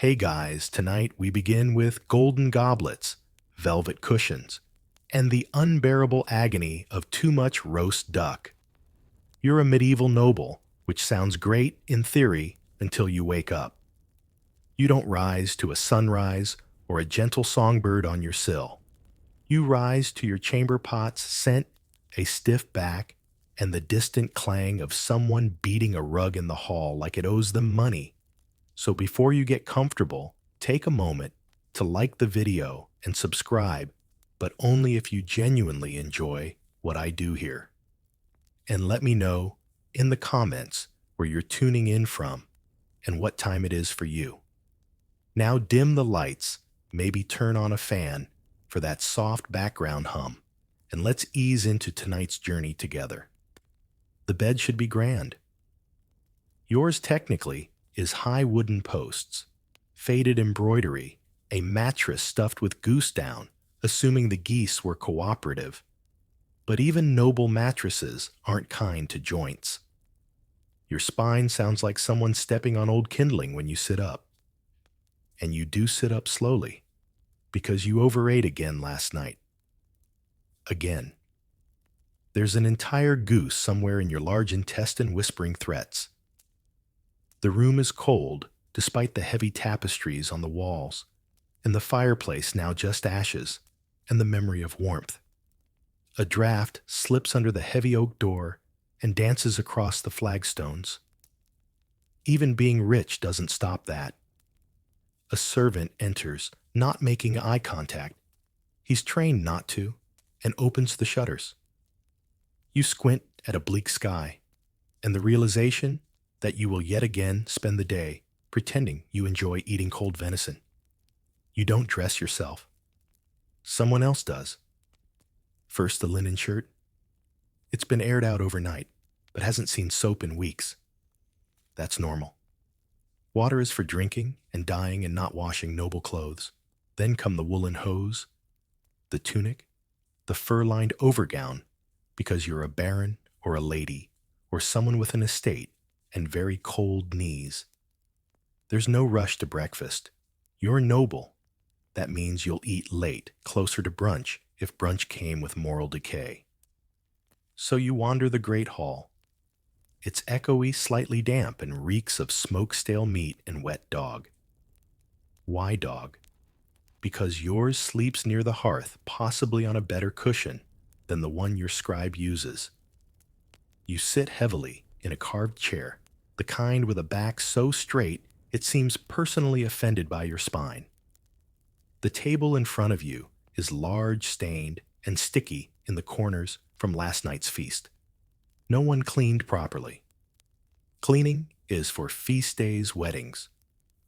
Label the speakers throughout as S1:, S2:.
S1: Hey guys, tonight we begin with golden goblets, velvet cushions, and the unbearable agony of too much roast duck. You're a medieval noble, which sounds great in theory until you wake up. You don't rise to a sunrise or a gentle songbird on your sill. You rise to your chamber pot's scent, a stiff back, and the distant clang of someone beating a rug in the hall like it owes them money. So before you get comfortable, take a moment to like the video and subscribe, but only if you genuinely enjoy what I do here. And let me know in the comments where you're tuning in from and what time it is for you. Now dim the lights, maybe turn on a fan for that soft background hum, and let's ease into tonight's journey together. The bed should be grand. Yours technically is high wooden posts, faded embroidery, a mattress stuffed with goose down, assuming the geese were cooperative. But even noble mattresses aren't kind to joints. Your spine sounds like someone stepping on old kindling when you sit up. And you do sit up slowly, because you overate again last night. Again. There's an entire goose somewhere in your large intestine whispering threats. The room is cold, despite the heavy tapestries on the walls, and the fireplace now just ashes, and the memory of warmth. A draft slips under the heavy oak door and dances across the flagstones. Even being rich doesn't stop that. A servant enters, not making eye contact. He's trained not to, and opens the shutters. You squint at a bleak sky, and the realization that you will yet again spend the day pretending you enjoy eating cold venison. You don't dress yourself. Someone else does. First the linen shirt. It's been aired out overnight, but hasn't seen soap in weeks. That's normal. Water is for drinking and dyeing and not washing noble clothes. Then come the woolen hose, the tunic, the fur-lined overgown, because you're a baron or a lady or someone with an estate and very cold knees. There's no rush to breakfast. You're noble. That means you'll eat late, closer to brunch, if brunch came with moral decay. So you wander the great hall. It's echoey, slightly damp, and reeks of smoke-stale meat and wet dog. Why dog? Because yours sleeps near the hearth, possibly on a better cushion than the one your scribe uses. You sit heavily in a carved chair, the kind with a back so straight it seems personally offended by your spine. The table in front of you is large, stained, and sticky in the corners from last night's feast. No one cleaned properly. Cleaning is for feast days, weddings,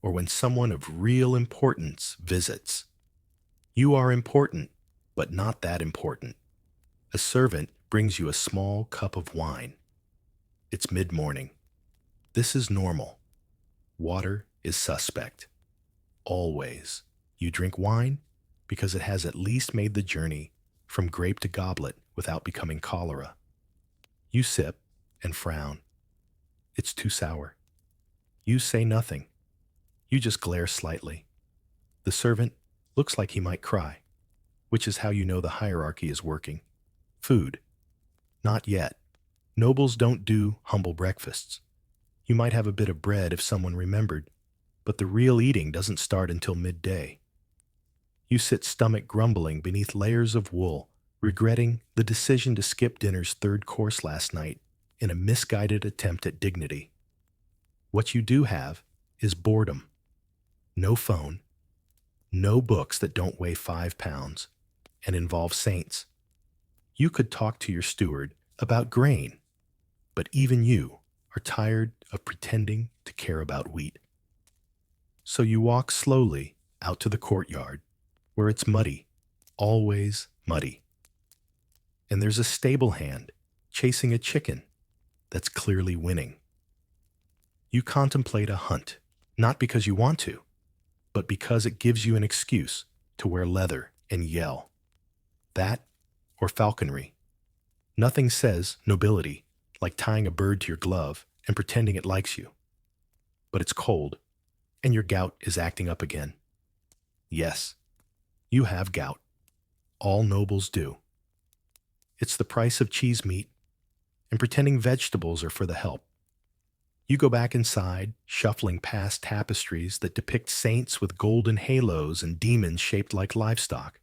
S1: or when someone of real importance visits. You are important, but not that important. A servant brings you a small cup of wine. It's mid-morning. This is normal. Water is suspect. Always. You drink wine because it has at least made the journey from grape to goblet without becoming cholera. You sip and frown. It's too sour. You say nothing. You just glare slightly. The servant looks like he might cry, which is how you know the hierarchy is working. Food. Not yet. Nobles don't do humble breakfasts. You might have a bit of bread if someone remembered, but the real eating doesn't start until midday. You sit stomach grumbling beneath layers of wool, regretting the decision to skip dinner's third course last night in a misguided attempt at dignity. What you do have is boredom. No phone, no books that don't weigh 5 pounds and involve saints. You could talk to your steward about grain, but even you are tired of pretending to care about wheat. So you walk slowly out to the courtyard, where it's muddy, always muddy. And there's a stable hand chasing a chicken that's clearly winning. You contemplate a hunt, not because you want to, but because it gives you an excuse to wear leather and yell. That or falconry. Nothing says nobility like tying a bird to your glove and pretending it likes you. But it's cold, and your gout is acting up again. Yes, you have gout. All nobles do. It's the price of cheese meat and pretending vegetables are for the help. You go back inside, shuffling past tapestries that depict saints with golden halos and demons shaped like livestock.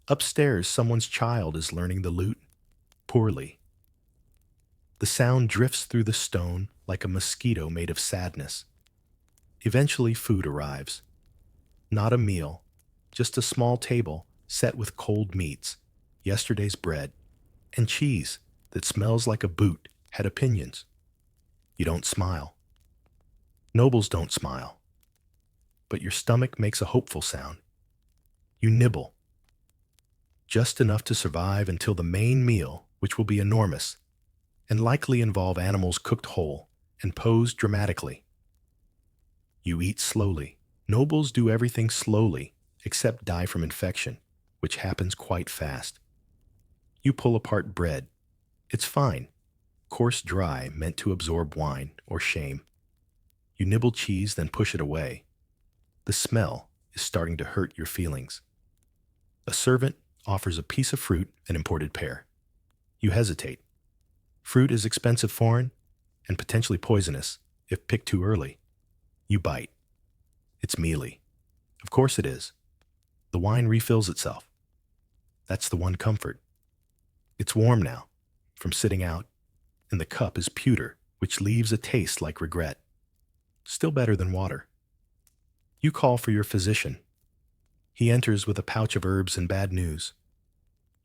S1: Upstairs, someone's child is learning the lute, poorly. The sound drifts through the stone like a mosquito made of sadness. Eventually, food arrives. Not a meal, just a small table set with cold meats, yesterday's bread, and cheese that smells like a boot had opinions. You don't smile. Nobles don't smile. But your stomach makes a hopeful sound. You nibble. Just enough to survive until the main meal, which will be enormous, and likely involve animals cooked whole and posed dramatically. You eat slowly. Nobles do everything slowly, except die from infection, which happens quite fast. You pull apart bread. It's fine. Coarse dry, meant to absorb wine or shame. You nibble cheese, then push it away. The smell is starting to hurt your feelings. A servant offers a piece of fruit, an imported pear. You hesitate. Fruit is expensive foreign and potentially poisonous if picked too early. You bite. It's mealy. Of course it is. The wine refills itself. That's the one comfort. It's warm now, from sitting out, and the cup is pewter, which leaves a taste like regret. Still better than water. You call for your physician. He enters with a pouch of herbs and bad news.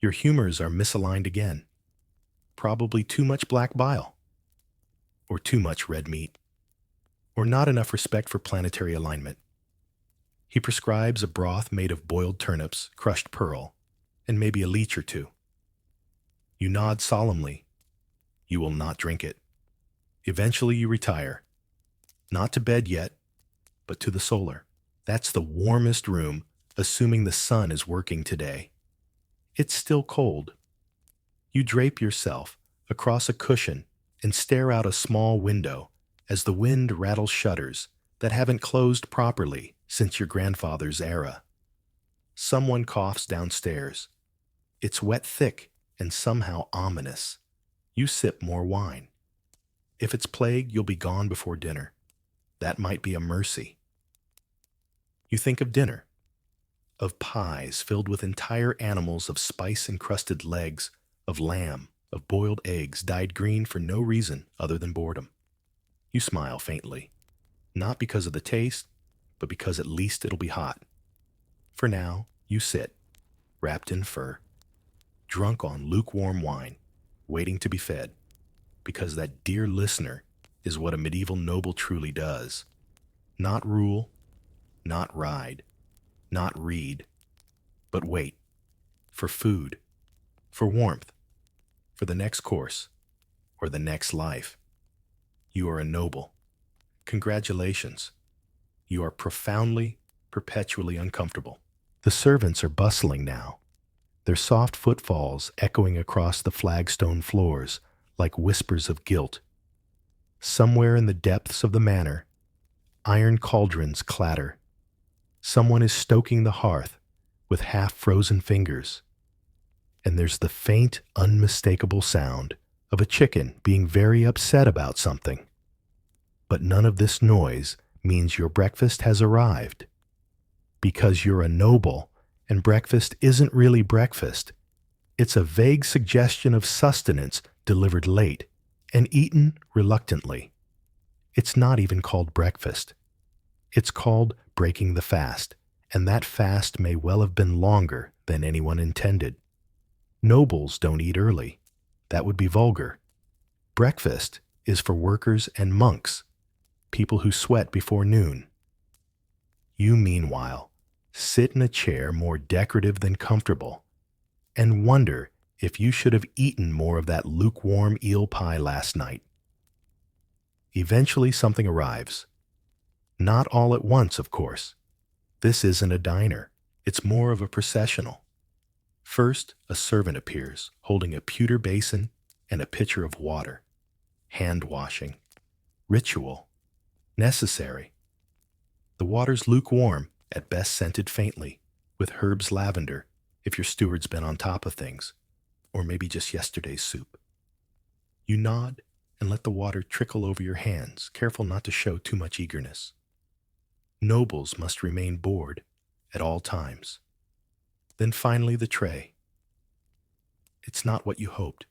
S1: Your humors are misaligned again. Probably too much black bile, or too much red meat, or not enough respect for planetary alignment. He prescribes a broth made of boiled turnips, crushed pearl, and maybe a leech or two. You nod solemnly. You will not drink it. Eventually you retire. Not to bed yet, but to the solar. That's the warmest room, assuming the sun is working today. It's still cold. You drape yourself across a cushion and stare out a small window as the wind rattles shutters that haven't closed properly since your grandfather's era. Someone coughs downstairs. It's wet thick and somehow ominous. You sip more wine. If it's plague, you'll be gone before dinner. That might be a mercy. You think of dinner, of pies filled with entire animals, of spice-encrusted legs, of lamb, of boiled eggs dyed green for no reason other than boredom. You smile faintly, not because of the taste, but because at least it'll be hot. For now, you sit, wrapped in fur, drunk on lukewarm wine, waiting to be fed, because that dear listener is what a medieval noble truly does. Not rule, not ride, not read, but wait, for food, for warmth, for the next course, or the next life. You are a noble. Congratulations. You are profoundly, perpetually uncomfortable. The servants are bustling now, their soft footfalls echoing across the flagstone floors like whispers of guilt. Somewhere in the depths of the manor, iron cauldrons clatter. Someone is stoking the hearth with half-frozen fingers. And there's the faint, unmistakable sound of a chicken being very upset about something. But none of this noise means your breakfast has arrived. Because you're a noble, and breakfast isn't really breakfast. It's a vague suggestion of sustenance delivered late and eaten reluctantly. It's not even called breakfast. It's called breaking the fast, and that fast may well have been longer than anyone intended. Nobles don't eat early. That would be vulgar. Breakfast is for workers and monks, people who sweat before noon. You, meanwhile, sit in a chair more decorative than comfortable and wonder if you should have eaten more of that lukewarm eel pie last night. Eventually something arrives. Not all at once, of course. This isn't a diner. It's more of a processional. First, a servant appears, holding a pewter basin and a pitcher of water. Hand washing. Ritual. Necessary. The water's lukewarm, at best scented faintly, with herbs lavender, if your steward's been on top of things, or maybe just yesterday's soup. You nod and let the water trickle over your hands, careful not to show too much eagerness. Nobles must remain bored at all times. Then finally the tray. It's not what you hoped.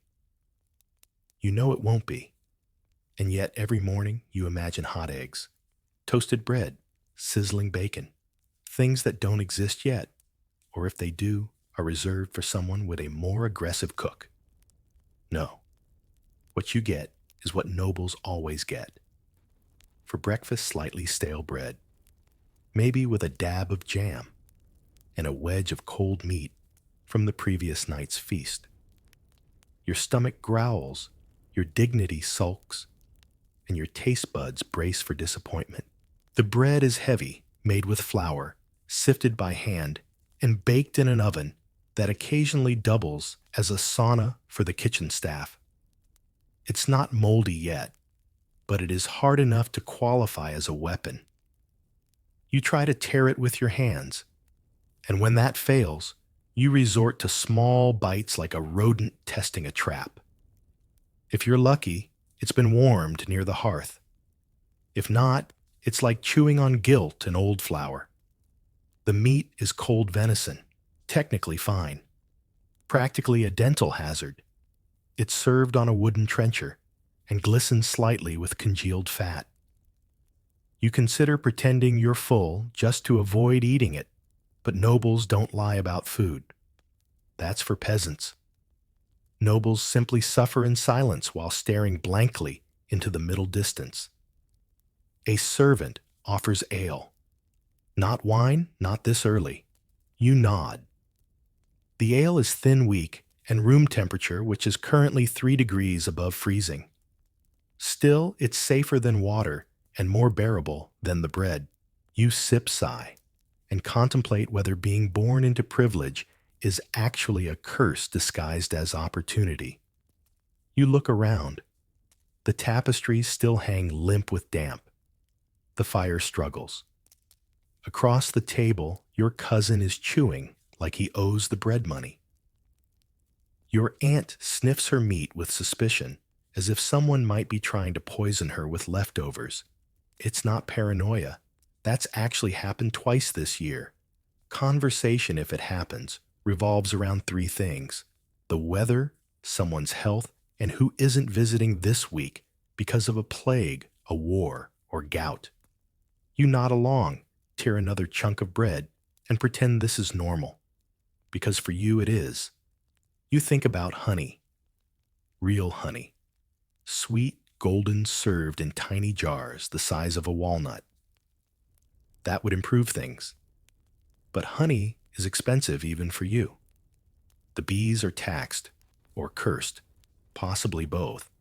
S1: You know it won't be. And yet every morning you imagine hot eggs, toasted bread, sizzling bacon, things that don't exist yet, or if they do, are reserved for someone with a more aggressive cook. No. What you get is what nobles always get. For breakfast, slightly stale bread, maybe with a dab of jam, and a wedge of cold meat from the previous night's feast. Your stomach growls, your dignity sulks, and your taste buds brace for disappointment. The bread is heavy, made with flour, sifted by hand, and baked in an oven that occasionally doubles as a sauna for the kitchen staff. It's not moldy yet, but it is hard enough to qualify as a weapon. You try to tear it with your hands, and when that fails, you resort to small bites like a rodent testing a trap. If you're lucky, it's been warmed near the hearth. If not, it's like chewing on guilt and old flour. The meat is cold venison, technically fine, practically a dental hazard. It's served on a wooden trencher and glistens slightly with congealed fat. You consider pretending you're full just to avoid eating it, but nobles don't lie about food. That's for peasants. Nobles simply suffer in silence while staring blankly into the middle distance. A servant offers ale. Not wine, not this early. You nod. The ale is thin weak and room temperature, which is currently 3 degrees above freezing. Still, it's safer than water and more bearable than the bread. You sip sigh and contemplate whether being born into privilege is actually a curse disguised as opportunity. You look around. The tapestries still hang limp with damp. The fire struggles. Across the table, your cousin is chewing like he owes the bread money. Your aunt sniffs her meat with suspicion, as if someone might be trying to poison her with leftovers. It's not paranoia. That's actually happened twice this year. Conversation, if it happens, revolves around 3 things: the weather, someone's health, and who isn't visiting this week because of a plague, a war, or gout. You nod along, tear another chunk of bread, and pretend this is normal. Because for you it is. You think about honey. Real honey. Sweet, golden, served in tiny jars the size of a walnut. That would improve things. But honey is expensive even for you. The bees are taxed, or cursed, possibly both.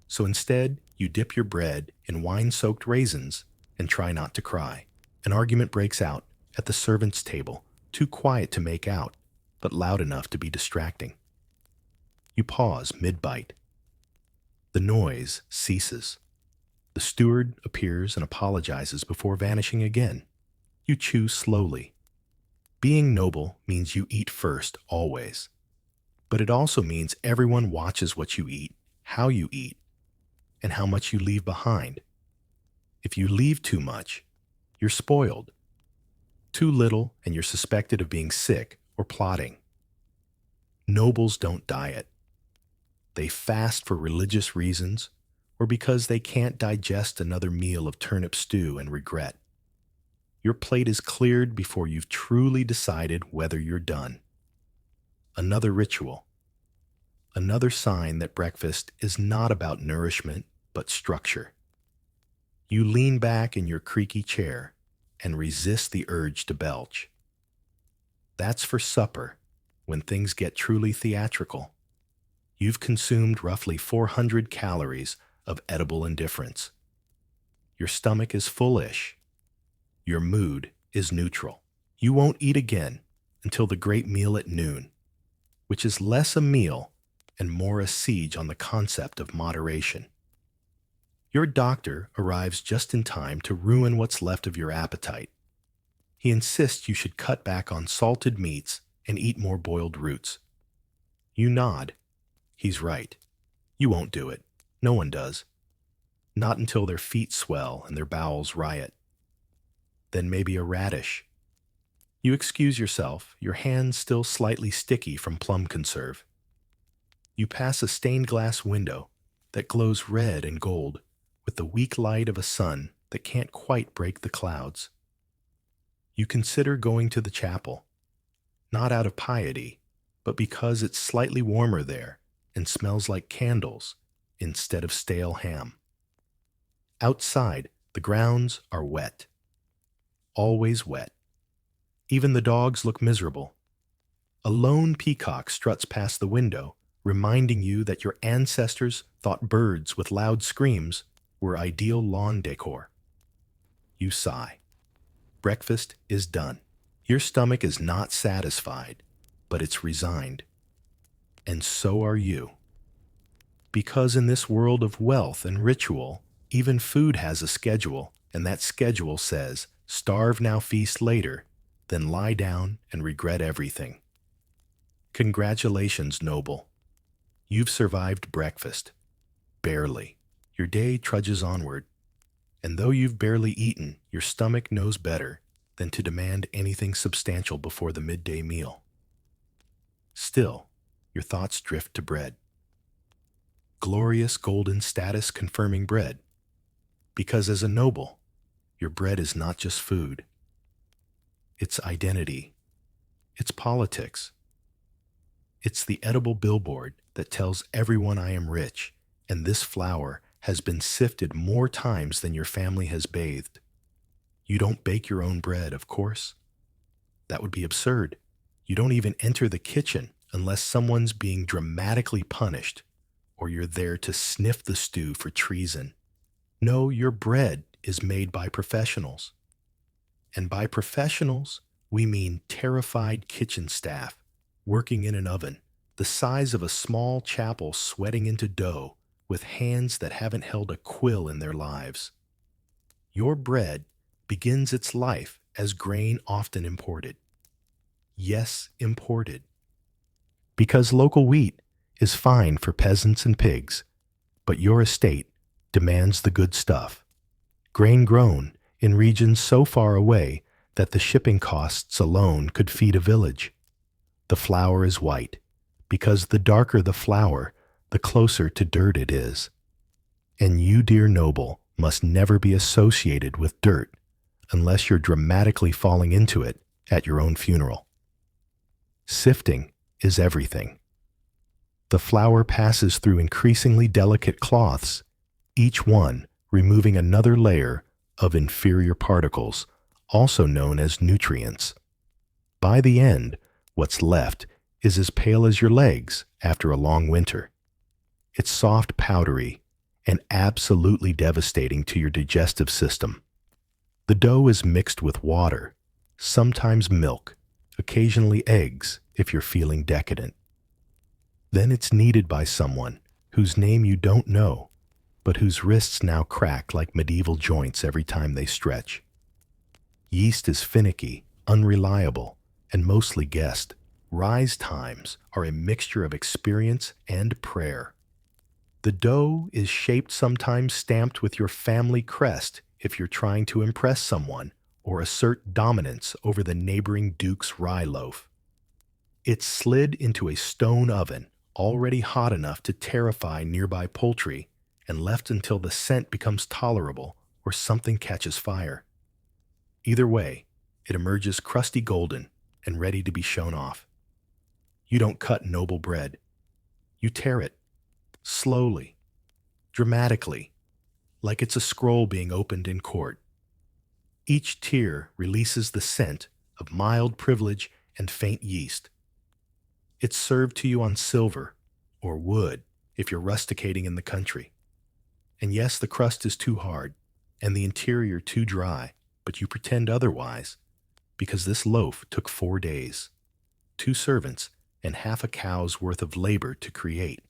S1: So instead, you dip your bread in wine-soaked raisins and try not to cry. An argument breaks out at the servants' table, too quiet to make out, but loud enough to be distracting. You pause mid-bite. The noise ceases. The steward appears and apologizes before vanishing again. You chew slowly. Being noble means you eat first, always. But it also means everyone watches what you eat, how you eat, and how much you leave behind. If you leave too much, you're spoiled. Too little, and you're suspected of being sick or plotting. Nobles don't diet. They fast for religious reasons or because they can't digest another meal of turnip stew and regret. Your plate is cleared before you've truly decided whether you're done. Another ritual. Another sign that breakfast is not about nourishment, but structure. You lean back in your creaky chair and resist the urge to belch. That's for supper, when things get truly theatrical. You've consumed roughly 400 calories of edible indifference. Your stomach is full-ish. Your mood is neutral. You won't eat again until the great meal at noon, which is less a meal and more a siege on the concept of moderation. Your doctor arrives just in time to ruin what's left of your appetite. He insists you should cut back on salted meats and eat more boiled roots. You nod. He's right. You won't do it. No one does. Not until their feet swell and their bowels riot. Then maybe a radish. You excuse yourself, your hands still slightly sticky from plum conserve. You pass a stained glass window that glows red and gold with the weak light of a sun that can't quite break the clouds. You consider going to the chapel, not out of piety, but because it's slightly warmer there and smells like candles instead of stale ham. Outside, the grounds are wet. Always wet. Even the dogs look miserable. A lone peacock struts past the window, reminding you that your ancestors thought birds with loud screams were ideal lawn decor. You sigh. Breakfast is done. Your stomach is not satisfied, but it's resigned. And so are you. Because in this world of wealth and ritual, even food has a schedule, and that schedule says, starve now, feast later, then lie down and regret everything. Congratulations, noble. You've survived breakfast. Barely. Your day trudges onward. And though you've barely eaten, your stomach knows better than to demand anything substantial before the midday meal. Still, your thoughts drift to bread. Glorious golden status confirming bread. Because as a noble, your bread is not just food. It's identity. It's politics. It's the edible billboard that tells everyone I am rich, and this flour has been sifted more times than your family has bathed. You don't bake your own bread, of course. That would be absurd. You don't even enter the kitchen unless someone's being dramatically punished, or you're there to sniff the stew for treason. No, your bread is made by professionals. And by professionals, we mean terrified kitchen staff working in an oven the size of a small chapel, sweating into dough with hands that haven't held a quill in their lives. Your bread begins its life as grain often imported. Yes, imported. Because local wheat is fine for peasants and pigs, but your estate demands the good stuff. Grain grown in regions so far away that the shipping costs alone could feed a village. The flour is white, because the darker the flour, the closer to dirt it is. And you, dear noble, must never be associated with dirt unless you're dramatically falling into it at your own funeral. Sifting is everything. The flour passes through increasingly delicate cloths, each one removing another layer of inferior particles, also known as nutrients. By the end, what's left is as pale as your legs after a long winter. It's soft, powdery, and absolutely devastating to your digestive system. The dough is mixed with water, sometimes milk, occasionally eggs if you're feeling decadent. Then it's kneaded by someone whose name you don't know, but whose wrists now crack like medieval joints every time they stretch. Yeast is finicky, unreliable, and mostly guessed. Rise times are a mixture of experience and prayer. The dough is shaped, sometimes stamped with your family crest if you're trying to impress someone or assert dominance over the neighboring duke's rye loaf. It's slid into a stone oven already hot enough to terrify nearby poultry and left until the scent becomes tolerable or something catches fire. Either way, it emerges crusty golden and ready to be shown off. You don't cut noble bread. You tear it, slowly, dramatically, like it's a scroll being opened in court. Each tear releases the scent of mild privilege and faint yeast. It's served to you on silver, or wood if you're rusticating in the country. And yes, the crust is too hard, and the interior too dry, but you pretend otherwise, because this loaf took 4 days, 2 servants, and half a cow's worth of labor to create.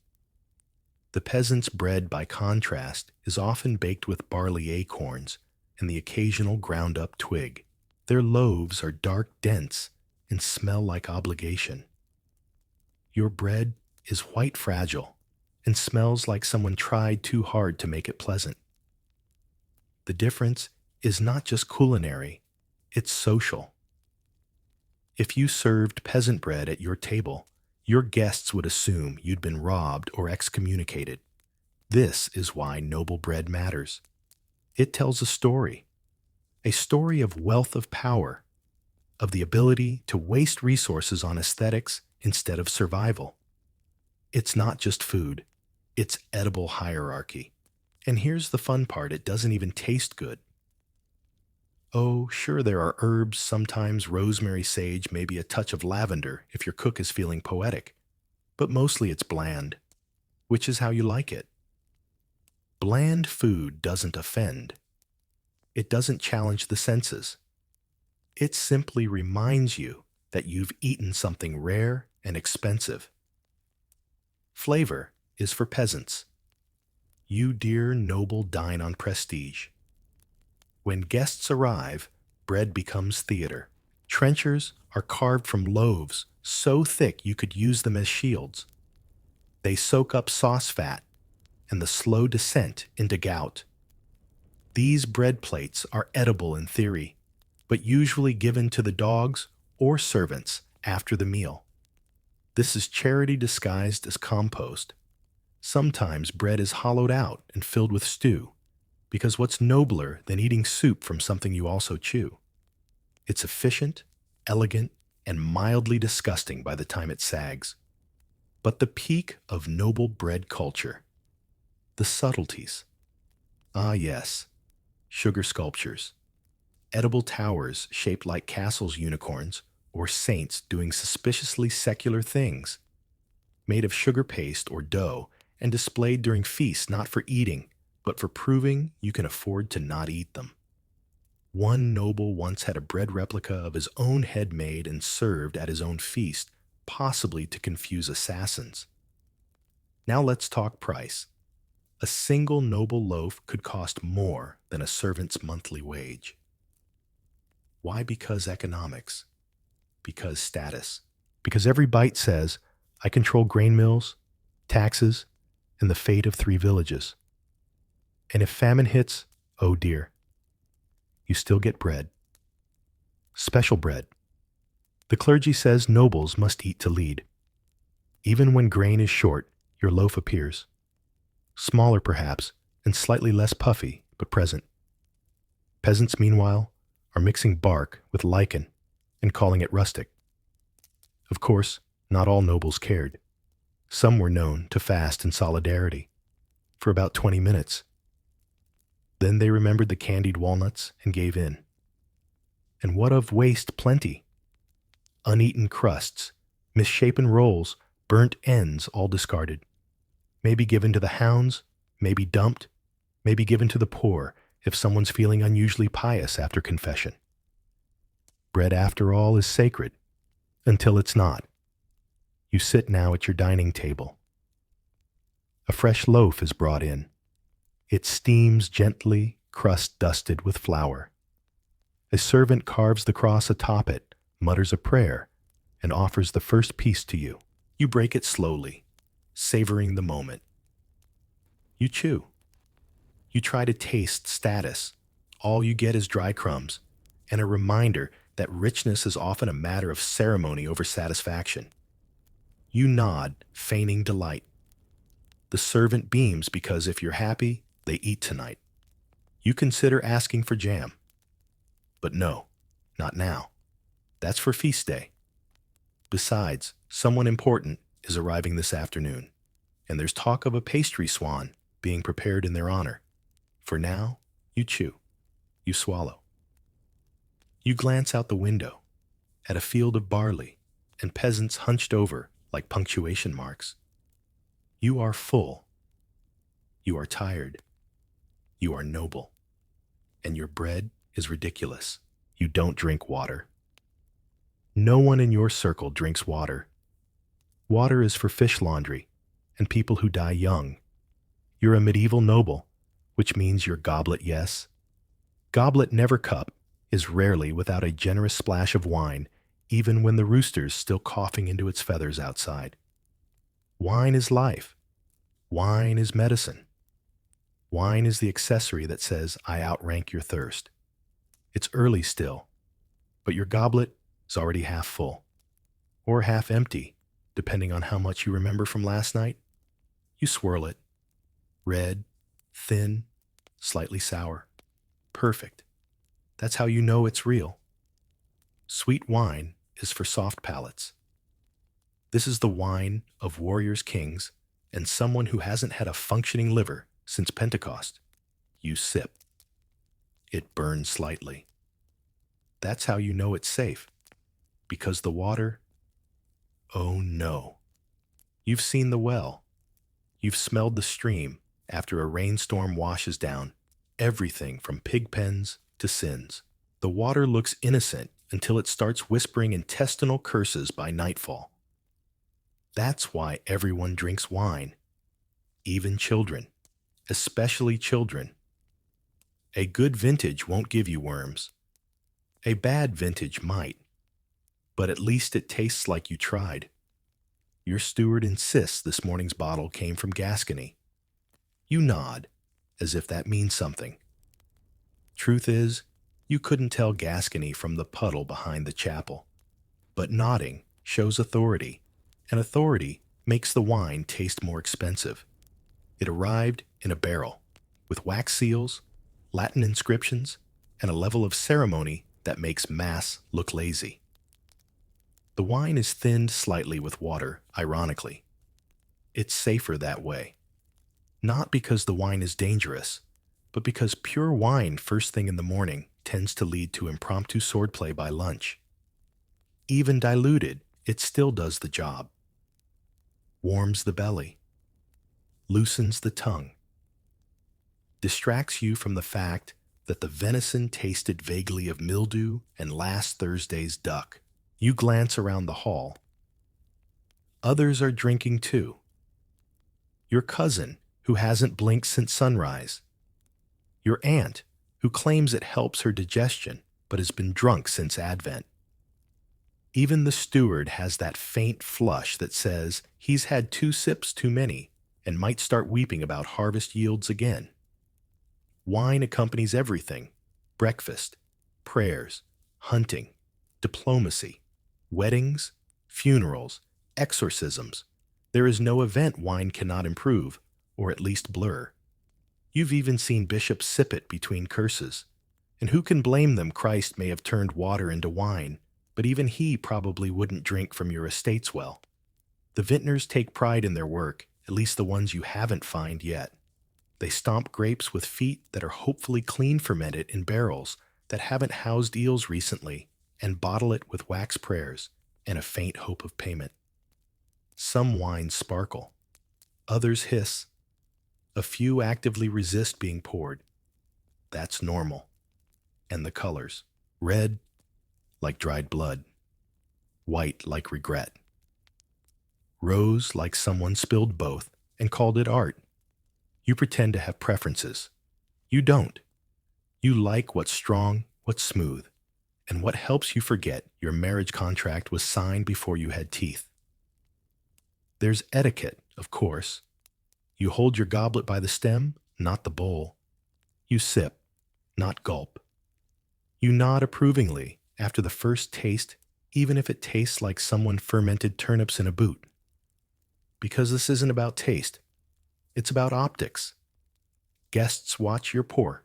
S1: The peasant's bread, by contrast, is often baked with barley acorns and the occasional ground-up twig. Their loaves are dark, dense, and smell like obligation. Your bread is white fragile and smells like someone tried too hard to make it pleasant. The difference is not just culinary, it's social. If you served peasant bread at your table, your guests would assume you'd been robbed or excommunicated. This is why noble bread matters. It tells a story of wealth of power, of the ability to waste resources on aesthetics instead of survival. It's not just food, it's edible hierarchy. And here's the fun part, it doesn't even taste good. Oh, sure, there are herbs, sometimes rosemary, sage, maybe a touch of lavender if your cook is feeling poetic. But mostly it's bland, which is how you like it. Bland food doesn't offend. It doesn't challenge the senses. It simply reminds you that you've eaten something rare and expensive. Flavor is for peasants. You, dear noble, dine on prestige. When guests arrive, bread becomes theater. Trenchers are carved from loaves so thick you could use them as shields. They soak up sauce fat and the slow descent into gout. These bread plates are edible in theory, but usually given to the dogs or servants after the meal. This is charity disguised as compost. Sometimes bread is hollowed out and filled with stew, because what's nobler than eating soup from something you also chew? It's efficient, elegant, and mildly disgusting by the time it sags. But the peak of noble bread culture, the subtleties. Ah yes, sugar sculptures, edible towers shaped like castles, unicorns, or saints doing suspiciously secular things, made of sugar paste or dough and displayed during feasts not for eating, but for proving you can afford to not eat them. One noble once had a bread replica of his own head made and served at his own feast, possibly to confuse assassins. Now let's talk price. A single noble loaf could cost more than a servant's monthly wage. Why? Because economics. Because status. Because every bite says, I control grain mills, taxes, and the fate of 3 villages. And if famine hits, oh dear, you still get bread. Special bread. The clergy says nobles must eat to lead. Even when grain is short, your loaf appears. Smaller perhaps, and slightly less puffy, but present. Peasants, meanwhile, are mixing bark with lichen and calling it rustic. Of course, not all nobles cared. Some were known to fast in solidarity for about 20 minutes. Then they remembered the candied walnuts and gave in. And what of waste plenty? Uneaten crusts, misshapen rolls, burnt ends all discarded. Maybe given to the hounds, maybe dumped, maybe given to the poor if someone's feeling unusually pious after confession. Bread, after all, is sacred, until it's not. You sit now at your dining table. A fresh loaf is brought in. It steams gently, crust dusted with flour. A servant carves the cross atop it, mutters a prayer, and offers the first piece to you. You break it slowly, savoring the moment. You chew. You try to taste status. All you get is dry crumbs, and a reminder that richness is often a matter of ceremony over satisfaction. You nod, feigning delight. The servant beams because if you're happy, they eat tonight. You consider asking for jam. But no, not now. That's for feast day. Besides, someone important is arriving this afternoon, and there's talk of a pastry swan being prepared in their honor. For now, you chew. You swallow. You glance out the window at a field of barley and peasants hunched over like punctuation marks. You are full. You are tired. You are noble. And your bread is ridiculous. You don't drink water. No one in your circle drinks water. Water is for fish laundry and people who die young, You're a medieval noble, which means your goblet yes. Goblet never cup is rarely without a generous splash of wine, even when the rooster's still coughing into its feathers outside. Wine is life. Wine is medicine. Wine is the accessory that says, I outrank your thirst. It's early still, but your goblet is already half full, or half empty, depending on how much you remember from last night. You swirl it. Red, thin, slightly sour. Perfect. That's how you know it's real. Sweet wine is for soft palates. This is the wine of warriors, kings, and someone who hasn't had a functioning liver since Pentecost. You sip. It burns slightly. That's how you know it's safe. Because the water, oh no. You've seen the well. You've smelled the stream after a rainstorm washes down everything from pig pens to sins. The water looks innocent until it starts whispering intestinal curses by nightfall. That's why everyone drinks wine, even children, especially children. A good vintage won't give you worms. A bad vintage might, but at least it tastes like you tried. Your steward insists this morning's bottle came from Gascony. You nod, as if that means something. Truth is, you couldn't tell Gascony from the puddle behind the chapel. But nodding shows authority, and authority makes the wine taste more expensive. It arrived in a barrel, with wax seals, Latin inscriptions, and a level of ceremony that makes Mass look lazy. The wine is thinned slightly with water, ironically. It's safer that way. Not because the wine is dangerous, but because pure wine first thing in the morning tends to lead to impromptu swordplay by lunch. Even diluted, it still does the job. Warms the belly. Loosens the tongue. Distracts you from the fact that the venison tasted vaguely of mildew and last Thursday's duck. You glance around the hall. Others are drinking too. Your cousin, who hasn't blinked since sunrise. Your aunt, who claims it helps her digestion, but has been drunk since Advent. Even the steward has that faint flush that says he's had 2 sips too many and might start weeping about harvest yields again. Wine accompanies everything: breakfast, prayers, hunting, diplomacy, weddings, funerals, exorcisms. There is no event wine cannot improve, or at least blur. You've even seen bishops sip it between curses. And who can blame them? Christ may have turned water into wine, but even he probably wouldn't drink from your estate's well. The vintners take pride in their work, at least the ones you haven't found yet. They stomp grapes with feet that are hopefully clean fermented in barrels that haven't housed eels recently, and bottle it with wax prayers and a faint hope of payment. Some wines sparkle. Others hiss. A few actively resist being poured. That's normal. And the colors: red, like dried blood. White, like regret. Rose, like someone spilled both and called it art. You pretend to have preferences. You don't. You like what's strong, what's smooth, and what helps you forget your marriage contract was signed before you had teeth. There's etiquette, of course. You hold your goblet by the stem, not the bowl. You sip, not gulp. You nod approvingly after the first taste, even if it tastes like someone fermented turnips in a boot. Because this isn't about taste. It's about optics. Guests watch your pour.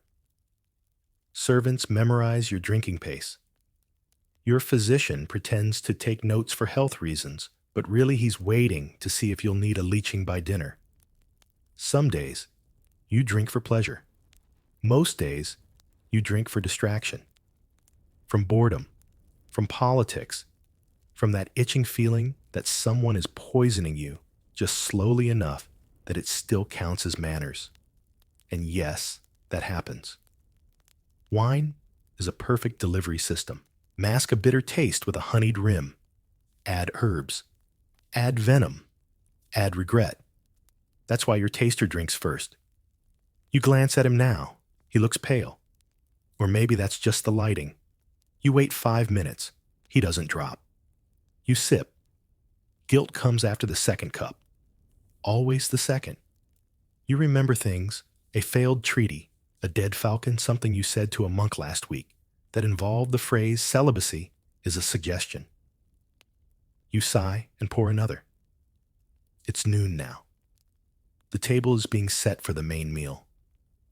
S1: Servants memorize your drinking pace. Your physician pretends to take notes for health reasons, but really he's waiting to see if you'll need a leeching by dinner. Some days, you drink for pleasure. Most days, you drink for distraction. From boredom, from politics, from that itching feeling that someone is poisoning you just slowly enough that it still counts as manners. And yes, that happens. Wine is a perfect delivery system. Mask a bitter taste with a honeyed rim. Add herbs. Add venom. Add regret. That's why your taster drinks first, You glance at him now. He looks pale. Or maybe that's just the lighting. You wait 5 minutes. He doesn't drop. You sip. Guilt comes after the second cup. Always the second. You remember things, a failed treaty, a dead falcon, something you said to a monk last week that involved the phrase celibacy is a suggestion. You sigh and pour another. It's noon now. The table is being set for the main meal.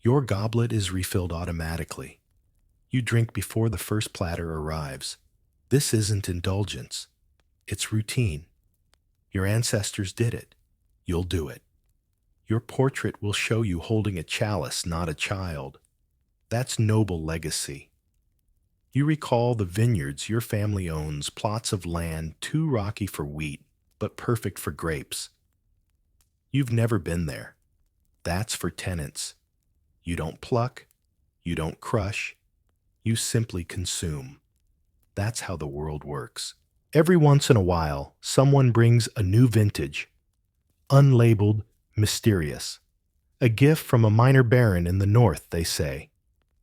S1: Your goblet is refilled automatically. You drink before the first platter arrives. This isn't indulgence. It's routine. Your ancestors did it. You'll do it. Your portrait will show you holding a chalice, not a child. That's noble legacy. You recall the vineyards your family owns, plots of land too rocky for wheat, but perfect for grapes. You've never been there. That's for tenants. You don't pluck. You don't crush. You simply consume. That's how the world works. Every once in a while, someone brings a new vintage, unlabeled, mysterious. A gift from a minor baron in the north, they say.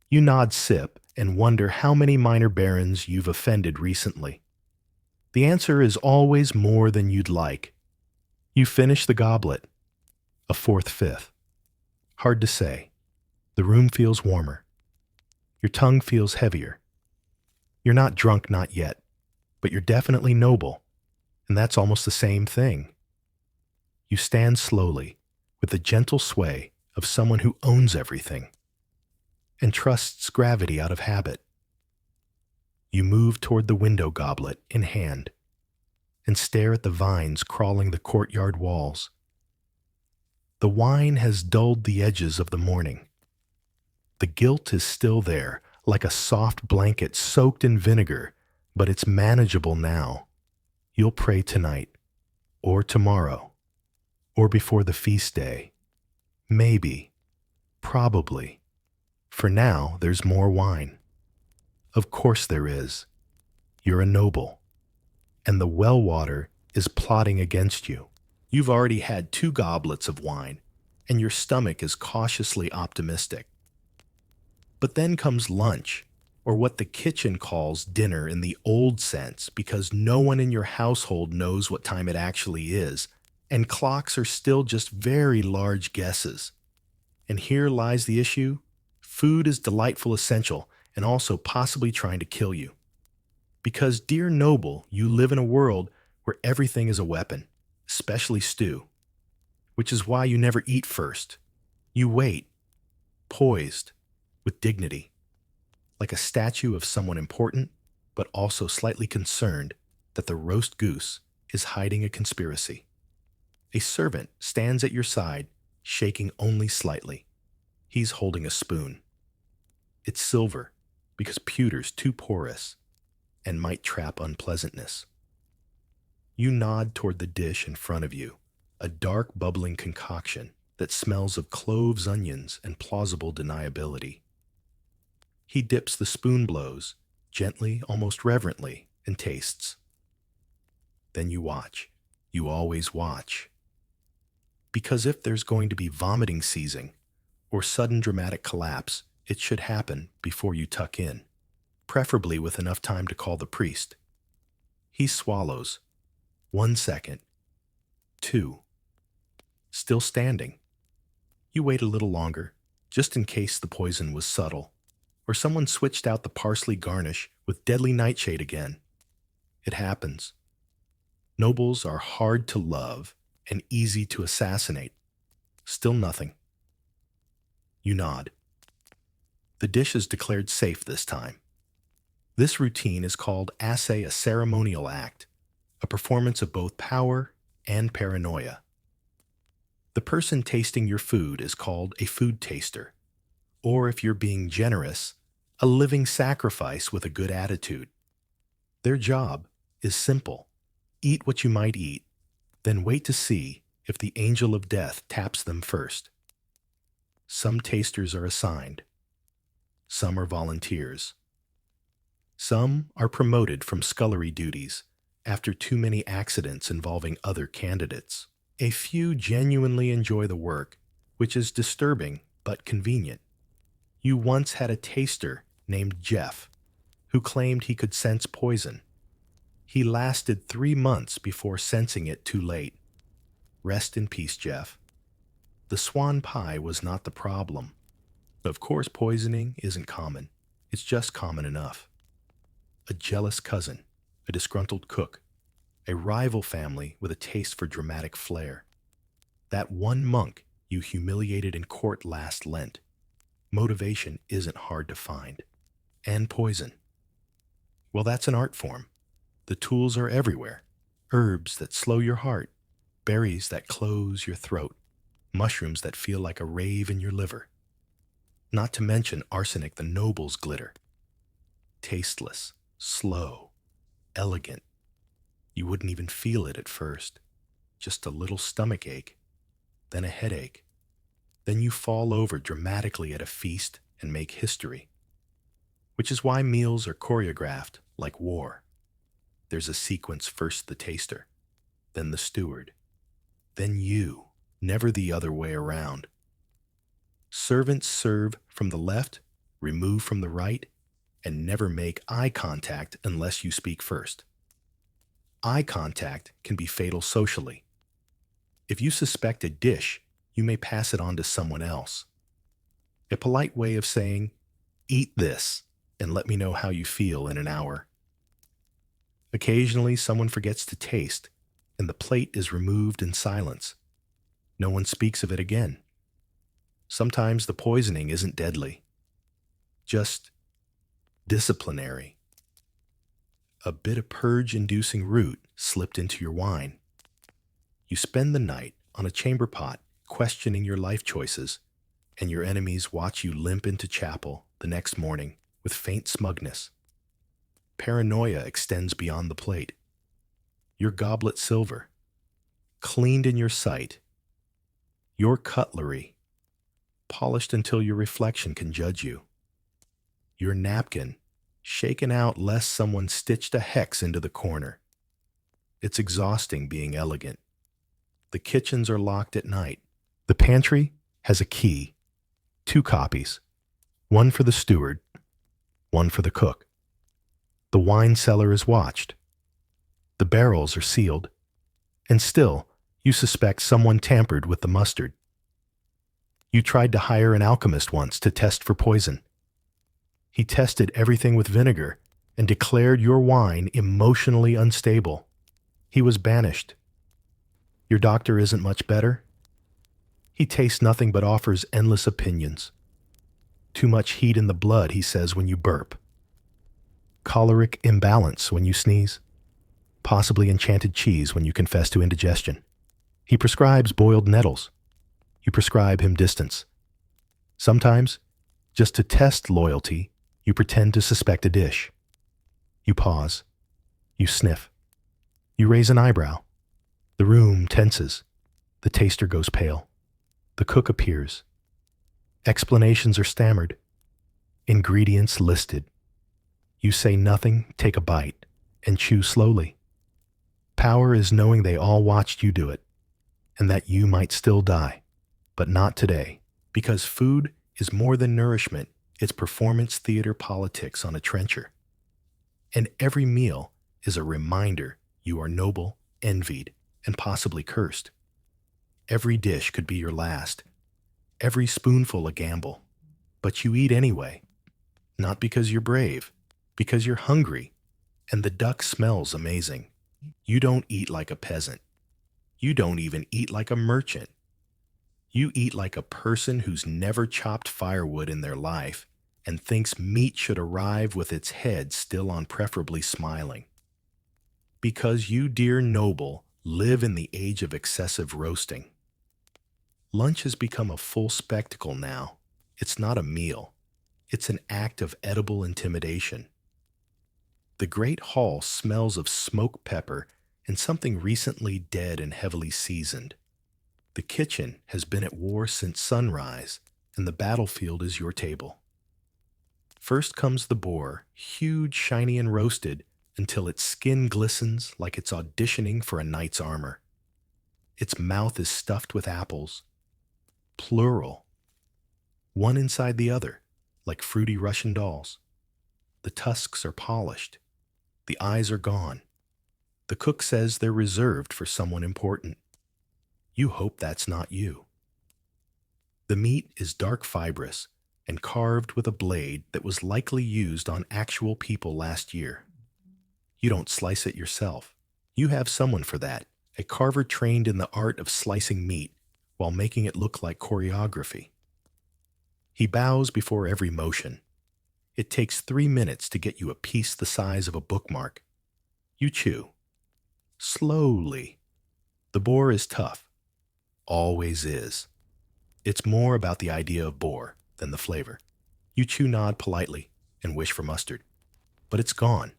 S1: You nod sip and wonder how many minor barons you've offended recently. The answer is always more than you'd like. You finish the goblet. A fourth, fifth. Hard to say. The room feels warmer. Your tongue feels heavier. You're not drunk, not yet, but you're definitely noble, and that's almost the same thing. You stand slowly, with the gentle sway of someone who owns everything and trusts gravity out of habit. You move toward the window, goblet in hand, and stare at the vines crawling the courtyard walls. The wine has dulled the edges of the morning. The guilt is still there, like a soft blanket soaked in vinegar, but it's manageable now. You'll pray tonight, or tomorrow, or before the feast day. Maybe, probably. For now, there's more wine. Of course there is. You're a noble, and the well water is plotting against you. You've already had 2 goblets of wine, and your stomach is cautiously optimistic. But then comes lunch, or what the kitchen calls dinner in the old sense, because no one in your household knows what time it actually is, and clocks are still just very large guesses. And here lies the issue. Food is delightful essential, and also possibly trying to kill you. Because, dear noble, you live in a world where everything is a weapon, especially stew. Which is why you never eat first. You wait, poised, with dignity, like a statue of someone important, but also slightly concerned that the roast goose is hiding a conspiracy. A servant stands at your side, shaking only slightly. He's holding a spoon. It's silver, because pewter's too porous and might trap unpleasantness. You nod toward the dish in front of you, a dark, bubbling concoction that smells of cloves, onions, and plausible deniability. He dips the spoon blows, gently, almost reverently, and tastes. Then you watch. You always watch. Because if there's going to be vomiting seizing, or sudden dramatic collapse, it should happen before you tuck in, preferably with enough time to call the priest. He swallows. 1 second. 2. Still standing. You wait a little longer, just in case the poison was subtle, or someone switched out the parsley garnish with deadly nightshade again. It happens. Nobles are hard to love and easy to assassinate. Still nothing. You nod. The dish is declared safe this time. This routine is called assay, a ceremonial act, a performance of both power and paranoia. The person tasting your food is called a food taster, or if you're being generous, a living sacrifice with a good attitude. Their job is simple. Eat what you might eat, then wait to see if the angel of death taps them first. Some tasters are assigned. Some are volunteers. Some are promoted from scullery duties after too many accidents involving other candidates. A few genuinely enjoy the work, which is disturbing but convenient. You once had a taster named Jeff who claimed he could sense poison. He lasted 3 months before sensing it too late. Rest in peace, Jeff. The swan pie was not the problem. Of course, poisoning isn't common. It's just common enough. A jealous cousin, a disgruntled cook, a rival family with a taste for dramatic flair. That one monk you humiliated in court last Lent. Motivation isn't hard to find. And poison. Well, that's an art form. The tools are everywhere. Herbs that slow your heart, berries that close your throat, mushrooms that feel like a rave in your liver. Not to mention arsenic the noble's glitter. Tasteless, slow, elegant. You wouldn't even feel it at first. Just a little stomach ache, then a headache. Then you fall over dramatically at a feast and make history. Which is why meals are choreographed like war. There's a sequence: first the taster, then the steward, then you, never the other way around. Servants serve from the left, remove from the right, and never make eye contact unless you speak first. Eye contact can be fatal socially. If you suspect a dish, you may pass it on to someone else. A polite way of saying, "Eat this and let me know how you feel in an hour." Occasionally, someone forgets to taste, and the plate is removed in silence. No one speaks of it again. Sometimes the poisoning isn't deadly, just disciplinary. A bit of purge-inducing root slipped into your wine. You spend the night on a chamber pot questioning your life choices, and your enemies watch you limp into chapel the next morning with faint smugness. Paranoia extends beyond the plate. Your goblet silver, cleaned in your sight. Your cutlery, polished until your reflection can judge you. Your napkin, shaken out lest someone stitched a hex into the corner. It's exhausting being elegant. The kitchens are locked at night. The pantry has a key, 2 copies, one for the steward, one for the cook. The wine cellar is watched. The barrels are sealed. And still, you suspect someone tampered with the mustard. You tried to hire an alchemist once to test for poison. He tested everything with vinegar and declared your wine emotionally unstable. He was banished. Your doctor isn't much better. He tastes nothing but offers endless opinions. Too much heat in the blood, he says, when you burp. Choleric imbalance when you sneeze. Possibly enchanted cheese when you confess to indigestion. He prescribes boiled nettles. You prescribe him distance. Sometimes, just to test loyalty, you pretend to suspect a dish. You pause. You sniff. You raise an eyebrow. The room tenses. The taster goes pale. The cook appears. Explanations are stammered. Ingredients listed. You say nothing, take a bite, and chew slowly. Power is knowing they all watched you do it, and that you might still die, but not today, because food is more than nourishment. It's performance theater politics on a trencher. And every meal is a reminder you are noble, envied, and possibly cursed. Every dish could be your last, every spoonful a gamble, but you eat anyway, not because you're brave, because you're hungry, and the duck smells amazing. You don't eat like a peasant. You don't even eat like a merchant. You eat like a person who's never chopped firewood in their life and thinks meat should arrive with its head still on, preferably smiling. Because you, dear noble, live in the age of excessive roasting. Lunch has become a full spectacle now. It's not a meal. It's an act of edible intimidation. The great hall smells of smoked pepper and something recently dead and heavily seasoned. The kitchen has been at war since sunrise, and the battlefield is your table. First comes the boar, huge, shiny, and roasted, until its skin glistens like it's auditioning for a knight's armor. Its mouth is stuffed with apples. Plural. one inside the other, like fruity Russian dolls. The tusks are polished. The eyes are gone. The cook says they're reserved for someone important. You hope that's not you. The meat is dark fibrous and carved with a blade that was likely used on actual people last year. You don't slice it yourself. You have someone for that, a carver trained in the art of slicing meat while making it look like choreography. He bows before every motion. It takes 3 minutes to get you a piece the size of a bookmark. You chew. Slowly. The boar is tough. Always is. It's more about the idea of boar than the flavor. You chew, nod politely, and wish for mustard. But it's gone.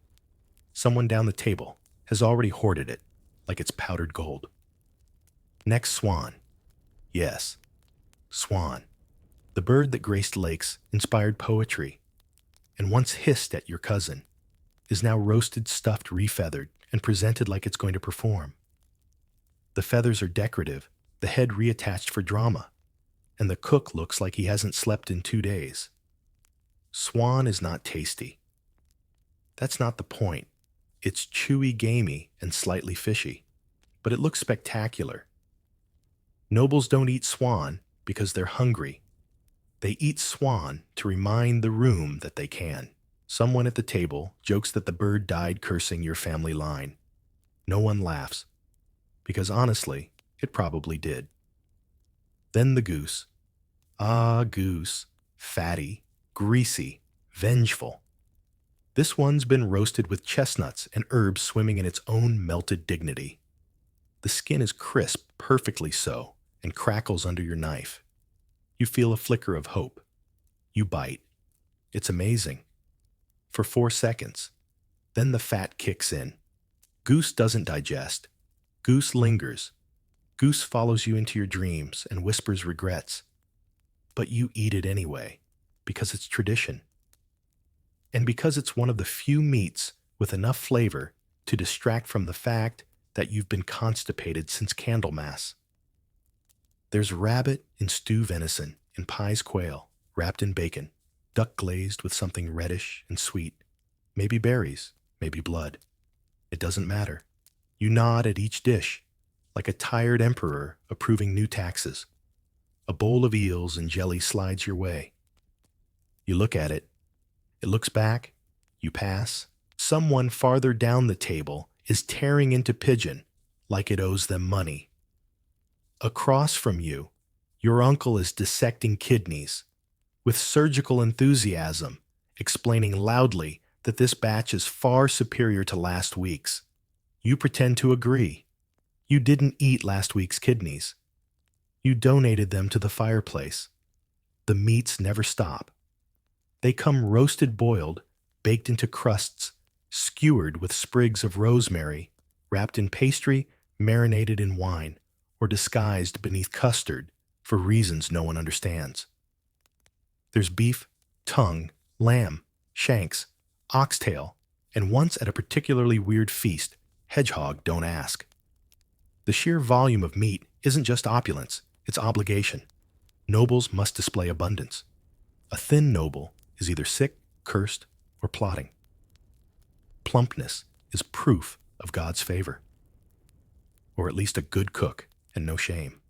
S1: Someone down the table has already hoarded it, like it's powdered gold. Next, swan. Yes, swan. The bird that graced lakes, inspired poetry, and once hissed at your cousin, is now roasted, stuffed, refeathered, and presented like it's going to perform. The feathers are decorative, the head reattached for drama, and the cook looks like he hasn't slept in 2 days. Swan is not tasty. That's not the point. It's chewy, gamey, and slightly fishy, but it looks spectacular. Nobles don't eat swan because they're hungry. They eat swan to remind the room that they can. Someone at the table jokes that the bird died cursing your family line. No one laughs, because honestly, it probably did. Then the goose. Ah, goose. Fatty, greasy, vengeful. This one's been roasted with chestnuts and herbs swimming in its own melted dignity. The skin is crisp, perfectly so, and crackles under your knife. You feel a flicker of hope. You bite. It's amazing. For 4 seconds. Then the fat kicks in. Goose doesn't digest. Goose lingers. Goose follows you into your dreams and whispers regrets. But you eat it anyway, because it's tradition. And because it's one of the few meats with enough flavor to distract from the fact that you've been constipated since Candlemas. There's rabbit in stew venison, in pies quail, wrapped in bacon, duck glazed with something reddish and sweet, maybe berries, maybe blood. It doesn't matter. You nod at each dish, like a tired emperor approving new taxes. A bowl of eels and jelly slides your way. You look at it. It looks back. You pass. Someone farther down the table is tearing into pigeon like it owes them money. Across from you, your uncle is dissecting kidneys with surgical enthusiasm, explaining loudly that this batch is far superior to last week's. You pretend to agree. You didn't eat last week's kidneys. You donated them to the fireplace. The meats never stop. They come roasted, boiled, baked into crusts, skewered with sprigs of rosemary, wrapped in pastry, marinated in wine, or disguised beneath custard for reasons no one understands. There's beef, tongue, lamb, shanks, oxtail, and once at a particularly weird feast, hedgehog, don't ask. The sheer volume of meat isn't just opulence, it's obligation. Nobles must display abundance. A thin noble is either sick, cursed, or plotting. Plumpness is proof of God's favor. Or at least a good cook and no shame.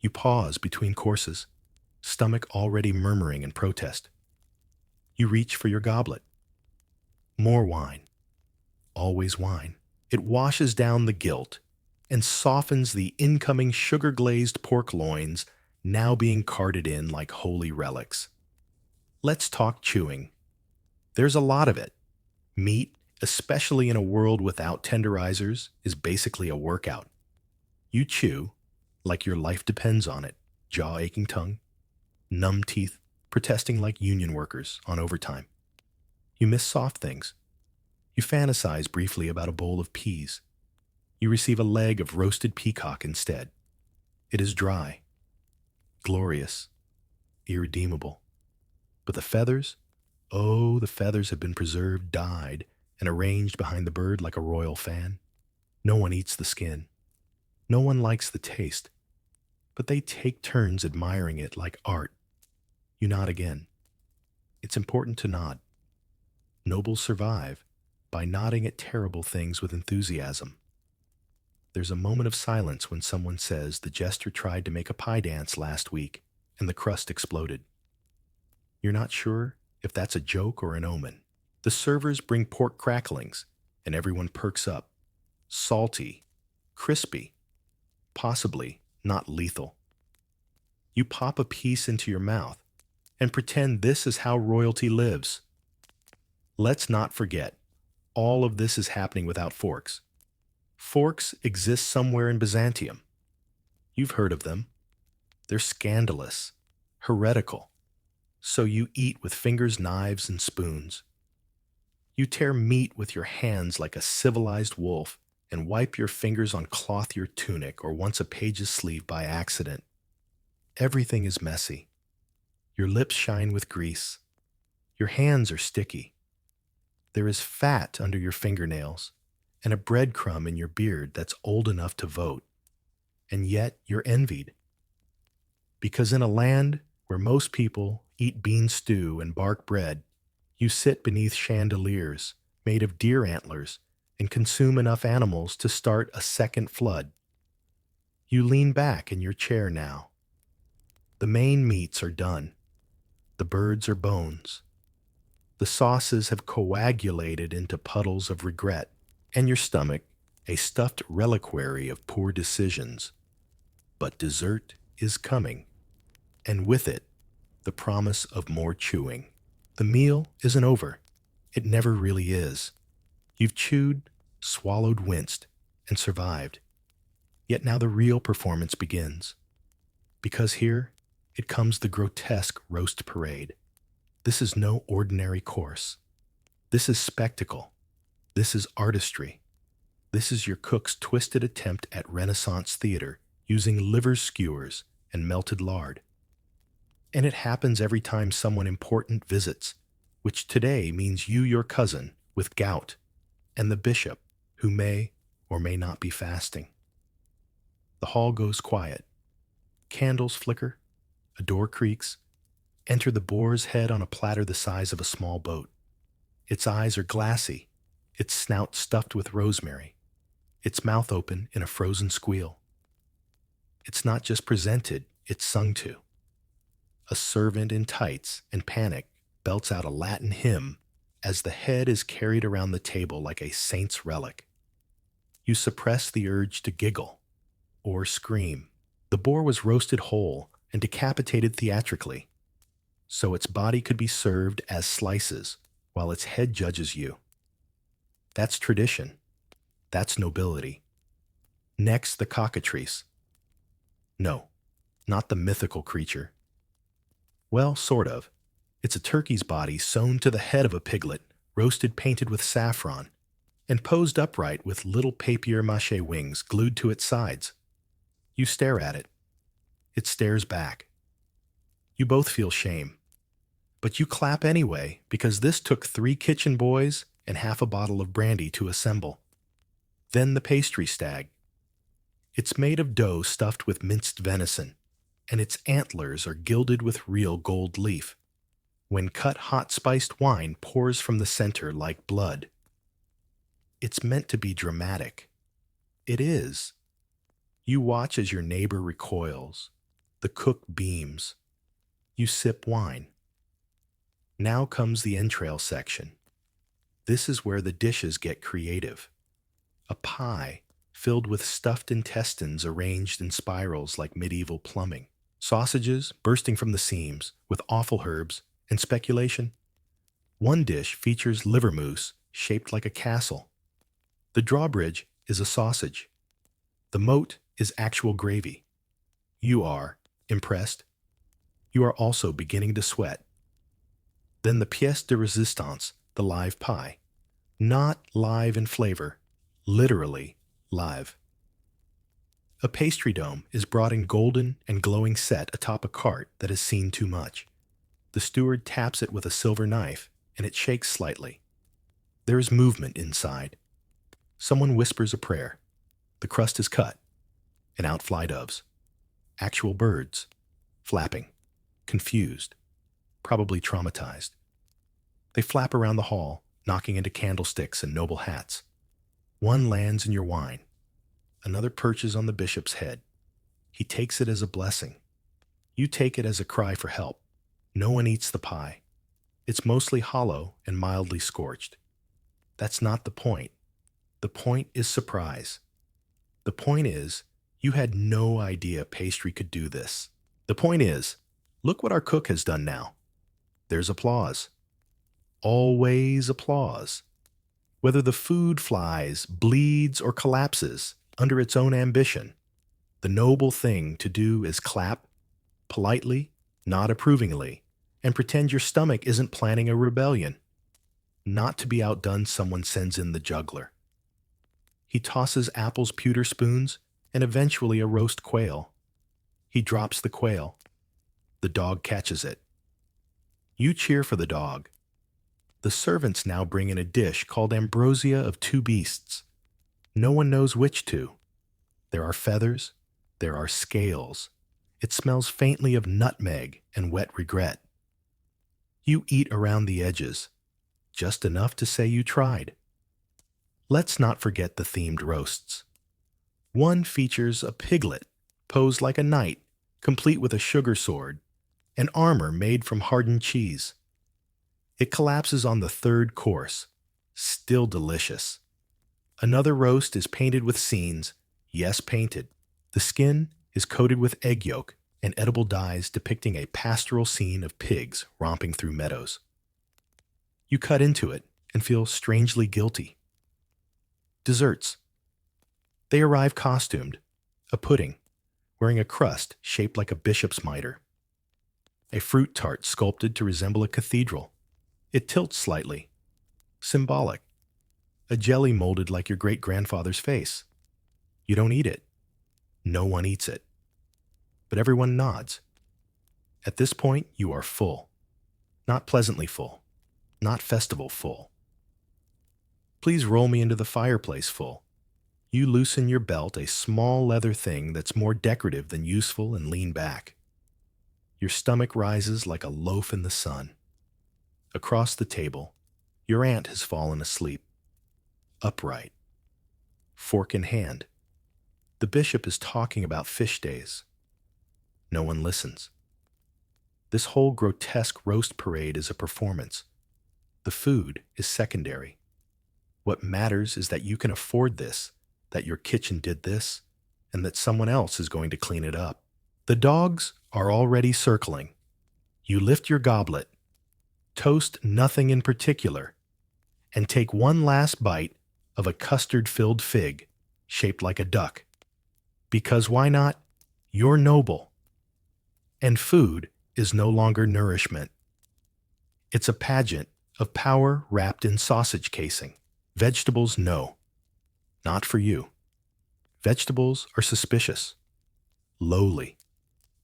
S1: You pause between courses, stomach already murmuring in protest. You reach for your goblet. More wine. Always wine. It washes down the guilt and softens the incoming sugar-glazed pork loins now being carted in like holy relics. Let's talk chewing. There's a lot of it. Meat, especially in a world without tenderizers, is basically a workout. You chew like your life depends on it, jaw-aching tongue, numb teeth, protesting like union workers on overtime. You miss soft things. You fantasize briefly about a bowl of peas. You receive a leg of roasted peacock instead. It is dry, glorious, irredeemable. But the feathers, oh, the feathers have been preserved, dyed, and arranged behind the bird like a royal fan. No one eats the skin. No one likes the taste. But they take turns admiring it like art. You nod again. It's important to nod. Nobles survive by nodding at terrible things with enthusiasm. There's a moment of silence when someone says the jester tried to make a pie dance last week and the crust exploded. You're not sure if that's a joke or an omen. The servers bring pork cracklings, and everyone perks up. Salty, crispy, possibly not lethal. You pop a piece into your mouth and pretend this is how royalty lives. Let's not forget, all of this is happening without forks. Forks exist somewhere in Byzantium. You've heard of them. They're scandalous, heretical. So you eat with fingers, knives, and spoons. You tear meat with your hands like a civilized wolf and wipe your fingers on cloth your tunic or once a page's sleeve by accident. Everything is messy. Your lips shine with grease. Your hands are sticky. There is fat under your fingernails and a breadcrumb in your beard that's old enough to vote. And yet you're envied. Because in a land where most people eat bean stew and bark bread, you sit beneath chandeliers made of deer antlers and consume enough animals to start a second flood. You lean back in your chair now. The main meats are done. The birds are bones. The sauces have coagulated into puddles of regret, and your stomach, a stuffed reliquary of poor decisions. But dessert is coming, and with it, the promise of more chewing. The meal isn't over. It never really is. You've chewed, swallowed, winced, and survived. Yet now the real performance begins. Because here, it comes the grotesque roast parade. This is no ordinary course. This is spectacle. This is artistry. This is your cook's twisted attempt at Renaissance theater using liver skewers and melted lard. And it happens every time someone important visits, which today means you, your cousin, with gout, and the bishop, who may or may not be fasting. The hall goes quiet. Candles flicker. A door creaks. Enter the boar's head on a platter the size of a small boat. Its eyes are glassy, its snout stuffed with rosemary, its mouth open in a frozen squeal. It's not just presented, it's sung to. A servant in tights and panic belts out a Latin hymn as the head is carried around the table like a saint's relic. You suppress the urge to giggle or scream. The boar was roasted whole and decapitated theatrically, so its body could be served as slices while its head judges you. That's tradition. That's nobility. Next, the cockatrice. No, not the mythical creature. Well, sort of. It's a turkey's body sewn to the head of a piglet, roasted painted with saffron, and posed upright with little papier-mâché wings glued to its sides. You stare at it. It stares back. You both feel shame. But you clap anyway because this took 3 kitchen boys and half a bottle of brandy to assemble. Then the pastry stag. It's made of dough stuffed with minced venison, and its antlers are gilded with real gold leaf. When cut, hot spiced wine pours from the center like blood. It's meant to be dramatic. It is. You watch as your neighbor recoils. The cook beams. You sip wine. Now comes the entrail section. This is where the dishes get creative. A pie filled with stuffed intestines arranged in spirals like medieval plumbing. Sausages bursting from the seams with awful herbs and speculation. One dish features liver mousse shaped like a castle. The drawbridge is a sausage. The moat is actual gravy. You are impressed. You are also beginning to sweat. Then the pièce de résistance, the live pie. Not live in flavor, literally live. A pastry dome is brought in golden and glowing set atop a cart that has seen too much. The steward taps it with a silver knife, and it shakes slightly. There is movement inside. Someone whispers a prayer. The crust is cut, and out fly doves. Actual birds, flapping, confused. probably traumatized. They flap around the hall, knocking into candlesticks and noble hats. One lands in your wine. Another perches on the bishop's head. He takes it as a blessing. You take it as a cry for help. No one eats the pie. It's mostly hollow and mildly scorched. That's not the point. The point is surprise. The point is, you had no idea pastry could do this. The point is, look what our cook has done now. There's applause. Always applause. Whether the food flies, bleeds, or collapses under its own ambition, the noble thing to do is clap, politely, not approvingly, and pretend your stomach isn't planning a rebellion. Not to be outdone, someone sends in the juggler. He tosses apples, pewter spoons, and eventually a roast quail. He drops the quail. The dog catches it. You cheer for the dog. The servants now bring in a dish called ambrosia of two beasts. No one knows which two. There are feathers. There are scales. It smells faintly of nutmeg and wet regret. You eat around the edges, just enough to say you tried. Let's not forget the themed roasts. One features a piglet, posed like a knight, complete with a sugar sword, and armor made from hardened cheese. It collapses on the third course, still delicious. Another roast is painted with scenes, yes, painted. The skin is coated with egg yolk and edible dyes depicting a pastoral scene of pigs romping through meadows. You cut into it and feel strangely guilty. Desserts. They arrive costumed, a pudding, wearing a crust shaped like a bishop's mitre. A fruit tart sculpted to resemble a cathedral. It tilts slightly. Symbolic. A jelly molded like your great-grandfather's face. You don't eat it. No one eats it. But everyone nods. At this point, you are full. Not pleasantly full. Not festival full. Please roll me into the fireplace full. You loosen your belt, a small leather thing that's more decorative than useful, and lean back. Your stomach rises like a loaf in the sun. Across the table, your aunt has fallen asleep. Upright. Fork in hand. The bishop is talking about fish days. No one listens. This whole grotesque roast parade is a performance. The food is secondary. What matters is that you can afford this, that your kitchen did this, and that someone else is going to clean it up. The dogs are already circling. You lift your goblet, toast nothing in particular, and take one last bite of a custard-filled fig shaped like a duck. Because why not? You're noble. And food is no longer nourishment. It's a pageant of power wrapped in sausage casing. Vegetables, no. Not for you. Vegetables are suspicious, lowly,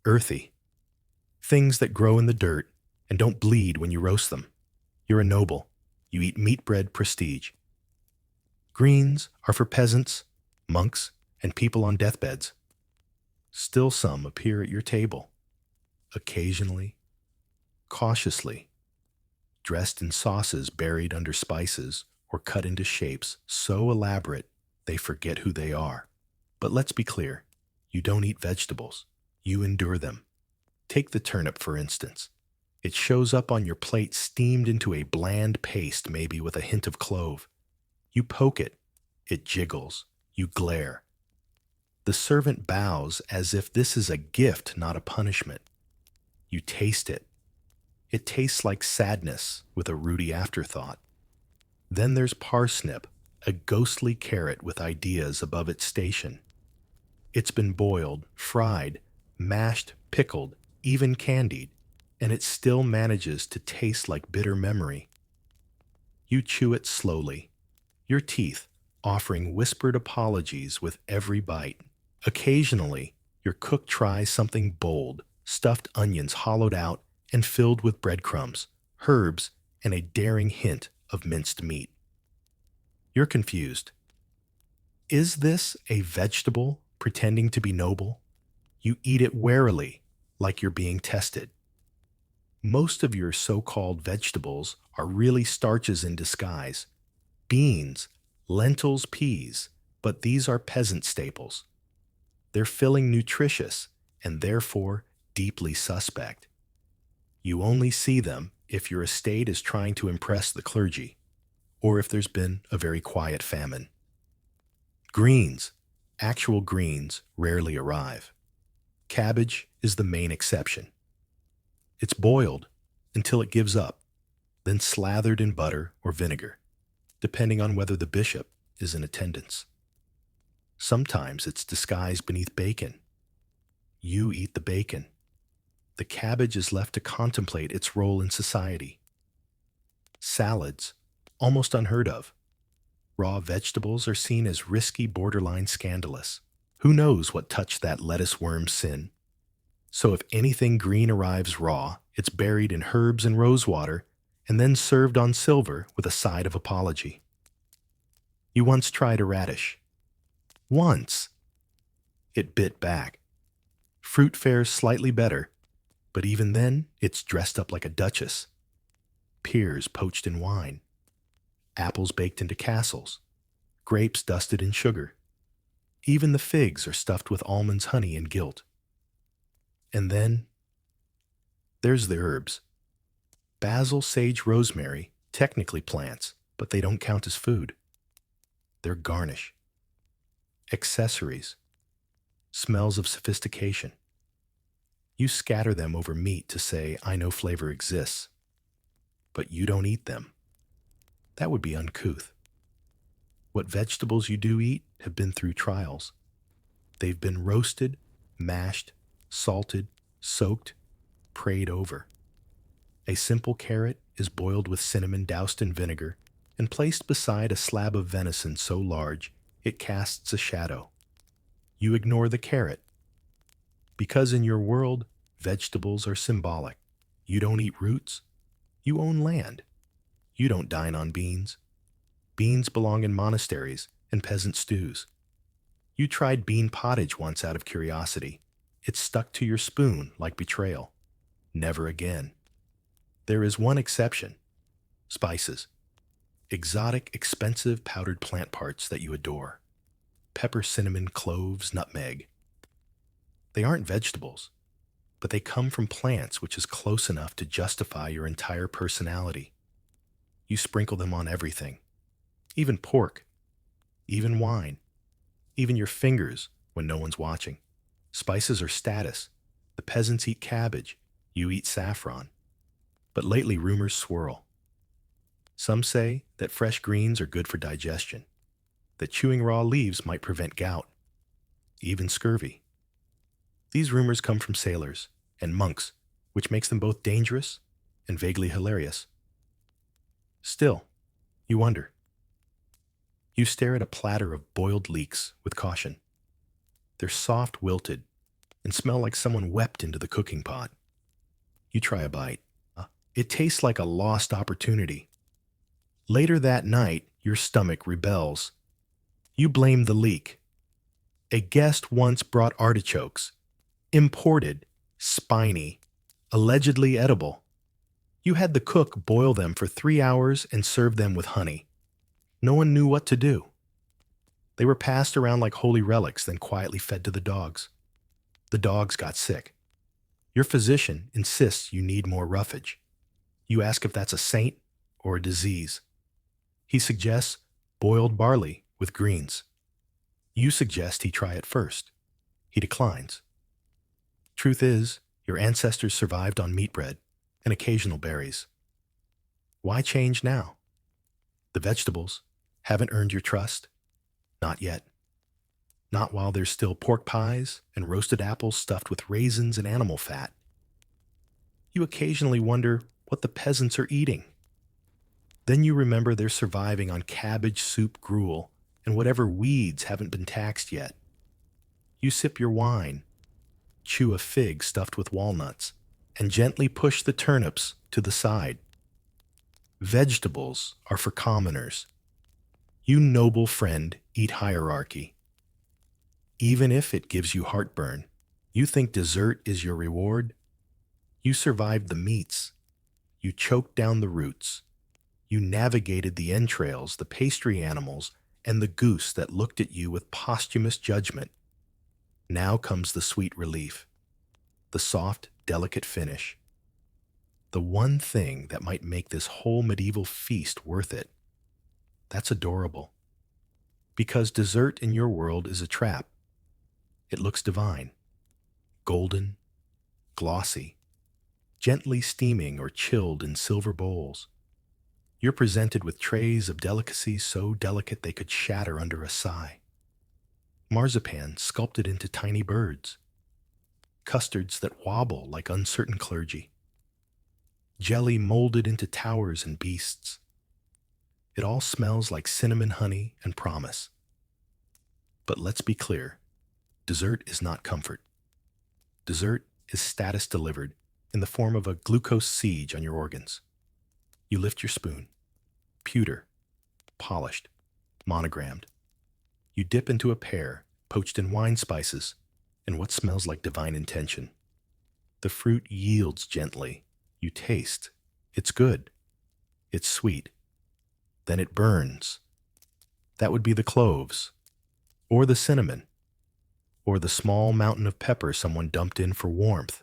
S1: earthy. Things that grow in the dirt and don't bleed when you roast them. You're a noble. You eat meat bread prestige. Greens are for peasants, monks, and people on deathbeds. Still some appear at your table. Occasionally, cautiously, dressed in sauces buried under spices or cut into shapes so elaborate they forget who they are. But let's be clear, you don't eat vegetables. You endure them. Take the turnip, for instance. It shows up on your plate steamed into a bland paste, maybe with a hint of clove. You poke it. It jiggles. You glare. The servant bows as if this is a gift, not a punishment. You taste it. It tastes like sadness with a rooty afterthought. Then there's parsnip, a ghostly carrot with ideas above its station. It's been boiled, fried, mashed, pickled, even candied, and it still manages to taste like bitter memory. You chew it slowly, your teeth offering whispered apologies with every bite. Occasionally, your cook tries something bold, stuffed onions hollowed out and filled with breadcrumbs, herbs, and a daring hint of minced meat. You're confused. Is this a vegetable pretending to be noble? You eat it warily, like you're being tested. Most of your so-called vegetables are really starches in disguise. Beans, lentils, peas, but these are peasant staples. They're filling nutritious and therefore deeply suspect. You only see them if your estate is trying to impress the clergy, or if there's been a very quiet famine. Greens, actual greens, rarely arrive. Cabbage is the main exception. It's boiled until it gives up, then slathered in butter or vinegar, depending on whether the bishop is in attendance. Sometimes it's disguised beneath bacon. You eat the bacon. The cabbage is left to contemplate its role in society. Salads, almost unheard of. Raw vegetables are seen as risky, borderline scandalous. Who knows what touched that lettuce worm's sin? So if anything green arrives raw, it's buried in herbs and rosewater and then served on silver with a side of apology. You once tried a radish. Once. It bit back. Fruit fares slightly better, but even then, it's dressed up like a duchess. Pears poached in wine. Apples baked into castles. Grapes dusted in sugar. Even the figs are stuffed with almonds, honey, and gilt. And then, there's the herbs. Basil, sage, rosemary, technically plants, but they don't count as food. They're garnish. Accessories. Smells of sophistication. You scatter them over meat to say, I know flavor exists. But you don't eat them. That would be uncouth. What vegetables you do eat have been through trials. They've been roasted, mashed, salted, soaked, prayed over. A simple carrot is boiled with cinnamon doused in vinegar and placed beside a slab of venison so large it casts a shadow. You ignore the carrot. Because in your world, vegetables are symbolic. You don't eat roots. You own land. You don't dine on beans. Beans belong in monasteries and peasant stews. You tried bean pottage once out of curiosity. It stuck to your spoon like betrayal. Never again. There is one exception. Spices. Exotic, expensive powdered plant parts that you adore. Pepper, cinnamon, cloves, nutmeg. They aren't vegetables, but they come from plants, which is close enough to justify your entire personality. You sprinkle them on everything. Even pork. Even wine. Even your fingers when no one's watching. Spices are status. The peasants eat cabbage. You eat saffron. But lately rumors swirl. Some say that fresh greens are good for digestion, that chewing raw leaves might prevent gout, even scurvy. These rumors come from sailors and monks, which makes them both dangerous and vaguely hilarious. Still, you wonder. You stare at a platter of boiled leeks with caution. They're soft, wilted, and smell like someone wept into the cooking pot. You try a bite. It tastes like a lost opportunity. Later that night, your stomach rebels. You blame the leek. A guest once brought artichokes. Imported, spiny, allegedly edible. You had the cook boil them for 3 hours and serve them with honey. No one knew what to do. They were passed around like holy relics, then quietly fed to the dogs. The dogs got sick. Your physician insists you need more roughage. You ask if that's a saint or a disease. He suggests boiled barley with greens. You suggest he try it first. He declines. Truth is, your ancestors survived on meat bread and occasional berries. Why change now? The vegetables haven't earned your trust? Not yet. Not while there's still pork pies and roasted apples stuffed with raisins and animal fat. You occasionally wonder what the peasants are eating. Then you remember they're surviving on cabbage soup gruel and whatever weeds haven't been taxed yet. You sip your wine, chew a fig stuffed with walnuts, and gently push the turnips to the side. Vegetables are for commoners. You noble friend eat hierarchy. Even if it gives you heartburn, you think dessert is your reward? You survived the meats, You choked down the roots. You navigated the entrails, the pastry animals, and the goose that looked at you with posthumous judgment. Now comes the sweet relief, the soft, delicate finish. The one thing that might make this whole medieval feast worth it. That's adorable. Because dessert in your world is a trap. It looks divine, golden, glossy, gently steaming or chilled in silver bowls. You're presented with trays of delicacies so delicate they could shatter under a sigh. Marzipan sculpted into tiny birds. Custards that wobble like uncertain clergy. Jelly molded into towers and beasts. It all smells like cinnamon honey and promise. But let's be clear, dessert is not comfort. Dessert is status delivered in the form of a glucose siege on your organs. You lift your spoon, pewter, polished, monogrammed. You dip into a pear, poached in wine spices, and what smells like divine intention. The fruit yields gently. You taste. It's good. It's sweet. Then it burns. That would be the cloves, or the cinnamon, or the small mountain of pepper someone dumped in for warmth.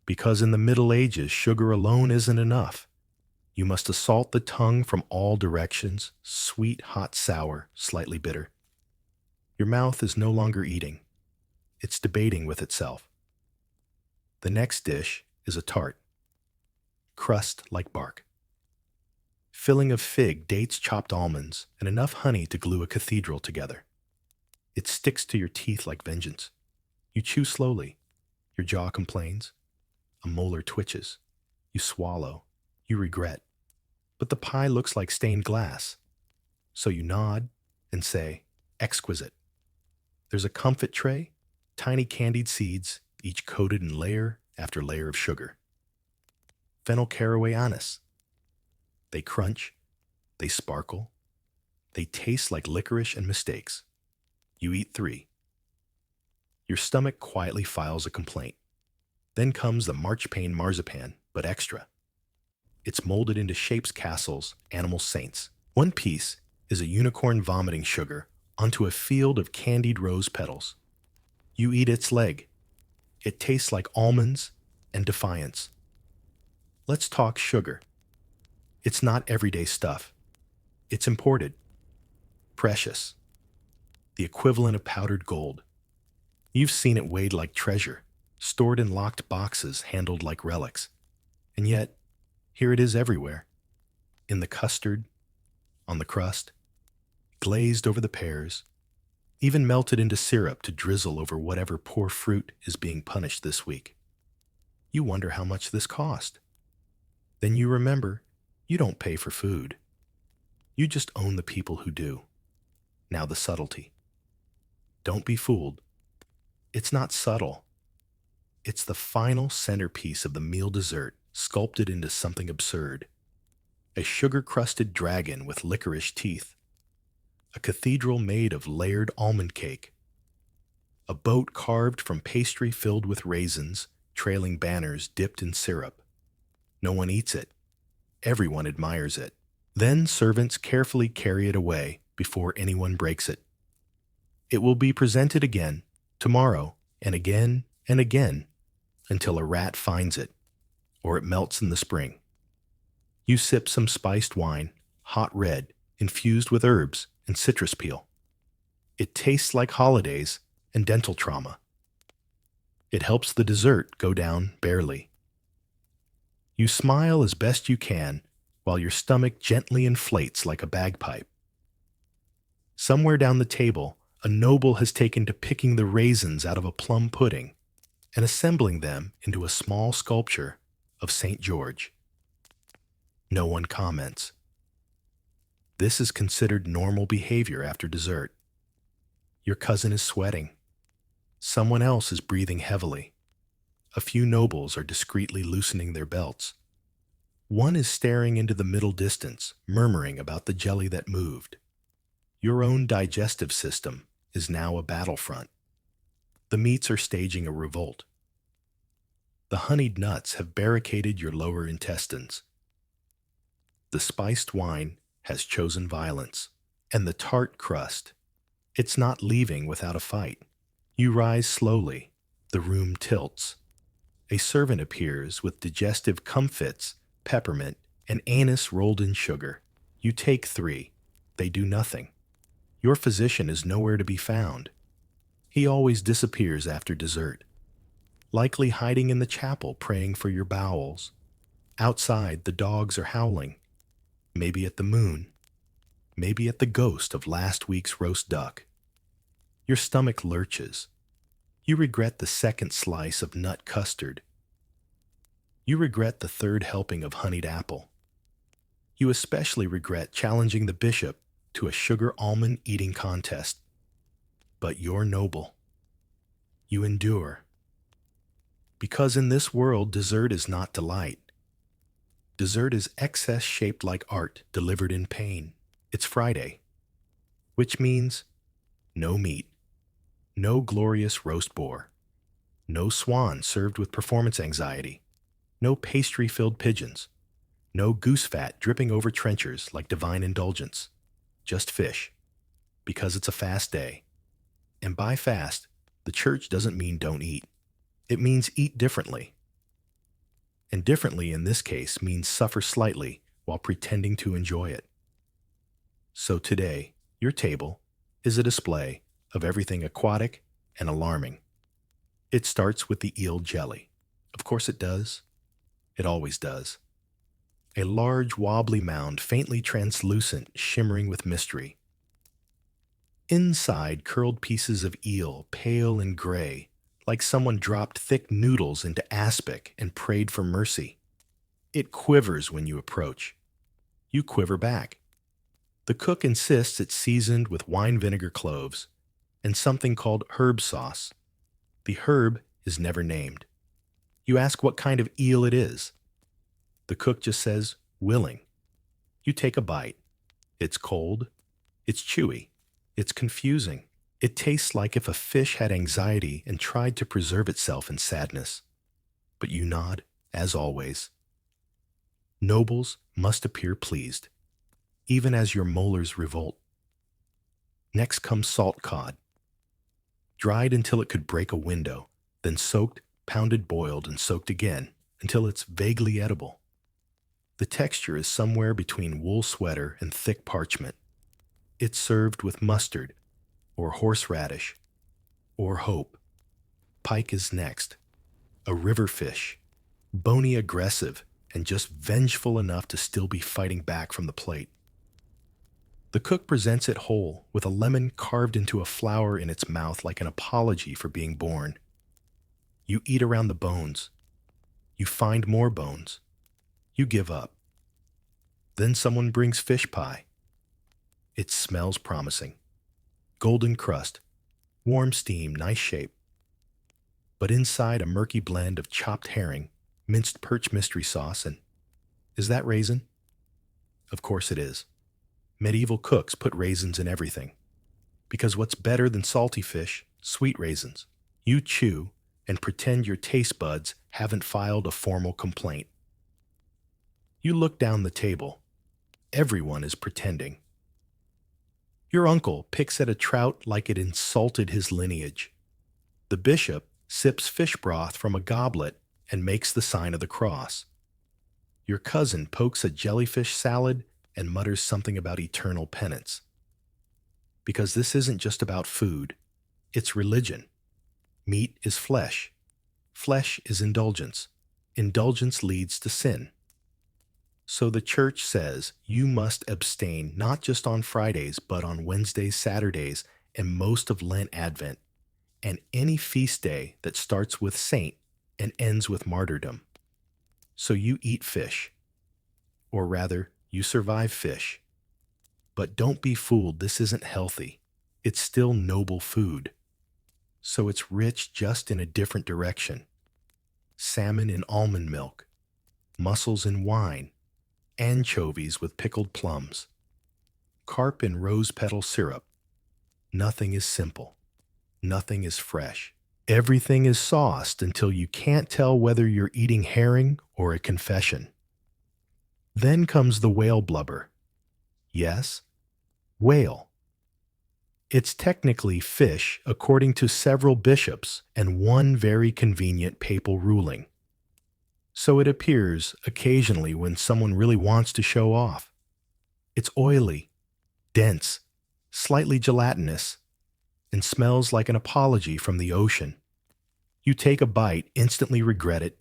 S1: Because in the Middle Ages, sugar alone isn't enough. You must assault the tongue from all directions, sweet, hot, sour, slightly bitter. Your mouth is no longer eating. It's debating with itself. The next dish is a tart. Crust like bark. Filling of fig, dates, chopped almonds, and enough honey to glue a cathedral together. It sticks to your teeth like vengeance. You chew slowly. Your jaw complains. A molar twitches. You swallow. You regret. But the pie looks like stained glass. So you nod and say, exquisite. There's a comfit tray, tiny candied seeds, each coated in layer after layer of sugar. Fennel caraway anise. They crunch, they sparkle, they taste like licorice and mistakes. You eat 3. Your stomach quietly files a complaint. Then comes the marchpane marzipan, but extra. It's molded into shapes, castles, animal saints. One piece is a unicorn vomiting sugar onto a field of candied rose petals. You eat its leg. It tastes like almonds and defiance. Let's talk sugar. It's not everyday stuff. It's imported. Precious. The equivalent of powdered gold. You've seen it weighed like treasure, stored in locked boxes, handled like relics. And yet, here it is everywhere. In the custard, on the crust, glazed over the pears, even melted into syrup to drizzle over whatever poor fruit is being punished this week. You wonder how much this cost. Then you remember, you don't pay for food. You just own the people who do. Now the subtlety. Don't be fooled. It's not subtle. It's the final centerpiece of the meal dessert, sculpted into something absurd. A sugar-crusted dragon with licorice teeth. A cathedral made of layered almond cake. A boat carved from pastry filled with raisins, trailing banners dipped in syrup. No one eats it. Everyone admires it. Then servants carefully carry it away before anyone breaks it. It will be presented again, tomorrow, and again, until a rat finds it, or it melts in the spring. You sip some spiced wine, hot red, infused with herbs and citrus peel. It tastes like holidays and dental trauma. It helps the dessert go down barely. You smile as best you can while your stomach gently inflates like a bagpipe. Somewhere down the table, a noble has taken to picking the raisins out of a plum pudding and assembling them into a small sculpture of St. George. No one comments. This is considered normal behavior after dessert. Your cousin is sweating. Someone else is breathing heavily. A few nobles are discreetly loosening their belts. One is staring into the middle distance, murmuring about the jelly that moved. Your own digestive system is now a battlefront. The meats are staging a revolt. The honeyed nuts have barricaded your lower intestines. The spiced wine has chosen violence, and the tart crust, it's not leaving without a fight. You rise slowly. The room tilts. A servant appears with digestive comfits, peppermint, and anise rolled in sugar. You take three. They do nothing. Your physician is nowhere to be found. He always disappears after dessert, likely hiding in the chapel praying for your bowels. Outside, the dogs are howling, maybe at the moon, maybe at the ghost of last week's roast duck. Your stomach lurches. You regret the second slice of nut custard. You regret the third helping of honeyed apple. You especially regret challenging the bishop to a sugar almond eating contest. But you're noble. You endure. Because in this world, dessert is not delight. Dessert is excess shaped like art delivered in pain. It's Friday, which means no meat, no glorious roast boar, no swan served with performance anxiety, no pastry-filled pigeons, no goose fat dripping over trenchers like divine indulgence, just fish, because it's a fast day. And by fast, the church doesn't mean don't eat. It means eat differently. And differently in this case means suffer slightly while pretending to enjoy it. So today, your table is a display of everything aquatic and alarming. It starts with the eel jelly. Of course it does. It always does. A large wobbly mound, faintly translucent, shimmering with mystery. Inside, curled pieces of eel, pale and gray, like someone dropped thick noodles into aspic and prayed for mercy. It quivers when you approach. You quiver back. The cook insists it's seasoned with wine vinegar cloves and something called herb sauce. The herb is never named. You ask what kind of eel it is. The cook just says, willing. You take a bite. It's cold. It's chewy. It's confusing. It tastes like if a fish had anxiety and tried to preserve itself in sadness. But you nod, as always. Nobles must appear pleased, even as your molars revolt. Next comes salt cod, dried until it could break a window, then soaked, pounded, boiled, and soaked again until it's vaguely edible. The texture is somewhere between wool sweater and thick parchment. It's served with mustard, or horseradish, or hope. Pike is next, a river fish, bony, aggressive, and just vengeful enough to still be fighting back from the plate. The cook presents it whole, with a lemon carved into a flower in its mouth like an apology for being born. You eat around the bones. You find more bones. You give up. Then someone brings fish pie. It smells promising. Golden crust, warm steam, nice shape. But inside a murky blend of chopped herring, minced perch mystery sauce, and is that raisin? Of course it is. Medieval cooks put raisins in everything. Because what's better than salty fish? Sweet raisins. You chew and pretend your taste buds haven't filed a formal complaint. You look down the table. Everyone is pretending. Your uncle picks at a trout like it insulted his lineage. The bishop sips fish broth from a goblet and makes the sign of the cross. Your cousin pokes a jellyfish salad and mutters something about eternal penance. Because this isn't just about food, it's religion. Meat is flesh. Flesh is indulgence. Indulgence leads to sin. So the church says you must abstain not just on Fridays, but on Wednesdays, Saturdays, and most of Lent Advent, and any feast day that starts with saint and ends with martyrdom. So you eat fish. Or rather, you survive fish. But don't be fooled, this isn't healthy. It's still noble food. So it's rich just in a different direction. Salmon in almond milk, mussels in wine, anchovies with pickled plums, carp in rose petal syrup. Nothing is simple. Nothing is fresh. Everything is sauced until you can't tell whether you're eating herring or a confession. Then comes the whale blubber. Yes, whale. It's technically fish according to several bishops and one very convenient papal ruling. So it appears occasionally when someone really wants to show off. It's oily, dense, slightly gelatinous, and smells like an apology from the ocean. You take a bite, instantly regret it,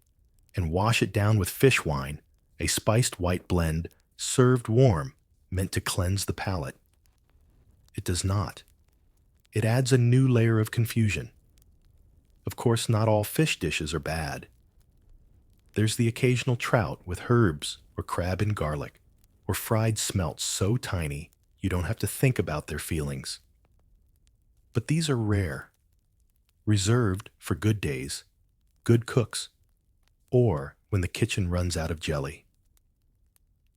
S1: and wash it down with fish wine, a spiced white blend served warm, meant to cleanse the palate. It does not. It adds a new layer of confusion. Of course, not all fish dishes are bad. There's the occasional trout with herbs, or crab and garlic, or fried smelts so tiny you don't have to think about their feelings. But these are rare, reserved for good days, good cooks, or when the kitchen runs out of jelly.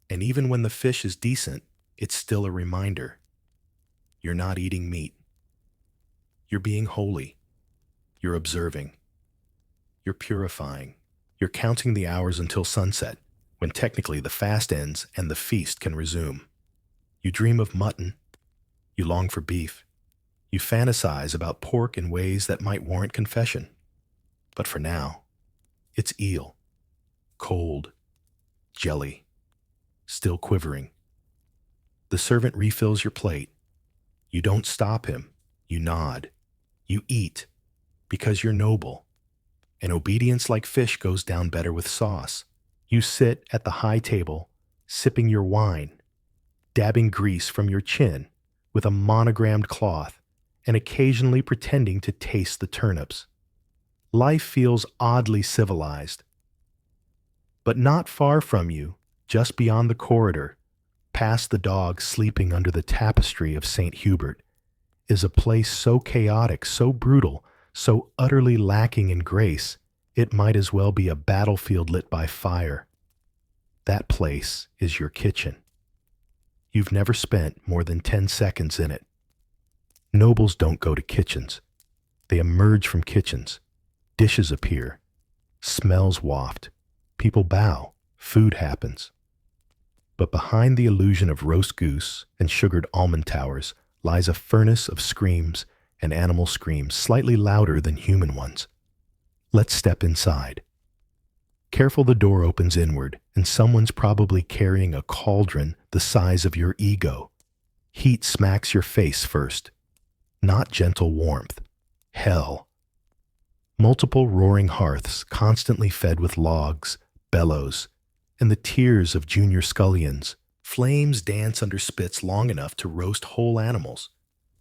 S1: And even when the fish is decent, it's still a reminder. You're not eating meat. You're being holy. You're observing. You're purifying. You're counting the hours until sunset, when technically the fast ends and the feast can resume. You dream of mutton. You long for beef. You fantasize about pork in ways that might warrant confession. But for now, it's eel. Cold. Jelly. Still quivering. The servant refills your plate. You don't stop him. You nod. You eat. Because you're noble. And obedience like fish goes down better with sauce. You sit at the high table, sipping your wine, dabbing grease from your chin with a monogrammed cloth, and occasionally pretending to taste the turnips. Life feels oddly civilized. But not far from you, just beyond the corridor, past the dog sleeping under the tapestry of St. Hubert, is a place so chaotic, so brutal, so utterly lacking in grace, it might as well be a battlefield lit by fire. That place is your kitchen. You've never spent more than 10 seconds in it. Nobles don't go to kitchens. They emerge from kitchens. Dishes appear. Smells waft. People bow. Food happens. But behind the illusion of roast goose and sugared almond towers lies a furnace of screams and animal screams slightly louder than human ones. Let's step inside. Careful, the door opens inward, and someone's probably carrying a cauldron the size of your ego. Heat smacks your face first. Not gentle warmth. Hell. Multiple roaring hearths constantly fed with logs, bellows, and the tears of junior scullions. Flames dance under spits long enough to roast whole animals.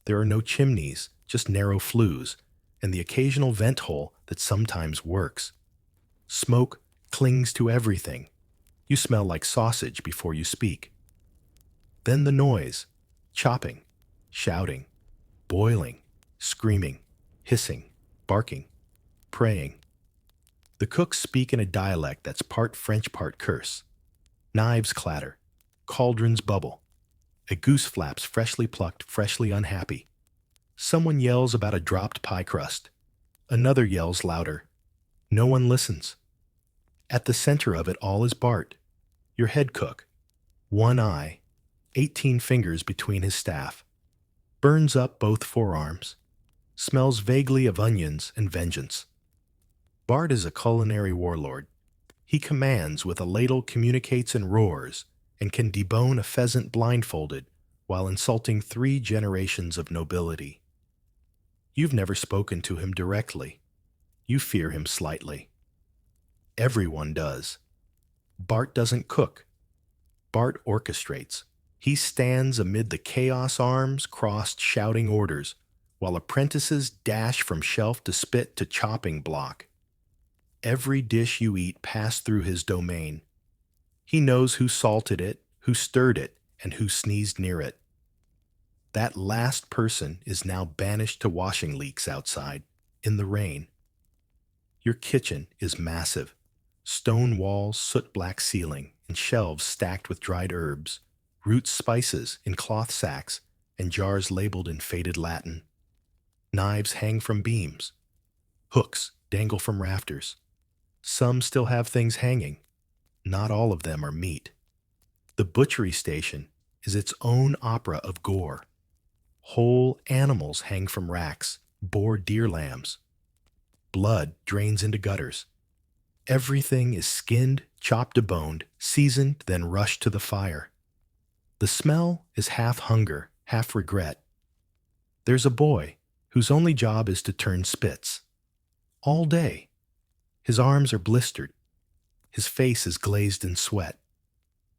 S1: There are no chimneys, just narrow flues, and the occasional vent hole that sometimes works. Smoke clings to everything. You smell like sausage before you speak. Then the noise, chopping, shouting, boiling, screaming, hissing, barking, praying. The cooks speak in a dialect that's part French, part curse. Knives clatter, cauldrons bubble. A goose flaps freshly plucked, freshly unhappy. Someone yells about a dropped pie crust. Another yells louder. No one listens. At the center of it all is Bart, your head cook. One eye, 18 fingers between his staff. Burns up both forearms. Smells vaguely of onions and vengeance. Bart is a culinary warlord. He commands with a ladle, communicates and roars, and can debone a pheasant blindfolded while insulting 3 generations of nobility. You've never spoken to him directly. You fear him slightly. Everyone does. Bart doesn't cook. Bart orchestrates. He stands amid the chaos, arms crossed, shouting orders, while apprentices dash from shelf to spit to chopping block. Every dish you eat passed through his domain. He knows who salted it, who stirred it, and who sneezed near it. That last person is now banished to washing leaks outside, in the rain. Your kitchen is massive. Stone walls, soot-black ceiling, and shelves stacked with dried herbs, roots, spices in cloth sacks, and jars labeled in faded Latin. Knives hang from beams. Hooks dangle from rafters. Some still have things hanging. Not all of them are meat. The butchery station is its own opera of gore. Whole animals hang from racks, boar deer lambs. Blood drains into gutters. Everything is skinned, chopped deboned, seasoned, then rushed to the fire. The smell is half hunger, half regret. There's a boy whose only job is to turn spits. All day. His arms are blistered. His face is glazed in sweat.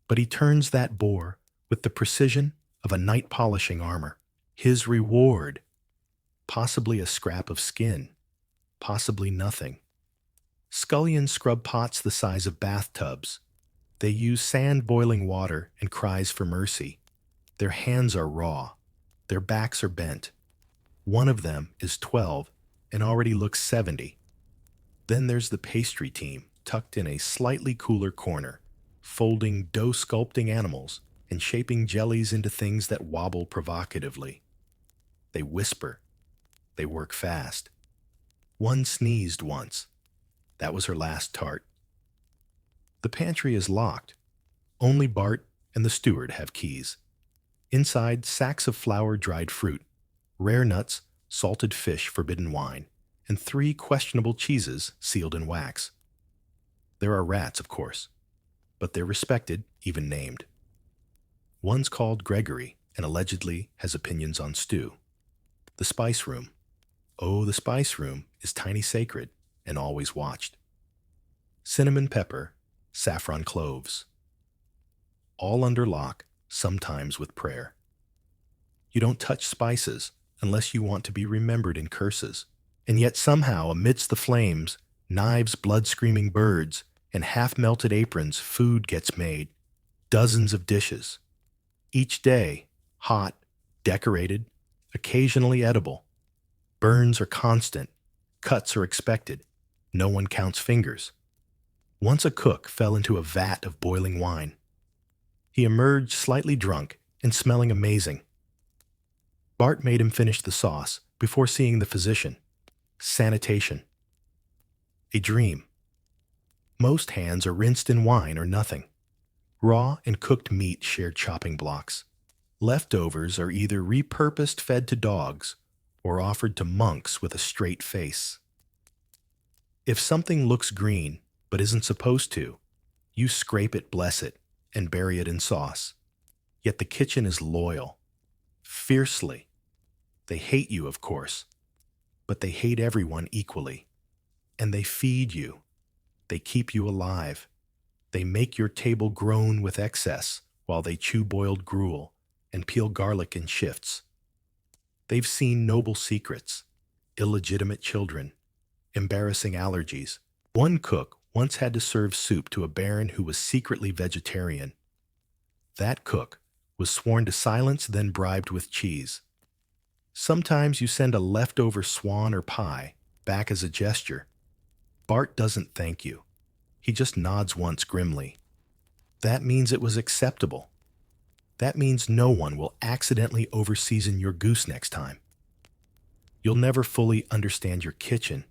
S1: But he turns that boar with the precision of a knight polishing armor. His reward, possibly a scrap of skin, possibly nothing. Scullions scrub pots the size of bathtubs. They use sand boiling water and cries for mercy. Their hands are raw. Their backs are bent. One of them is 12 and already looks 70. Then there's the pastry team, tucked in a slightly cooler corner, folding dough sculpting animals and shaping jellies into things that wobble provocatively. They whisper. They work fast. One sneezed once. That was her last tart. The pantry is locked. Only Bart and the steward have keys. Inside, sacks of flour dried fruit, rare nuts, salted fish, forbidden wine, and 3 questionable cheeses sealed in wax. There are rats, of course, but they're respected, even named. One's called Gregory and allegedly has opinions on stew. The spice room. Oh, the spice room is tiny sacred and always watched. Cinnamon pepper, saffron cloves. All under lock, sometimes with prayer. You don't touch spices unless you want to be remembered in curses. And yet somehow, amidst the flames, knives, blood-screaming birds, and half-melted aprons, food gets made. Dozens of dishes. Each day, hot, decorated, occasionally edible. Burns are constant. Cuts are expected. No one counts fingers. Once a cook fell into a vat of boiling wine. He emerged slightly drunk and smelling amazing. Bart made him finish the sauce before seeing the physician. Sanitation. A dream. Most hands are rinsed in wine or nothing. Raw and cooked meat share chopping blocks. Leftovers are either repurposed fed to dogs or offered to monks with a straight face. If something looks green but isn't supposed to, you scrape it, bless it, and bury it in sauce. Yet the kitchen is loyal. Fiercely. They hate you, of course, but they hate everyone equally. And they feed you. They keep you alive. They make your table groan with excess while they chew boiled gruel and peel garlic in shifts. They've seen noble secrets, illegitimate children, embarrassing allergies. One cook once had to serve soup to a baron who was secretly vegetarian. That cook was sworn to silence, then bribed with cheese. Sometimes you send a leftover swan or pie back as a gesture. Bart doesn't thank you. He just nods once grimly. That means it was acceptable. That means no one will accidentally overseason your goose next time. You'll never fully understand your kitchen.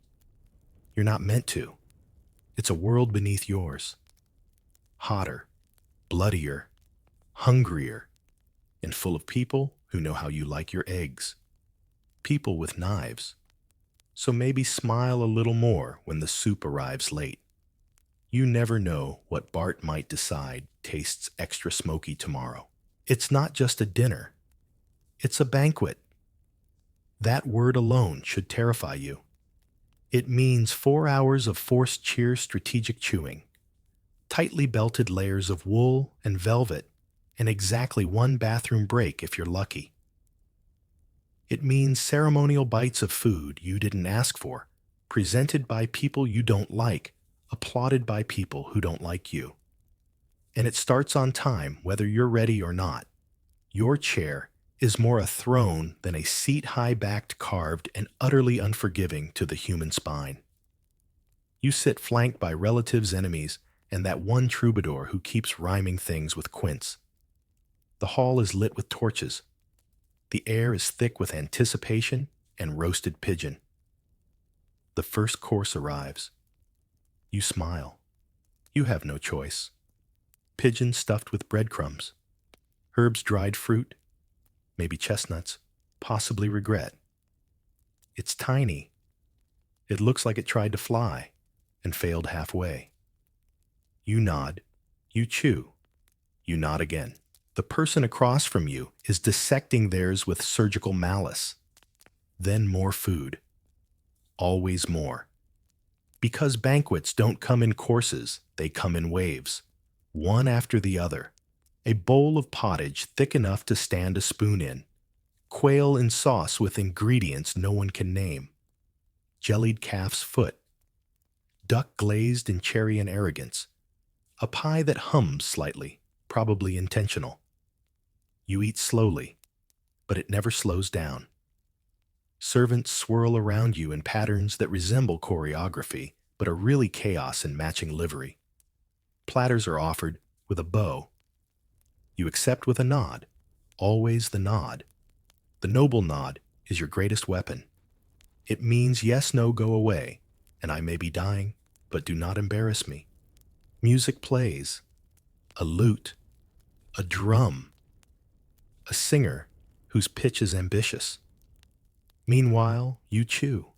S1: You're not meant to. It's a world beneath yours. Hotter, bloodier, hungrier, and full of people who know how you like your eggs. People with knives. So maybe smile a little more when the soup arrives late. You never know what Bart might decide tastes extra smoky tomorrow. It's not just a dinner. It's a banquet. That word alone should terrify you. It means 4 hours of forced cheer strategic chewing, tightly belted layers of wool and velvet, and exactly 1 bathroom break if you're lucky. It means ceremonial bites of food you didn't ask for, presented by people you don't like, applauded by people who don't like you. And it starts on time, whether you're ready or not. Your chair is more a throne than a seat high-backed, carved, and utterly unforgiving to the human spine. You sit flanked by relatives, enemies, and that one troubadour who keeps rhyming things with quince. The hall is lit with torches. The air is thick with anticipation and roasted pigeon. The first course arrives. You smile. You have no choice. pigeon stuffed with breadcrumbs, herbs, dried fruit, maybe chestnuts, possibly regret. It's tiny. It looks like it tried to fly and failed halfway. You nod, you chew, you nod again. The person across from you is dissecting theirs with surgical malice. Then more food. Always more. Because banquets don't come in courses, they come in waves, one after the other. A bowl of pottage thick enough to stand a spoon in. Quail in sauce with ingredients no one can name. Jellied calf's foot. Duck glazed in cherry and arrogance. A pie that hums slightly, probably intentional. You eat slowly, but it never slows down. Servants swirl around you in patterns that resemble choreography, but are really chaos in matching livery. Platters are offered with a bow. You accept with a nod, always the nod. The noble nod is your greatest weapon. It means yes, no, go away, and I may be dying, but do not embarrass me. Music plays. A lute, a drum, a singer whose pitch is ambitious. Meanwhile, you chew.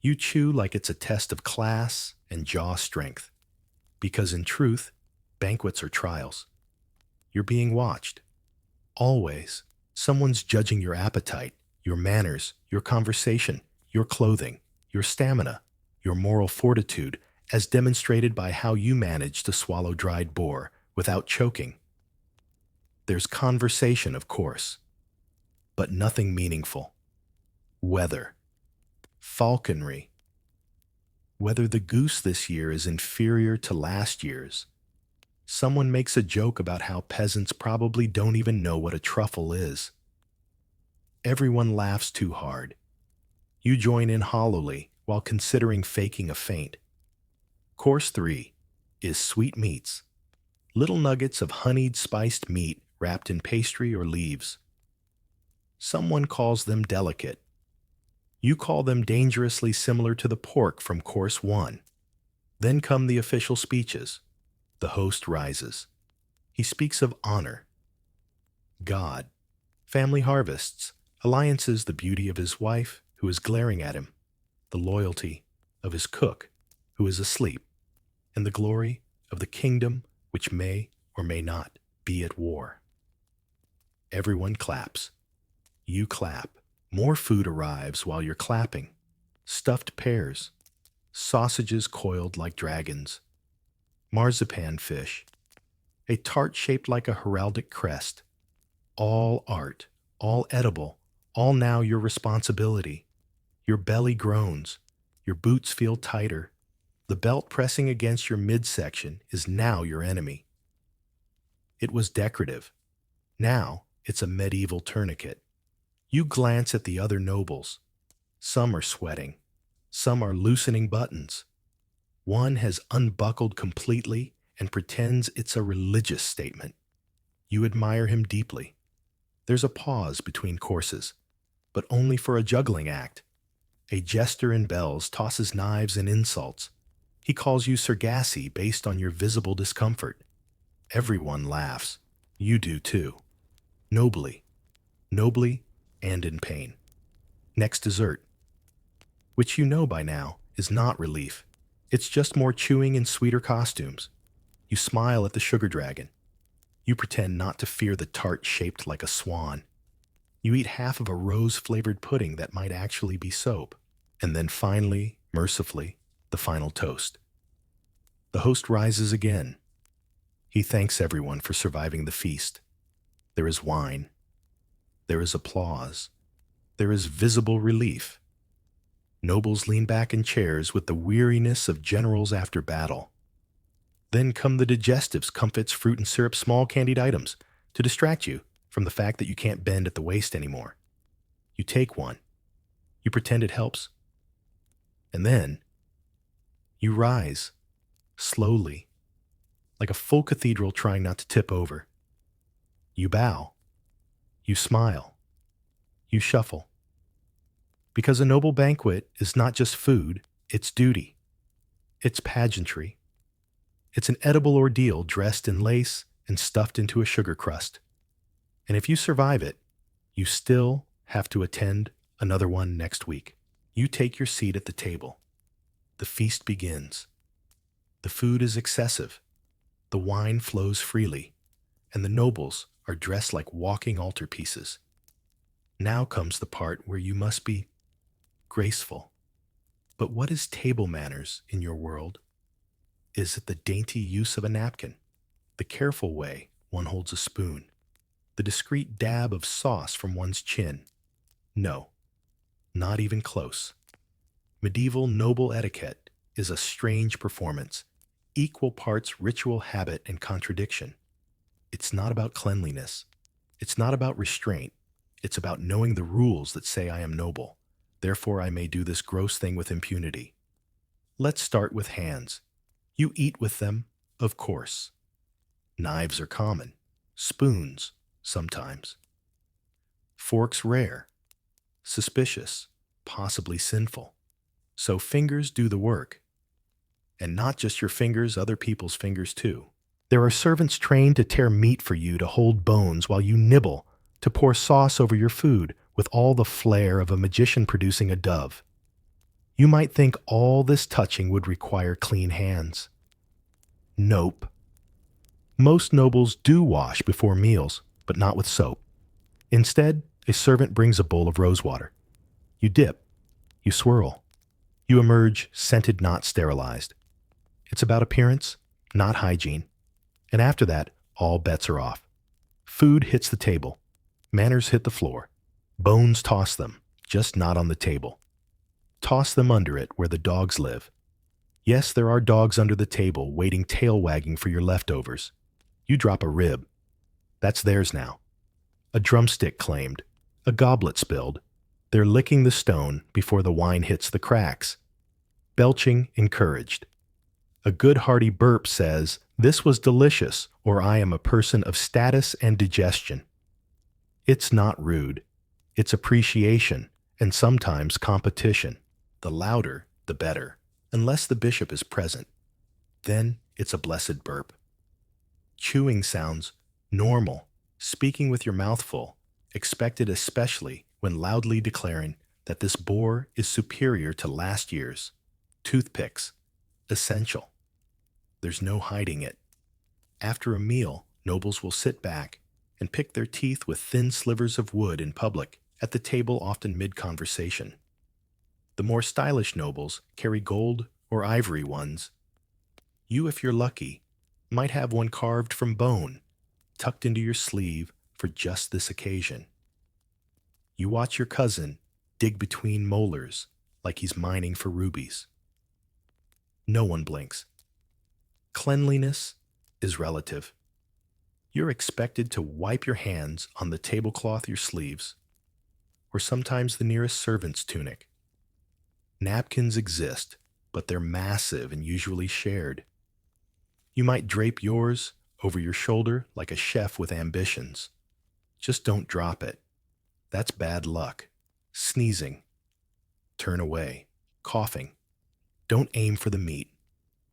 S1: You chew like it's a test of class and jaw strength, because in truth, banquets are trials. You're being watched. Always, someone's judging your appetite, your manners, your conversation, your clothing, your stamina, your moral fortitude, as demonstrated by how you manage to swallow dried boar without choking. There's conversation, of course, but nothing meaningful. Weather. Falconry. Whether the goose this year is inferior to last year's. Someone makes a joke about how peasants probably don't even know what a truffle is. Everyone laughs too hard. You join in hollowly while considering faking a faint. Course 3 is sweet meats. Little nuggets of honeyed spiced meat wrapped in pastry or leaves. Someone calls them delicate. You call them dangerously similar to the pork from Course 1. Then come the official speeches. The host rises. He speaks of honor, God, family harvests, alliances, the beauty of his wife, who is glaring at him, the loyalty of his cook, who is asleep, and the glory of the kingdom which may or may not be at war. Everyone claps. You clap. More food arrives while you're clapping. Stuffed pears, sausages coiled like dragons, marzipan fish, a tart shaped like a heraldic crest. All art, all edible, all now your responsibility. Your belly groans, your boots feel tighter. The belt pressing against your midsection is now your enemy. It was decorative. Now it's a medieval tourniquet. You glance at the other nobles. Some are sweating. Some are loosening buttons. One has unbuckled completely and pretends it's a religious statement. You admire him deeply. There's a pause between courses, but only for a juggling act. A jester in bells tosses knives and insults. He calls you Sargassi based on your visible discomfort. Everyone laughs. You do too. Nobly. Nobly and in pain. Next dessert, which you know by now is not relief. It's just more chewing in sweeter costumes. You smile at the sugar dragon. You pretend not to fear the tart shaped like a swan. You eat half of a rose-flavored pudding that might actually be soap. And then finally, mercifully, the final toast. The host rises again. He thanks everyone for surviving the feast. There is wine. There is applause. There is visible relief. Nobles lean back in chairs with the weariness of generals after battle. Then come the digestives, comfits, fruit and syrup, small candied items, to distract you from the fact that you can't bend at the waist anymore. You take one. You pretend it helps. And then you rise, slowly, like a full cathedral trying not to tip over. You bow. You smile. You shuffle. Because a noble banquet is not just food, it's duty. It's pageantry. It's an edible ordeal dressed in lace and stuffed into a sugar crust. And if you survive it, you still have to attend another one next week. You take your seat at the table. The feast begins. The food is excessive. The wine flows freely, and the nobles are dressed like walking altarpieces. Now comes the part where you must be graceful. But what is table manners in your world? Is it the dainty use of a napkin, the careful way one holds a spoon, the discreet dab of sauce from one's chin? No, not even close. Medieval noble etiquette is a strange performance, equal parts ritual habit and contradiction. It's not about cleanliness. It's not about restraint. It's about knowing the rules that say I am noble. Therefore, I may do this gross thing with impunity. Let's start with hands. You eat with them, of course. Knives are common. Spoons, sometimes. Forks rare. Suspicious. Possibly sinful. So fingers do the work. And not just your fingers, other people's fingers too. There are servants trained to tear meat for you, to hold bones while you nibble, to pour sauce over your food with all the flair of a magician producing a dove. You might think all this touching would require clean hands. Nope. Most nobles do wash before meals, but not with soap. Instead, a servant brings a bowl of rosewater. You dip. You swirl. You emerge scented, not sterilized. It's about appearance, not hygiene. And after that, all bets are off. Food hits the table. Manners hit the floor. Bones toss them, just not on the table. Toss them under it where the dogs live. Yes, there are dogs under the table waiting tail wagging for your leftovers. You drop a rib. That's theirs now. A drumstick claimed. A goblet spilled. They're licking the stone before the wine hits the cracks. Belching encouraged. A good hearty burp says, "This was delicious," or "I am a person of status and digestion." It's not rude. It's appreciation, and sometimes competition. The louder, the better, unless the bishop is present. Then it's a blessed burp. Chewing sounds normal, speaking with your mouth full, expected especially when loudly declaring that this boar is superior to last year's. Toothpicks, essential. There's no hiding it. After a meal, nobles will sit back and pick their teeth with thin slivers of wood in public, at the table often mid-conversation. The more stylish nobles carry gold or ivory ones. You, if you're lucky, might have one carved from bone, tucked into your sleeve for just this occasion. You watch your cousin dig between molars like he's mining for rubies. No one blinks. Cleanliness is relative. You're expected to wipe your hands on the tablecloth your sleeves, or sometimes the nearest servant's tunic. Napkins exist, but they're massive and usually shared. You might drape yours over your shoulder like a chef with ambitions. Just don't drop it. That's bad luck. Sneezing. Turn away. Coughing. Don't aim for the meat.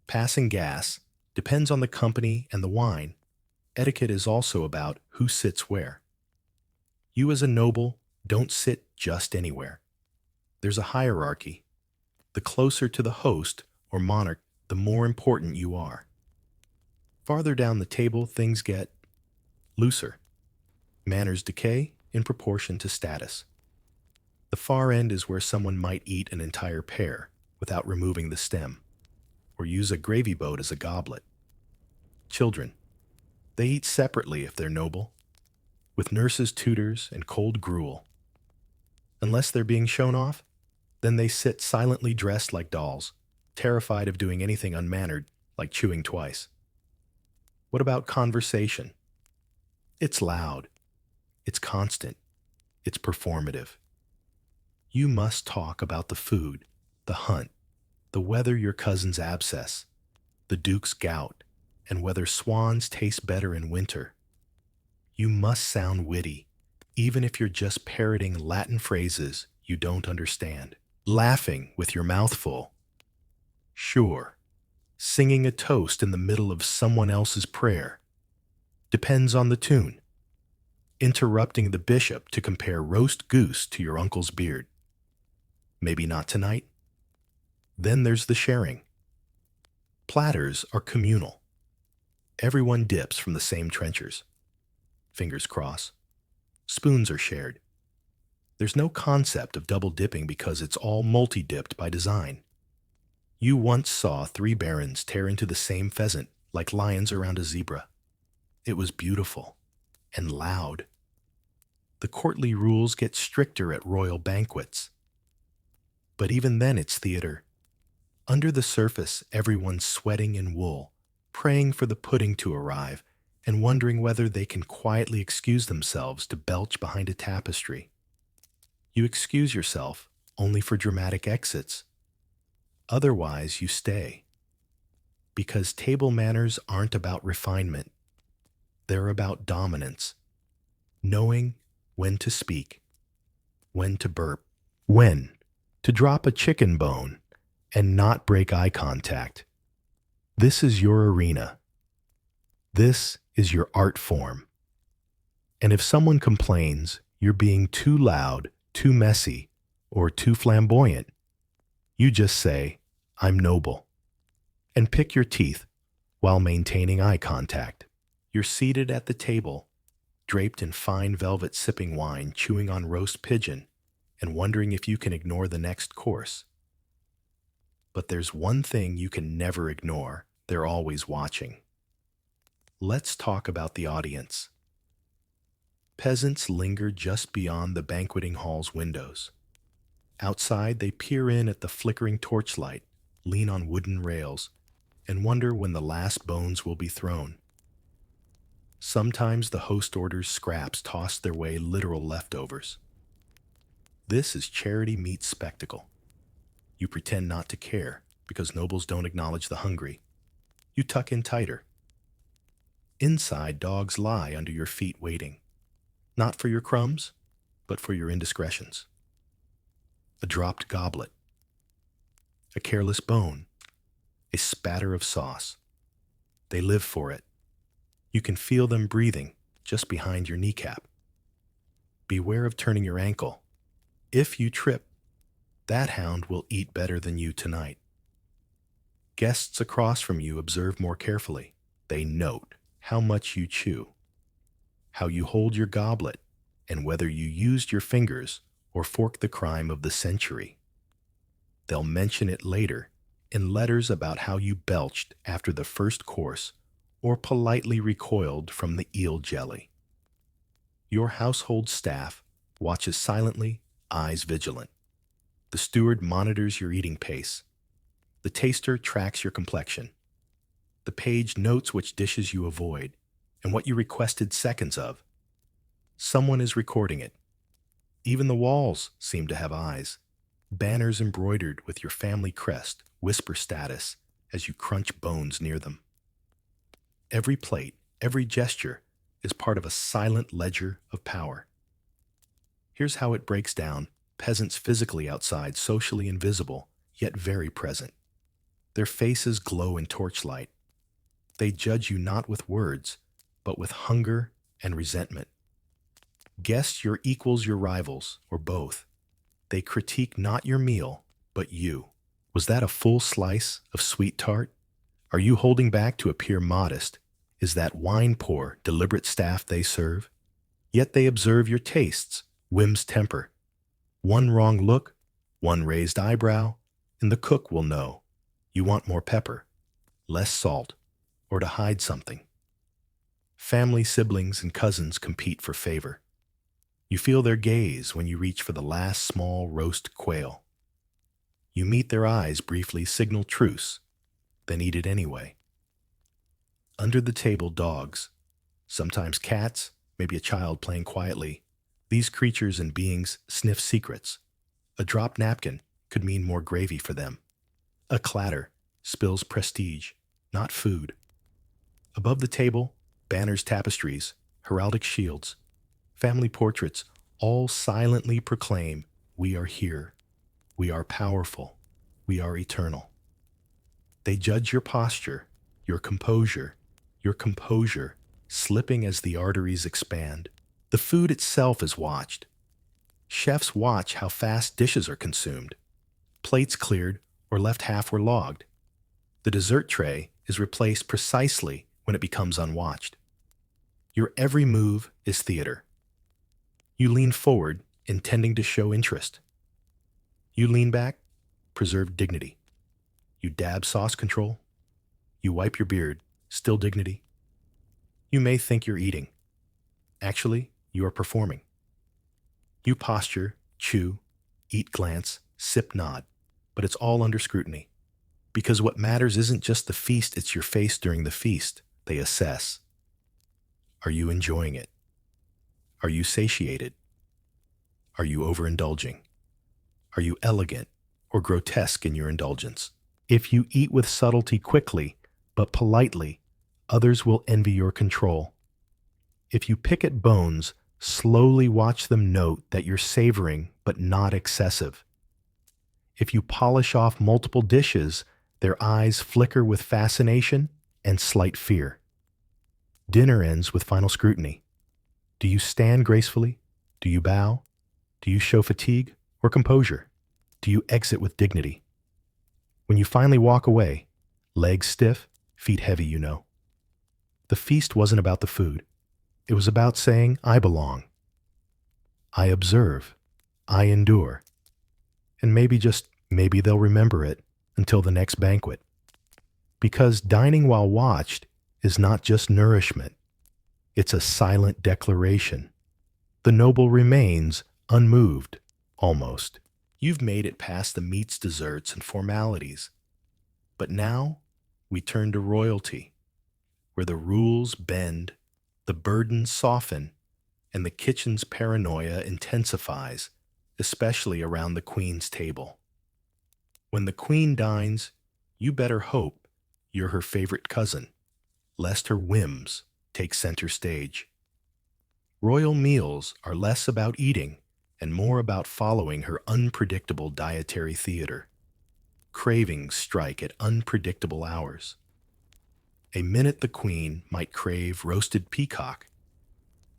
S1: Passing gas depends on the company and the wine. Etiquette is also about who sits where. You as a noble don't sit just anywhere. There's a hierarchy. The closer to the host or monarch, the more important you are. Farther down the table, things get looser. Manners decay in proportion to status. The far end is where someone might eat an entire pear without removing the stem, or use a gravy boat as a goblet. Children, they eat separately if they're noble, with nurses' tutors and cold gruel. Unless they're being shown off, then they sit silently dressed like dolls, terrified of doing anything unmannered, like chewing twice. What about conversation? It's loud. It's constant. It's performative. You must talk about the food, the hunt, the weather your cousin's abscess, the duke's gout, and whether swans taste better in winter. You must sound witty, even if you're just parroting Latin phrases you don't understand. Laughing with your mouth full. Sure. singing a toast in the middle of someone else's prayer. Depends on the tune. Interrupting the bishop to compare roast goose to your uncle's beard. Maybe not tonight. Then there's the sharing. Platters are communal. Everyone dips from the same trenchers. Fingers cross. Spoons are shared. There's no concept of double dipping because it's all multi-dipped by design. You once saw three barons tear into the same pheasant like lions around a zebra. It was beautiful and loud. The courtly rules get stricter at royal banquets. But even then it's theater. Under the surface, everyone's sweating in wool, praying for the pudding to arrive, and wondering whether they can quietly excuse themselves to belch behind a tapestry. You excuse yourself only for dramatic exits. Otherwise, you stay. Because table manners aren't about refinement. They're about dominance. Knowing when to speak, when to burp, when to drop a chicken bone and not break eye contact. This is your arena. This is your art form. And if someone complains you're being too loud, too messy, or too flamboyant, you just say, "I'm noble," and pick your teeth while maintaining eye contact. You're seated at the table, draped in fine velvet, sipping wine, chewing on roast pigeon, and wondering if you can ignore the next course. But there's one thing you can never ignore. They're always watching. Let's talk about the audience. Peasants linger just beyond the banqueting hall's windows. Outside, they peer in at the flickering torchlight, lean on wooden rails, and wonder when the last bones will be thrown. Sometimes the host orders scraps tossed their way, literal leftovers. This is charity meets spectacle. You pretend not to care because nobles don't acknowledge the hungry. You tuck in tighter. Inside, dogs lie under your feet waiting, not for your crumbs, but for your indiscretions. A dropped goblet, a careless bone, a spatter of sauce. They live for it. You can feel them breathing just behind your kneecap. Beware of turning your ankle. If you trip, that hound will eat better than you tonight. Guests across from you observe more carefully. They note how much you chew, how you hold your goblet, and whether you used your fingers or forked the crime of the century. They'll mention it later in letters about how you belched after the first course or politely recoiled from the eel jelly. Your household staff watches silently, eyes vigilant. The steward monitors your eating pace. The taster tracks your complexion. The page notes which dishes you avoid and what you requested seconds of. Someone is recording it. Even the walls seem to have eyes. Banners embroidered with your family crest whisper status as you crunch bones near them. Every plate, every gesture is part of a silent ledger of power. Here's how it breaks down. Peasants physically outside, socially invisible, yet very present. Their faces glow in torchlight. They judge you not with words, but with hunger and resentment. Guess your equals, your rivals, or both. They critique not your meal, but you. Was that a full slice of sweet tart? Are you holding back to appear modest? Is that wine pour deliberate staff they serve? Yet they observe your tastes, whims temper. One wrong look, one raised eyebrow, and the cook will know you want more pepper, less salt, or to hide something. Family, siblings, and cousins compete for favor. You feel their gaze when you reach for the last small roast quail. You meet their eyes, briefly signal truce, then eat it anyway. Under the table, dogs, sometimes cats, maybe a child playing quietly. These creatures and beings sniff secrets. A dropped napkin could mean more gravy for them. A clatter spills prestige, not food. Above the table, banners, tapestries, heraldic shields, family portraits, all silently proclaim, we are here, we are powerful, we are eternal. They judge your composure, slipping as the arteries expand. The food itself is watched. Chefs watch how fast dishes are consumed, plates cleared or left half were logged. The dessert tray is replaced precisely when it becomes unwatched. Your every move is theater. You lean forward, intending to show interest. You lean back, preserve dignity. You dab sauce control. You wipe your beard, still dignity. You may think you're eating. Actually, you are performing. You posture, chew, eat, glance, sip, nod, but it's all under scrutiny. Because what matters isn't just the feast, it's your face during the feast. They assess. Are you enjoying it? Are you satiated? Are you overindulging? Are you elegant or grotesque in your indulgence? If you eat with subtlety quickly, but politely, others will envy your control. If you pick at bones, slowly watch them note that you're savoring but not excessive. If you polish off multiple dishes, their eyes flicker with fascination and slight fear. Dinner ends with final scrutiny. Do you stand gracefully? Do you bow? Do you show fatigue or composure? Do you exit with dignity? When you finally walk away, legs stiff, feet heavy, you know. The feast wasn't about the food. It was about saying, I belong. I observe. I endure. And maybe, just maybe, they'll remember it until the next banquet. Because dining while watched is not just nourishment. It's a silent declaration. The noble remains unmoved, almost. You've made it past the meats, desserts, and formalities. But now we turn to royalty, where the rules bend, the burdens soften, and the kitchen's paranoia intensifies, especially around the queen's table. When the queen dines, you better hope you're her favorite cousin, lest her whims take center stage. Royal meals are less about eating and more about following her unpredictable dietary theater. Cravings strike at unpredictable hours. A minute the queen might crave roasted peacock,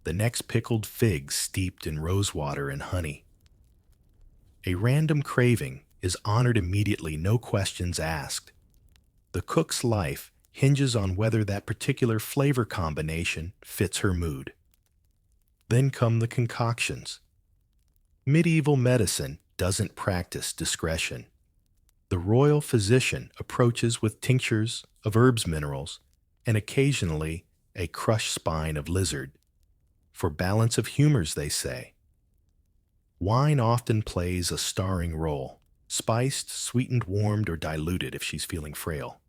S1: the next pickled figs steeped in rosewater and honey. A random craving is honored immediately, no questions asked. The cook's life hinges on whether that particular flavor combination fits her mood. Then come the concoctions. Medieval medicine doesn't practice discretion. The royal physician approaches with tinctures of herbs, minerals, and occasionally a crushed spine of lizard. For balance of humors, they say. Wine often plays a starring role, spiced, sweetened, warmed, or diluted if she's feeling frail.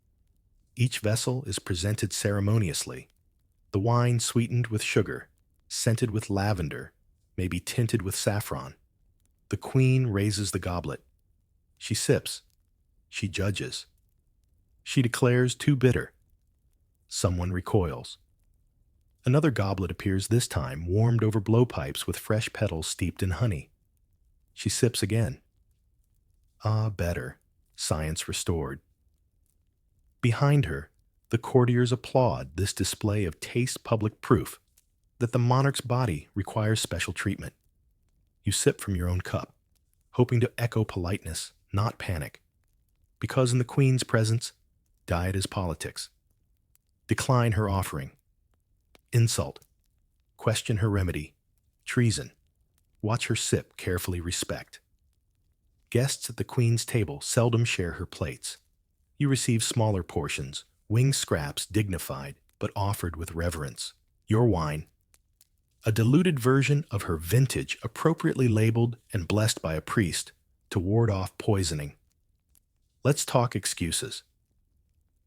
S1: Each vessel is presented ceremoniously. The wine sweetened with sugar, scented with lavender, maybe tinted with saffron. The queen raises the goblet. She sips. She judges. She declares too bitter. Someone recoils. Another goblet appears, this time warmed over blowpipes with fresh petals steeped in honey. She sips again. Ah, better. Science restored. Behind her, the courtiers applaud this display of taste, public proof that the monarch's body requires special treatment. You sip from your own cup, hoping to echo politeness, not panic. Because in the queen's presence, diet is politics. Decline her offering. Insult. Question her remedy. Treason. Watch her sip, carefully respect. Guests at the queen's table seldom share her plates. You receive smaller portions, wing scraps dignified, but offered with reverence. Your wine. A diluted version of her vintage, appropriately labeled and blessed by a priest to ward off poisoning. Let's talk excuses.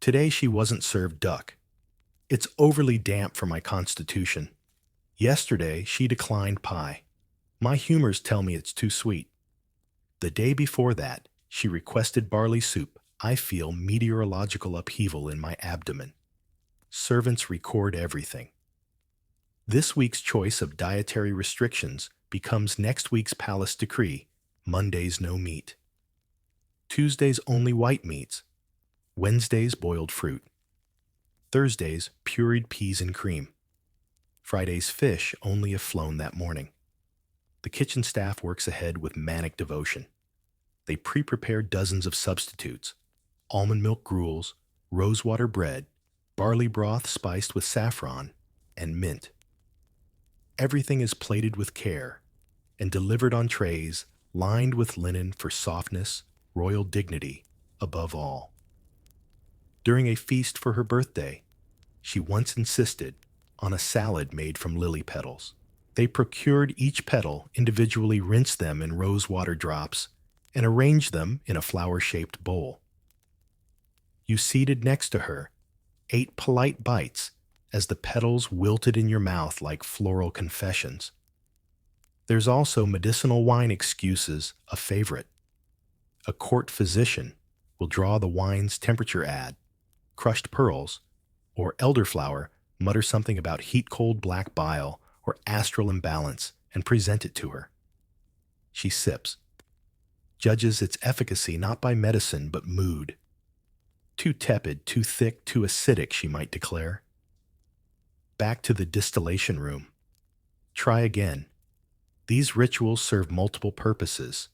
S1: Today she wasn't served duck. It's overly damp for my constitution. Yesterday she declined pie. My humors tell me it's too sweet. The day before that, she requested barley soup. I feel meteorological upheaval in my abdomen. Servants record everything. This week's choice of dietary restrictions becomes next week's palace decree: Mondays no meat. Tuesdays only white meats. Wednesdays, boiled fruit. Thursdays, pureed peas and cream. Fridays, fish only if flown that morning. The kitchen staff works ahead with manic devotion. They pre-prepare dozens of substitutes: almond milk gruels, rosewater bread, barley broth spiced with saffron, and mint. Everything is plated with care and delivered on trays lined with linen for softness, royal dignity, above all. During a feast for her birthday, she once insisted on a salad made from lily petals. They procured each petal, individually rinsed them in rosewater drops, and arranged them in a flower-shaped bowl. You seated next to her, ate polite bites as the petals wilted in your mouth like floral confessions. There's also medicinal wine excuses, a favorite. A court physician will draw the wine's temperature ad, crushed pearls, or elderflower mutter something about heat-cold black bile or astral imbalance and present it to her. She sips, judges its efficacy not by medicine but mood. Too tepid, too thick, too acidic, she might declare. Back to the distillation room. Try again. These rituals serve multiple purposes.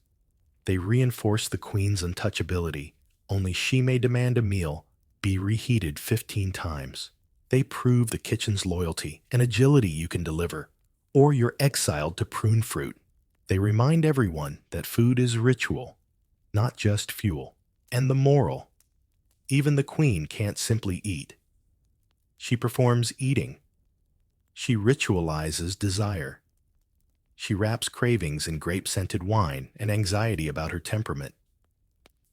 S1: They reinforce the queen's untouchability. Only she may demand a meal be reheated 15 times. They prove the kitchen's loyalty and agility you can deliver, or you're exiled to prune fruit. They remind everyone that food is ritual, not just fuel. And the moral: even the queen can't simply eat. She performs eating. She ritualizes desire. She wraps cravings in grape-scented wine and anxiety about her temperament.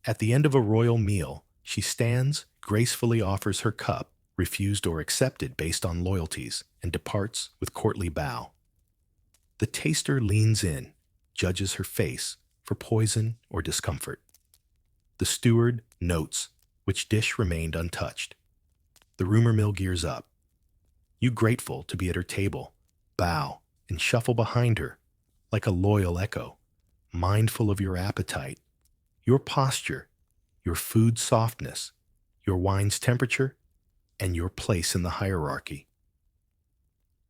S1: At the end of a royal meal, she stands, gracefully offers her cup, refused or accepted based on loyalties, and departs with courtly bow. The taster leans in, judges her face for poison or discomfort. The steward notes which dish remained untouched. The rumor mill gears up. You, grateful to be at her table, bow and shuffle behind her like a loyal echo, mindful of your appetite, your posture, your food's softness, your wine's temperature, and your place in the hierarchy.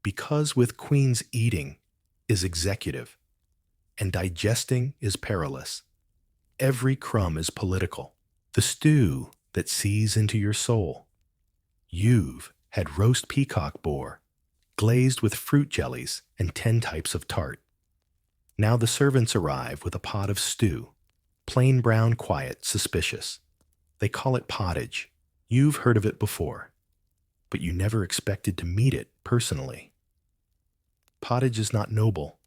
S1: Because with queens, eating is executive and digesting is perilous. Every crumb is political. The stew that sees into your soul. You've had roast peacock boar, glazed with fruit jellies and 10 types of tart. Now the servants arrive with a pot of stew, plain brown, quiet, suspicious. They call it pottage. You've heard of it before, but you never expected to meet it personally. Pottage is not noble.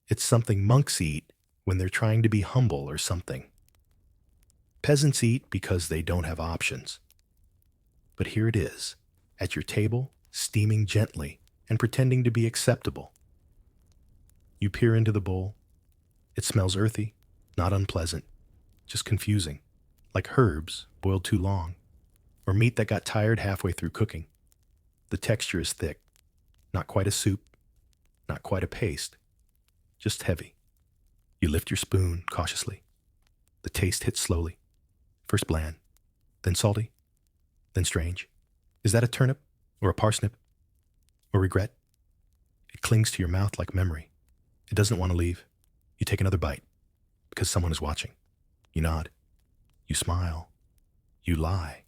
S1: It's something monks eat when they're trying to be humble or something. Peasants eat because they don't have options. But here it is, at your table, steaming gently and pretending to be acceptable. You peer into the bowl. It smells earthy, not unpleasant, just confusing, like herbs boiled too long, or meat that got tired halfway through cooking. The texture is thick, not quite a soup, not quite a paste, just heavy. You lift your spoon cautiously. The taste hits slowly, first bland, then salty, then strange. Is that a turnip or a parsnip or regret? It clings to your mouth like memory. It doesn't want to leave. You take another bite because someone is watching. You nod. You smile. You lie.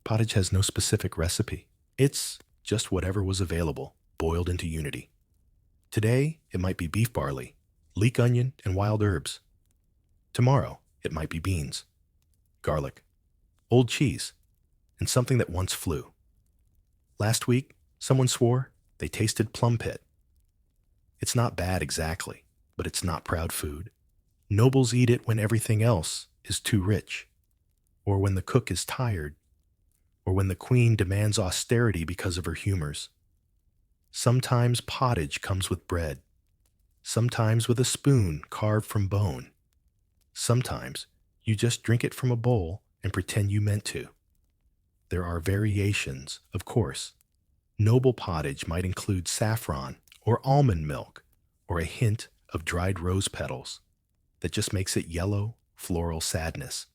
S1: Pottage has no specific recipe. It's just whatever was available, boiled into unity. Today, it might be beef barley, leek onion, and wild herbs. Tomorrow, it might be beans, garlic, old cheese, and something that once flew. Last week, someone swore they tasted plum pit. It's not bad exactly, but it's not proud food. Nobles eat it when everything else is too rich, or when the cook is tired, or when the queen demands austerity because of her humors. Sometimes pottage comes with bread, sometimes with a spoon carved from bone. Sometimes you just drink it from a bowl and pretend you meant to. There are variations, of course. Noble pottage might include saffron or almond milk or a hint of dried rose petals that just makes it yellow, floral sadness.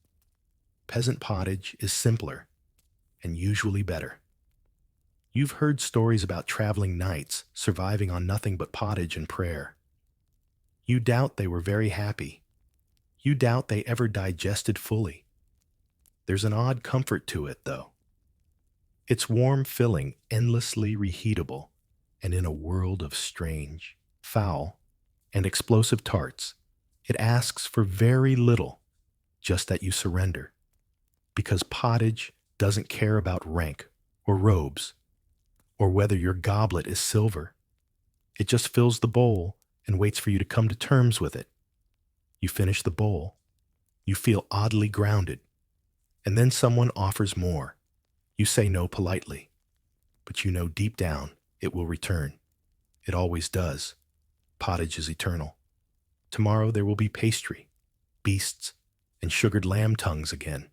S1: Peasant pottage is simpler and usually better. You've heard stories about traveling knights surviving on nothing but pottage and prayer. You doubt they were very happy. You doubt they ever digested fully. There's an odd comfort to it, though. It's warm filling, endlessly reheatable, and in a world of strange, foul, and explosive tarts, it asks for very little, just that you surrender. Because pottage doesn't care about rank or robes or whether your goblet is silver. It just fills the bowl and waits for you to come to terms with it. You finish the bowl. You feel oddly grounded. And then someone offers more. You say no politely. But you know deep down it will return. It always does. Pottage is eternal. Tomorrow there will be pastry, beasts, and sugared lamb tongues again.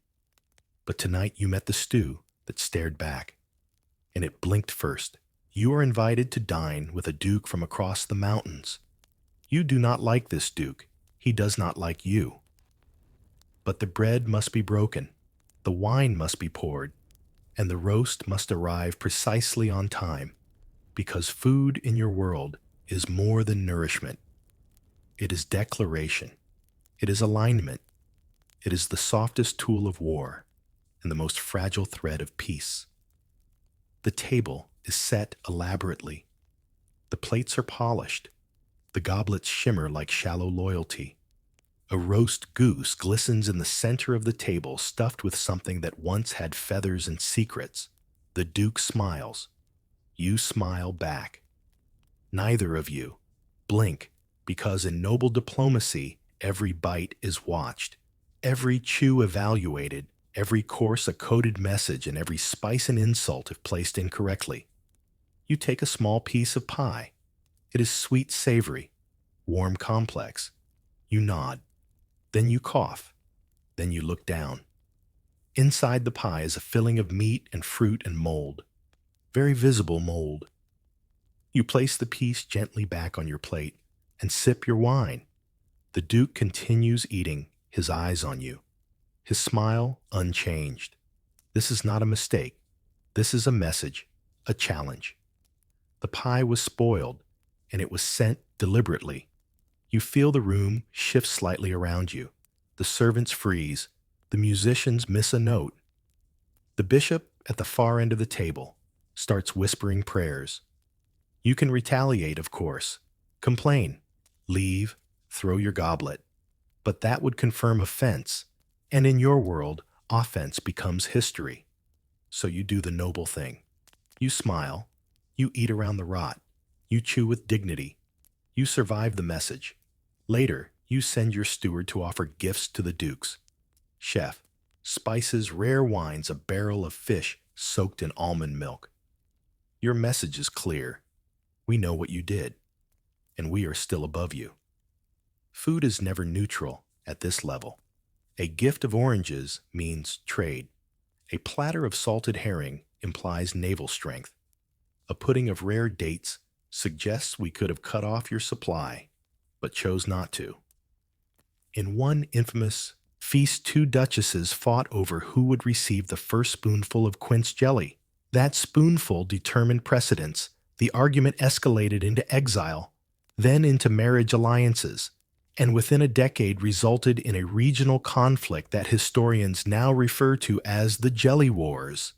S1: But tonight you met the stew that stared back. And it blinked first. You are invited to dine with a duke from across the mountains. You do not like this duke. He does not like you. But the bread must be broken, the wine must be poured, and the roast must arrive precisely on time, because food in your world is more than nourishment. It is declaration. It is alignment. It is the softest tool of war and the most fragile thread of peace. The table is set elaborately. The plates are polished. The goblets shimmer like shallow loyalty. A roast goose glistens in the center of the table, stuffed with something that once had feathers and secrets. The Duke smiles. You smile back. Neither of you blink, because in noble diplomacy, every bite is watched, every chew evaluated, every course a coded message, and every spice an insult if placed incorrectly. You take a small piece of pie. It is sweet savory, warm complex. You nod. Then you cough. Then you look down. Inside the pie is a filling of meat and fruit and mold. Very visible mold. You place the piece gently back on your plate and sip your wine. The Duke continues eating, his eyes on you. His smile unchanged. This is not a mistake. This is a message, a challenge. The pie was spoiled, and it was sent deliberately. You feel the room shift slightly around you. The servants freeze. The musicians miss a note. The bishop at the far end of the table starts whispering prayers. You can retaliate, of course. Complain. Leave. Throw your goblet. But that would confirm offense. And in your world, offense becomes history. So you do the noble thing. You smile. You eat around the rot. You chew with dignity. You survive the message. Later, you send your steward to offer gifts to the dukes. Chef, spices, rare wines, a barrel of fish soaked in almond milk. Your message is clear. We know what you did, and we are still above you. Food is never neutral at this level. A gift of oranges means trade. A platter of salted herring implies naval strength. A pudding of rare dates suggests we could have cut off your supply, but chose not to. In one infamous feast, two duchesses fought over who would receive the first spoonful of quince jelly. That spoonful determined precedence. The argument escalated into exile, then into marriage alliances, and within a decade resulted in a regional conflict that historians now refer to as the Jelly Wars.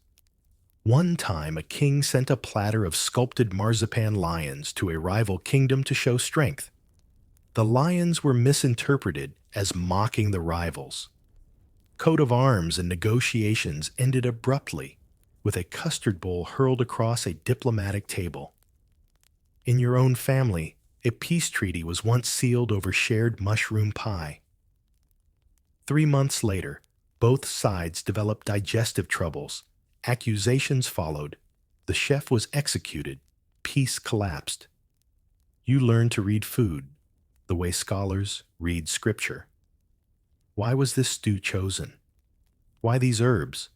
S1: One time, a king sent a platter of sculpted marzipan lions to a rival kingdom to show strength. The lions were misinterpreted as mocking the rivals. Coat of arms and negotiations ended abruptly, with a custard bowl hurled across a diplomatic table. In your own family, a peace treaty was once sealed over shared mushroom pie. 3 months later, both sides developed digestive troubles. Accusations followed. The chef was executed. Peace collapsed. You learned to read food, the way scholars read scripture. Why was this stew chosen? Why these herbs?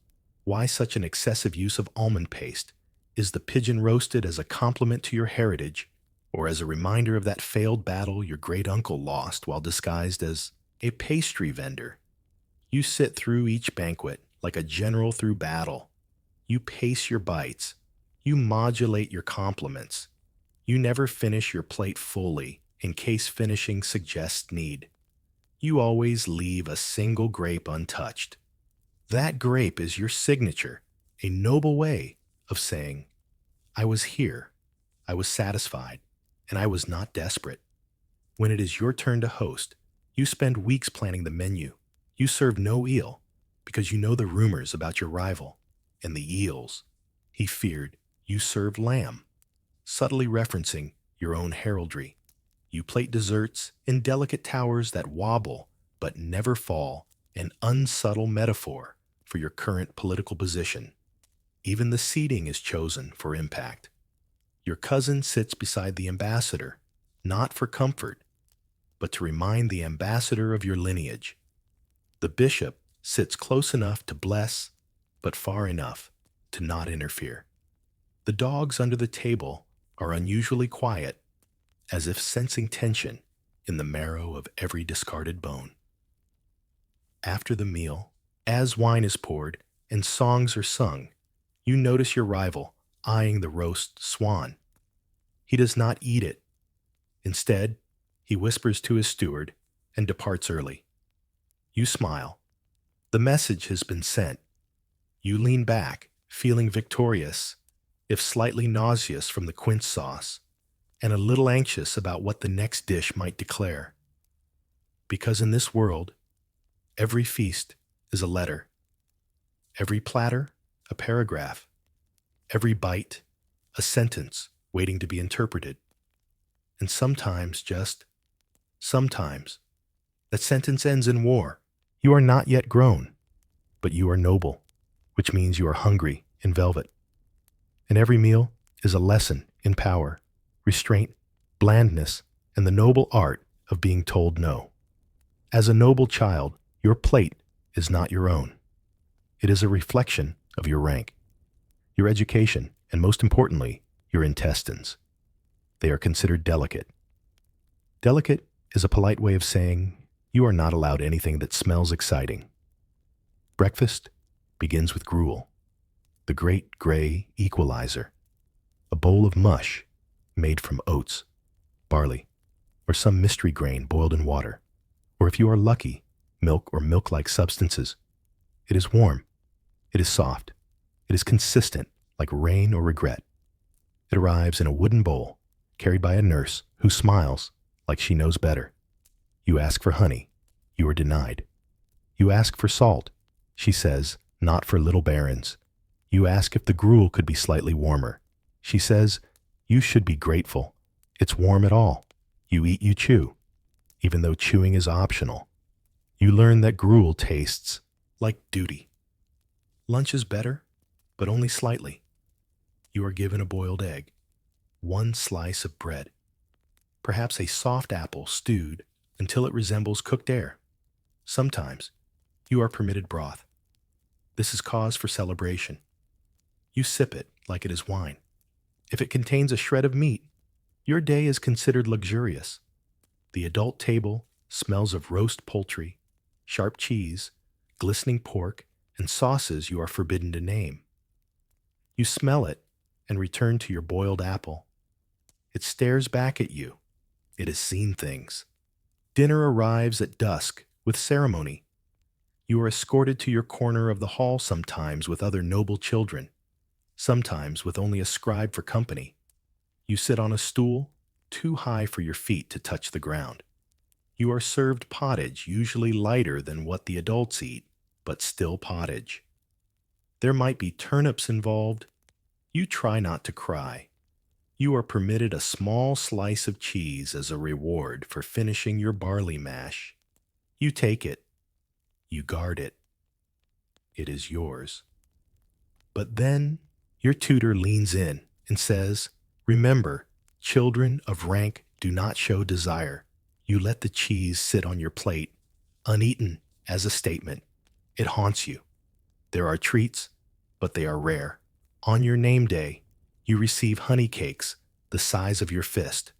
S1: Why such an excessive use of almond paste? Is the pigeon roasted as a compliment to your heritage, or as a reminder of that failed battle your great-uncle lost while disguised as a pastry vendor? You sit through each banquet like a general through battle. You pace your bites. You modulate your compliments. You never finish your plate fully in case finishing suggests need. You always leave a single grape untouched. That grape is your signature, a noble way of saying, I was here, I was satisfied, and I was not desperate. When it is your turn to host, you spend weeks planning the menu. You serve no eel because you know the rumors about your rival and the eels he feared. You serve lamb, subtly referencing your own heraldry. You plate desserts in delicate towers that wobble but never fall, an unsubtle metaphor for your current political position. Even the seating is chosen for impact. Your cousin sits beside the ambassador, not for comfort, but to remind the ambassador of your lineage. The bishop sits close enough to bless, but far enough to not interfere. The dogs under the table are unusually quiet, as if sensing tension in the marrow of every discarded bone. After the meal, as wine is poured and songs are sung, you notice your rival eyeing the roast swan. He does not eat it. Instead, he whispers to his steward and departs early. You smile. The message has been sent. You lean back, feeling victorious, if slightly nauseous from the quince sauce, and a little anxious about what the next dish might declare. Because in this world, every feast is a letter, every platter a paragraph, every bite a sentence waiting to be interpreted. And sometimes, sometimes, that sentence ends in war. You are not yet grown, but you are noble, which means you are hungry in velvet. And every meal is a lesson in power, restraint, blandness, and the noble art of being told no. As a noble child, your plate is not your own. It is a reflection of your rank, your education, and most importantly, your intestines. They are considered delicate. Delicate is a polite way of saying you are not allowed anything that smells exciting. Breakfast begins with gruel, the great gray equalizer, a bowl of mush made from oats, barley, or some mystery grain boiled in water, or if you are lucky, milk or milk-like substances. It is warm. It is soft. It is consistent, like rain or regret. It arrives in a wooden bowl, carried by a nurse who smiles like she knows better. You ask for honey. You are denied. You ask for salt. She says, not for little barons. You ask if the gruel could be slightly warmer. She says, you should be grateful. It's warm at all. You eat, you chew, even though chewing is optional. You learn that gruel tastes like duty. Lunch is better, but only slightly. You are given a boiled egg, one slice of bread, perhaps a soft apple stewed until it resembles cooked air. Sometimes you are permitted broth. This is cause for celebration. You sip it like it is wine. If it contains a shred of meat, your day is considered luxurious. The adult table smells of roast poultry, sharp cheese, glistening pork, and sauces you are forbidden to name. You smell it and return to your boiled apple. It stares back at you. It has seen things. Dinner arrives at dusk with ceremony. You are escorted to your corner of the hall sometimes with other noble children, sometimes with only a scribe for company. You sit on a stool too high for your feet to touch the ground. You are served pottage usually lighter than what the adults eat, but still pottage. There might be turnips involved. You try not to cry. You are permitted a small slice of cheese as a reward for finishing your barley mash. You take it. You guard it. It is yours. But then your tutor leans in and says, remember, children of rank do not show desire. You let the cheese sit on your plate, uneaten as a statement. It haunts you. There are treats, but they are rare. On your name day, you receive honey cakes the size of your fist.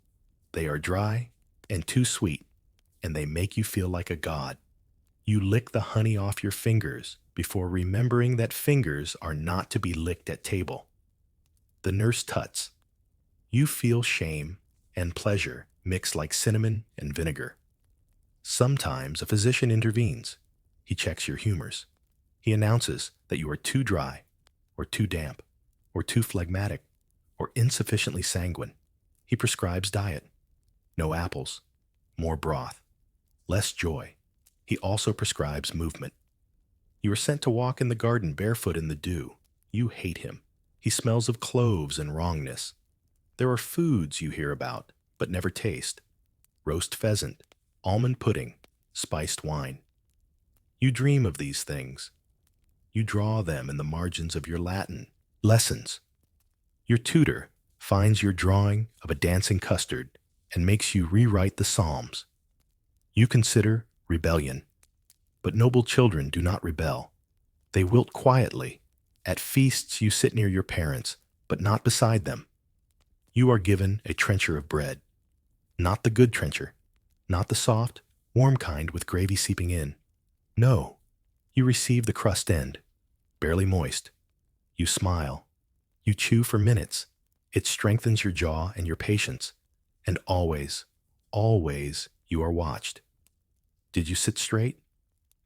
S1: They are dry and too sweet, and they make you feel like a god. You lick the honey off your fingers before remembering that fingers are not to be licked at table. The nurse tuts. You feel shame and pleasure mixed like cinnamon and vinegar. Sometimes a physician intervenes. He checks your humors. He announces that you are too dry, or too damp, or too phlegmatic, or insufficiently sanguine. He prescribes diet. No apples, more broth, less joy. He also prescribes movement. You are sent to walk in the garden barefoot in the dew. You hate him. He smells of cloves and wrongness. There are foods you hear about, but never taste. Roast pheasant, almond pudding, spiced wine. You dream of these things. You draw them in the margins of your Latin lessons. Your tutor finds your drawing of a dancing custard and makes you rewrite the Psalms. You consider rebellion. But noble children do not rebel. They wilt quietly. At feasts you sit near your parents, but not beside them. You are given a trencher of bread. Not the good trencher. Not the soft, warm kind with gravy seeping in. No, you receive the crust end, barely moist. You smile. You chew for minutes. It strengthens your jaw and your patience. And always, always, you are watched. Did you sit straight?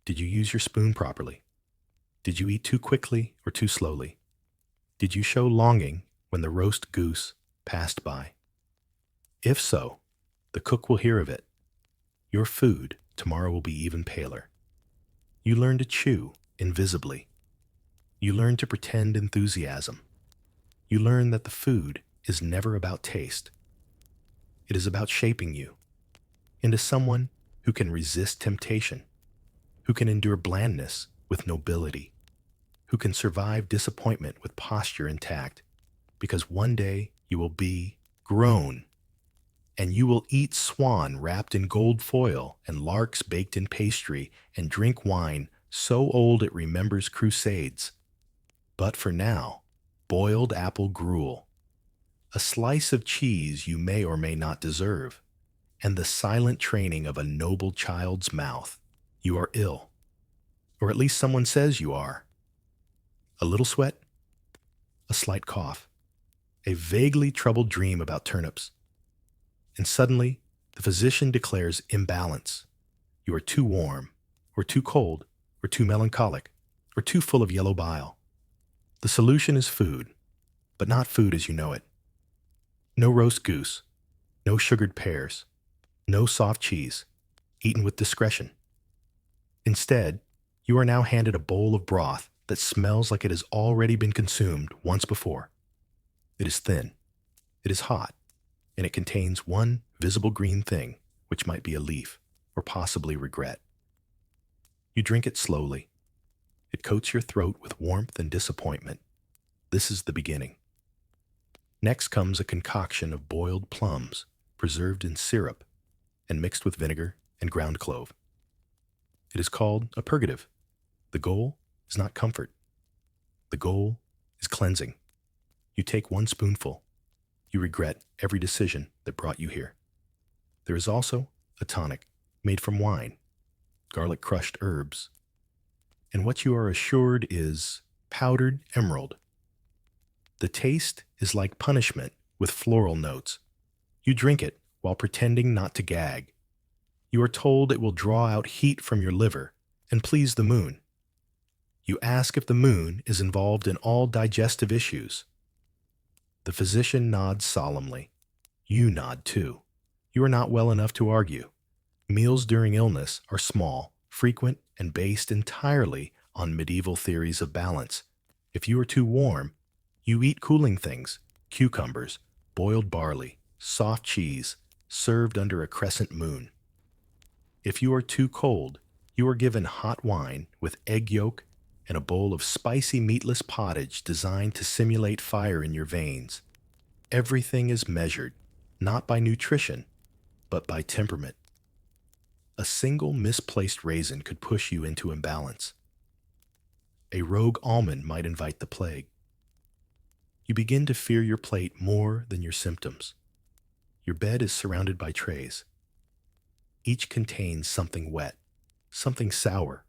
S1: Did you use your spoon properly? Did you eat too quickly or too slowly? Did you show longing when the roast goose passed by? If so, the cook will hear of it. Your food tomorrow will be even paler. You learn to chew invisibly. You learn to pretend enthusiasm. You learn that the food is never about taste. It is about shaping you into someone who can resist temptation, who can endure blandness with nobility, who can survive disappointment with posture intact, because one day you will be grown, and you will eat swan wrapped in gold foil and larks baked in pastry and drink wine so old it remembers crusades. But for now, boiled apple gruel, a slice of cheese you may or may not deserve, and the silent training of a noble child's mouth. You are ill, or at least someone says you are. A little sweat, a slight cough, a vaguely troubled dream about turnips. And suddenly, the physician declares imbalance. You are too warm, or too cold, or too melancholic, or too full of yellow bile. The solution is food, but not food as you know it. No roast goose, no sugared pears, no soft cheese, eaten with discretion. Instead, you are now handed a bowl of broth that smells like it has already been consumed once before. It is thin, it is hot, and it contains one visible green thing, which might be a leaf, or possibly regret. You drink it slowly. It coats your throat with warmth and disappointment. This is the beginning. Next comes a concoction of boiled plums, preserved in syrup, and mixed with vinegar and ground clove. It is called a purgative. The goal is not comfort. The goal is cleansing. You take one spoonful. You regret every decision that brought you here. There is also a tonic made from wine, garlic crushed herbs, and what you are assured is powdered emerald. The taste is like punishment with floral notes. You drink it while pretending not to gag. You are told it will draw out heat from your liver and please the moon. You ask if the moon is involved in all digestive issues. The physician nods solemnly. You nod too. You are not well enough to argue. Meals during illness are small, frequent, and based entirely on medieval theories of balance. If you are too warm, you eat cooling things, cucumbers, boiled barley, soft cheese, served under a crescent moon. If you are too cold, you are given hot wine with egg yolk and a bowl of spicy meatless pottage designed to simulate fire in your veins. Everything is measured, not by nutrition, but by temperament. A single misplaced raisin could push you into imbalance. A rogue almond might invite the plague. You begin to fear your plate more than your symptoms. Your bed is surrounded by trays. Each contains something wet, something sour,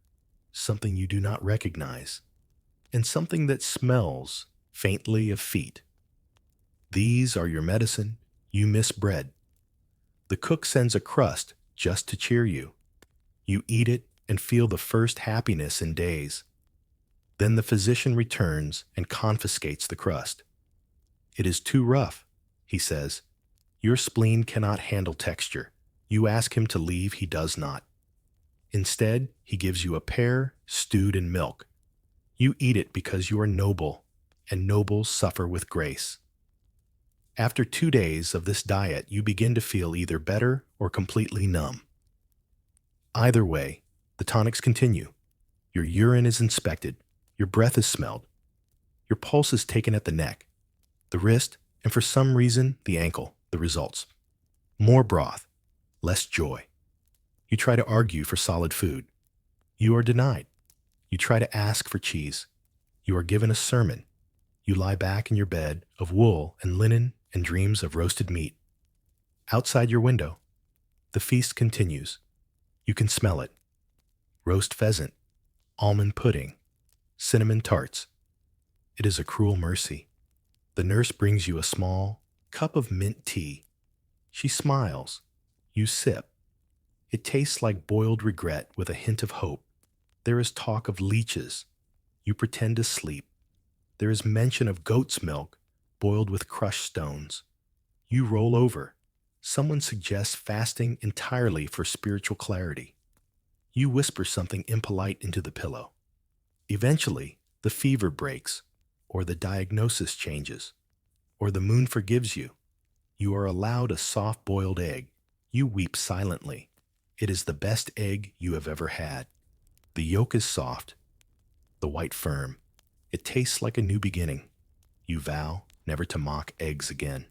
S1: something you do not recognize, and something that smells faintly of feet. These are your medicine. You miss bread. The cook sends a crust just to cheer you. You eat it and feel the first happiness in days. Then the physician returns and confiscates the crust. It is too rough, he says. Your spleen cannot handle texture. You ask him to leave, he does not. Instead, he gives you a pear stewed in milk. You eat it because you are noble, and nobles suffer with grace. After 2 days of this diet, you begin to feel either better or completely numb. Either way, the tonics continue. Your urine is inspected, your breath is smelled, your pulse is taken at the neck, the wrist, and for some reason, the ankle. The results: more broth, less joy. You try to argue for solid food. You are denied. You try to ask for cheese. You are given a sermon. You lie back in your bed of wool and linen and dreams of roasted meat. Outside your window, the feast continues. You can smell it. Roast pheasant, almond pudding, cinnamon tarts. It is a cruel mercy. The nurse brings you a small cup of mint tea. She smiles. You sip. It tastes like boiled regret with a hint of hope. There is talk of leeches. You pretend to sleep. There is mention of goat's milk boiled with crushed stones. You roll over. Someone suggests fasting entirely for spiritual clarity. You whisper something impolite into the pillow. Eventually, the fever breaks, or the diagnosis changes, or the moon forgives you. You are allowed a soft-boiled egg. You weep silently. It is the best egg you have ever had. The yolk is soft, the white firm. It tastes like a new beginning. You vow never to mock eggs again.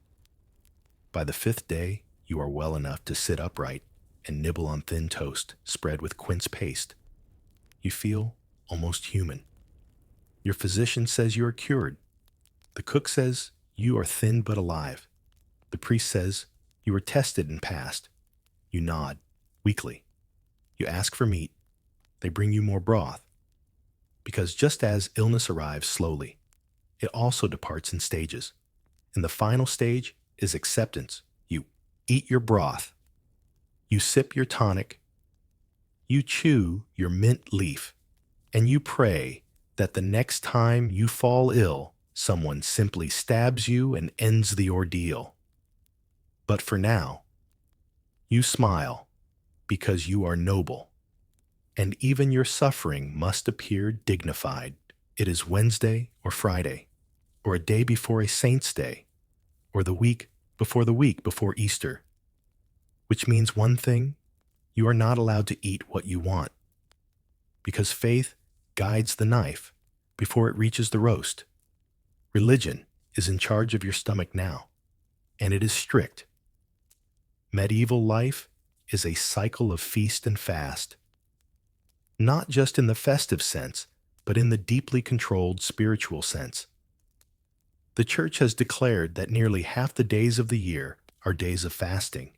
S1: By the 5th day, you are well enough to sit upright and nibble on thin toast spread with quince paste. You feel almost human. Your physician says you are cured. The cook says you are thin but alive. The priest says you were tested and passed. You nod, weakly. You ask for meat. They bring you more broth. Because just as illness arrives slowly, it also departs in stages. And the final stage is acceptance. You eat your broth. You sip your tonic. You chew your mint leaf. And you pray that the next time you fall ill, someone simply stabs you and ends the ordeal. But for now, you smile because you are noble, and even your suffering must appear dignified. It is Wednesday or Friday, or a day before a saint's day, or the week before Easter, which means one thing: you are not allowed to eat what you want, because faith guides the knife before it reaches the roast. Religion is in charge of your stomach now, and it is strict. Medieval life is a cycle of feast and fast, not just in the festive sense, but in the deeply controlled spiritual sense. The Church has declared that nearly half the days of the year are days of fasting.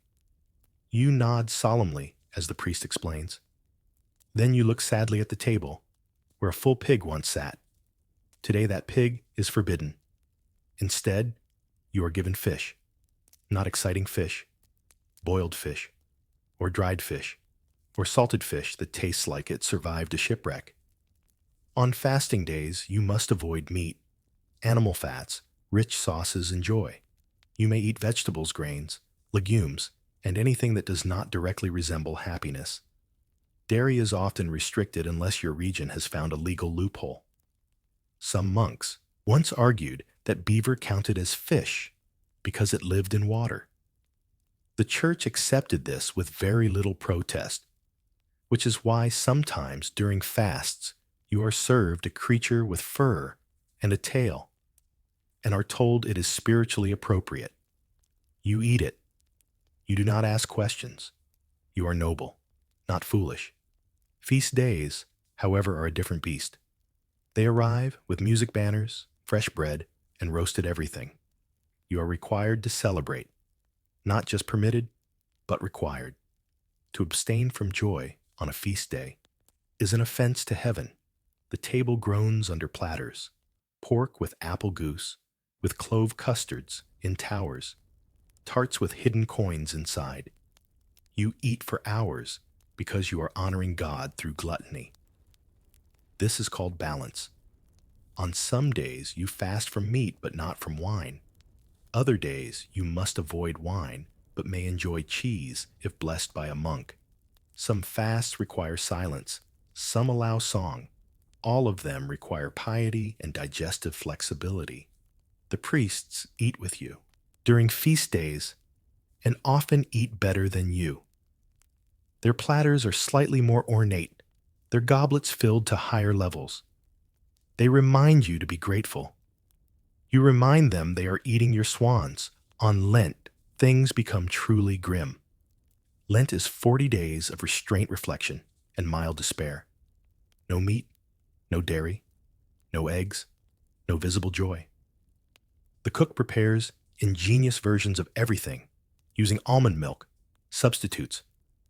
S1: You nod solemnly as the priest explains. Then you look sadly at the table, where a full pig once sat. Today that pig is forbidden. Instead, you are given fish. Not exciting fish, boiled fish, or dried fish, or salted fish that tastes like it survived a shipwreck. On fasting days, you must avoid meat, animal fats, rich sauces, and joy. You may eat vegetables, grains, legumes, and anything that does not directly resemble happiness. Dairy is often restricted unless your region has found a legal loophole. Some monks once argued that beaver counted as fish because it lived in water. The Church accepted this with very little protest, which is why sometimes during fasts you are served a creature with fur and a tail, and are told it is spiritually appropriate. You eat it. You do not ask questions. You are noble, not foolish. Feast days, however, are a different beast. They arrive with music banners, fresh bread, and roasted everything. You are required to celebrate, not just permitted, but required, to abstain from joy on a feast day is an offense to heaven. The table groans under platters, pork with apple goose, with clove custards in towers, tarts with hidden coins inside. You eat for hours because you are honoring God through gluttony. This is called balance. On some days you fast from meat but not from wine. Other days you must avoid wine but may enjoy cheese if blessed by a monk. Some fasts require silence, some allow song. All of them require piety and digestive flexibility. The priests eat with you during feast days and often eat better than you. Their platters are slightly more ornate, their goblets filled to higher levels. They remind you to be grateful. You remind them they are eating your swans. On Lent, things become truly grim. Lent is 40 days of restraint, reflection, and mild despair. No meat, no dairy, no eggs, no visible joy. The cook prepares ingenious versions of everything, using almond milk, substitutes,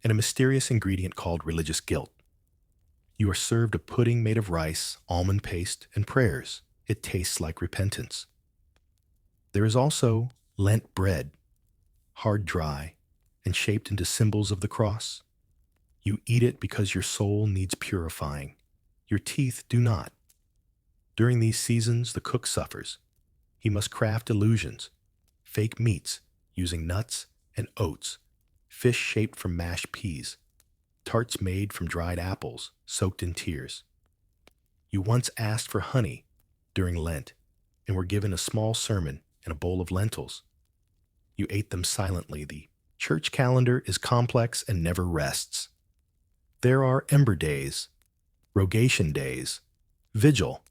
S1: and a mysterious ingredient called religious guilt. You are served a pudding made of rice, almond paste, and prayers. It tastes like repentance. There is also Lent bread, hard dry, and shaped into symbols of the cross. You eat it because your soul needs purifying. Your teeth do not. During these seasons, the cook suffers. He must craft illusions, fake meats using nuts and oats, fish shaped from mashed peas, tarts made from dried apples soaked in tears. You once asked for honey during Lent and were given a small sermon and a bowl of lentils. You ate them silently. The church calendar is complex and never rests. There are ember days, rogation days, vigil,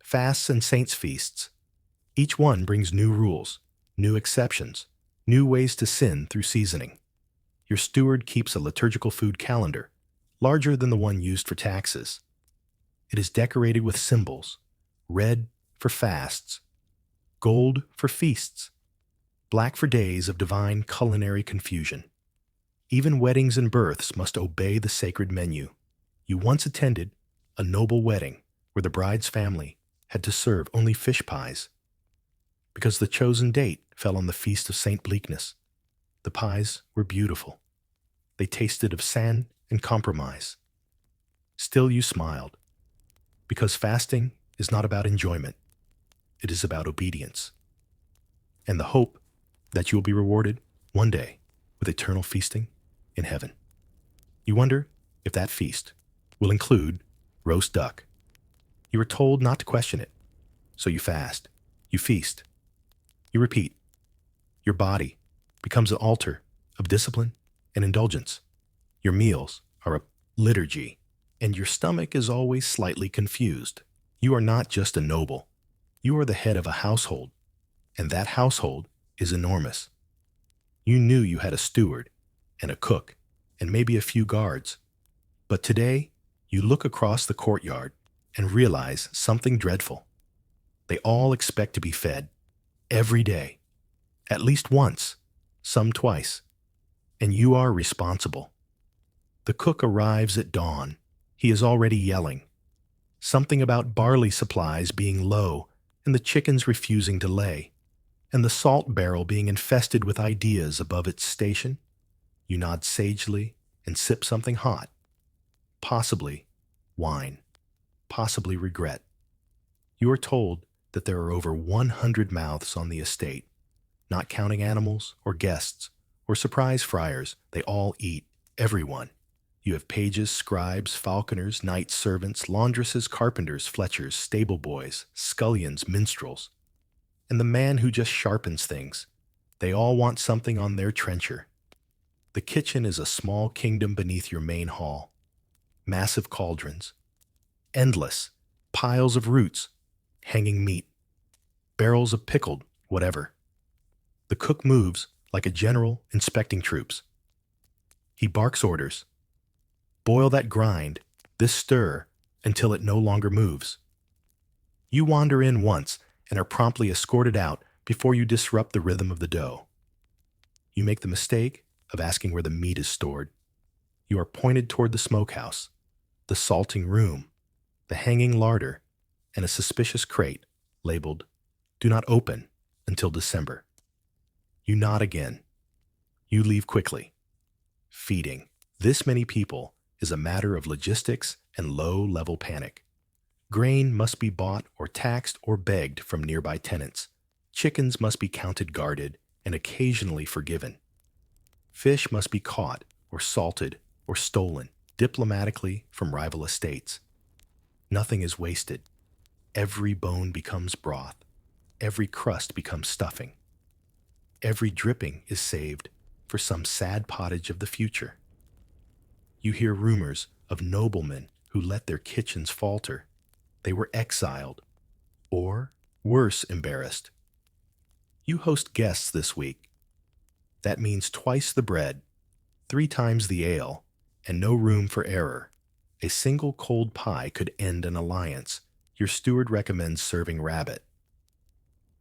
S1: fasts, and saints' feasts. Each one brings new rules, new exceptions, new ways to sin through seasoning. Your steward keeps a liturgical food calendar, larger than the one used for taxes. It is decorated with symbols, red for fasts, gold for feasts, black for days of divine culinary confusion. Even weddings and births must obey the sacred menu. You once attended a noble wedding where the bride's family had to serve only fish pies because the chosen date fell on the feast of Saint Bleakness. The pies were beautiful. They tasted of sand and compromise. Still you smiled, because fasting is not about enjoyment. It is about obedience and the hope that you will be rewarded one day with eternal feasting in heaven. You wonder if that feast will include roast duck. You are told not to question it, so you fast, you feast, you repeat. Your body becomes an altar of discipline and indulgence. Your meals are a liturgy, and your stomach is always slightly confused. You are not just a noble. You are the head of a household, and that household is enormous. You knew you had a steward and a cook and maybe a few guards. But today, you look across the courtyard and realize something dreadful. They all expect to be fed every day, at least once, some twice, and you are responsible. The cook arrives at dawn. He is already yelling. Something about barley supplies being low and the chickens refusing to lay, and the salt barrel being infested with ideas above its station. You nod sagely and sip something hot, possibly wine, possibly regret. You are told that there are over 100 mouths on the estate, not counting animals or guests or surprise friars. They all eat, everyone. You have pages, scribes, falconers, knights, servants, laundresses, carpenters, fletchers, stable boys, scullions, minstrels, and the man who just sharpens things. They all want something on their trencher. The kitchen is a small kingdom beneath your main hall. Massive cauldrons, endless piles of roots, hanging meat, barrels of pickled whatever. The cook moves like a general inspecting troops. He barks orders. Boil that grind, this stir, until it no longer moves. You wander in once and are promptly escorted out before you disrupt the rhythm of the dough. You make the mistake of asking where the meat is stored. You are pointed toward the smokehouse. the salting room, the hanging larder, and a suspicious crate labeled, "Do not open until December." You nod again. You leave quickly. Feeding this many people is a matter of logistics and low-level panic. Grain must be bought or taxed or begged from nearby tenants. Chickens must be counted guarded and occasionally forgiven. Fish must be caught or salted or stolen diplomatically from rival estates. Nothing is wasted. Every bone becomes broth. Every crust becomes stuffing. Every dripping is saved for some sad pottage of the future. You hear rumors of noblemen who let their kitchens falter. They were exiled, or, worse, embarrassed. You host guests this week. That means twice the bread, 3 times the ale, and no room for error. A single cold pie could end an alliance. Your steward recommends serving rabbit.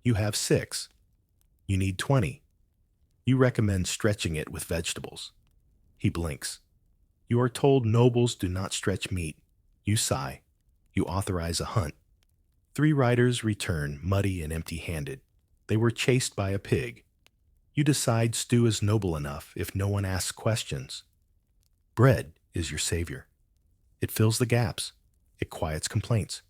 S1: You have 6. You need 20. You recommend stretching it with vegetables. He blinks. You are told nobles do not stretch meat. You sigh. You authorize a hunt. 3 riders return, muddy and empty-handed. They were chased by a pig. You decide stew is noble enough if no one asks questions. Bread is your savior. It fills the gaps. It quiets complaints.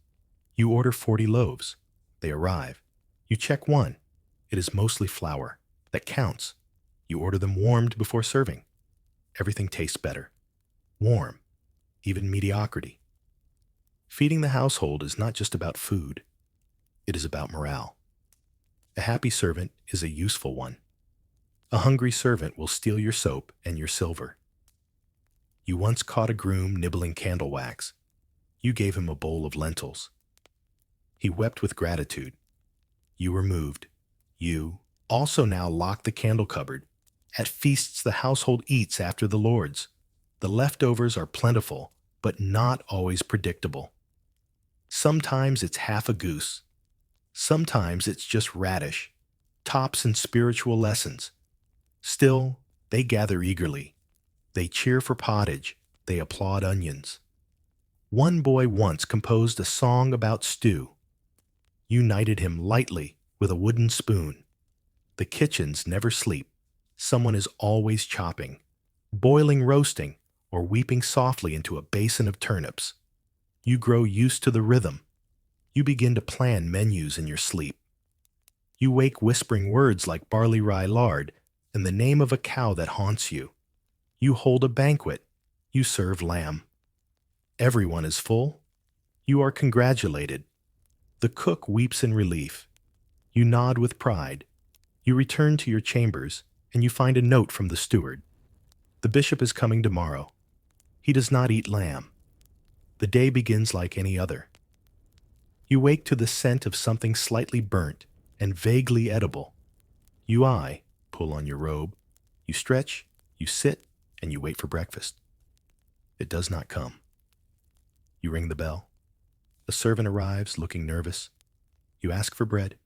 S1: You order 40 loaves. They arrive. You check one. It is mostly flour. That counts. You order them warmed before serving. Everything tastes better. Warm. Even mediocrity. Feeding the household is not just about food. It is about morale. A happy servant is a useful one. A hungry servant will steal your soap and your silver. You once caught a groom nibbling candle wax. You gave him a bowl of lentils. He wept with gratitude. You were moved. You also now lock the candle cupboard. At feasts the household eats after the lords. The leftovers are plentiful, but not always predictable. Sometimes it's half a goose. Sometimes it's just radish, tops and spiritual lessons. Still, they gather eagerly. They cheer for pottage. They applaud onions. One boy once composed a song about stew. You knighted him lightly with a wooden spoon. The kitchens never sleep. Someone is always chopping, boiling, roasting, or weeping softly into a basin of turnips. You grow used to the rhythm. You begin to plan menus in your sleep. You wake whispering words like barley rye lard and the name of a cow that haunts you. You hold a banquet. You serve lamb. Everyone is full. You are congratulated. The cook weeps in relief. You nod with pride. You return to your chambers, and you find a note from the steward. The bishop is coming tomorrow. He does not eat lamb. The day begins like any other. You wake to the scent of something slightly burnt and vaguely edible. You eye, pull on your robe. You stretch, you sit, and you wait for breakfast. It does not come. You ring the bell. A servant arrives, looking nervous. You ask for bread.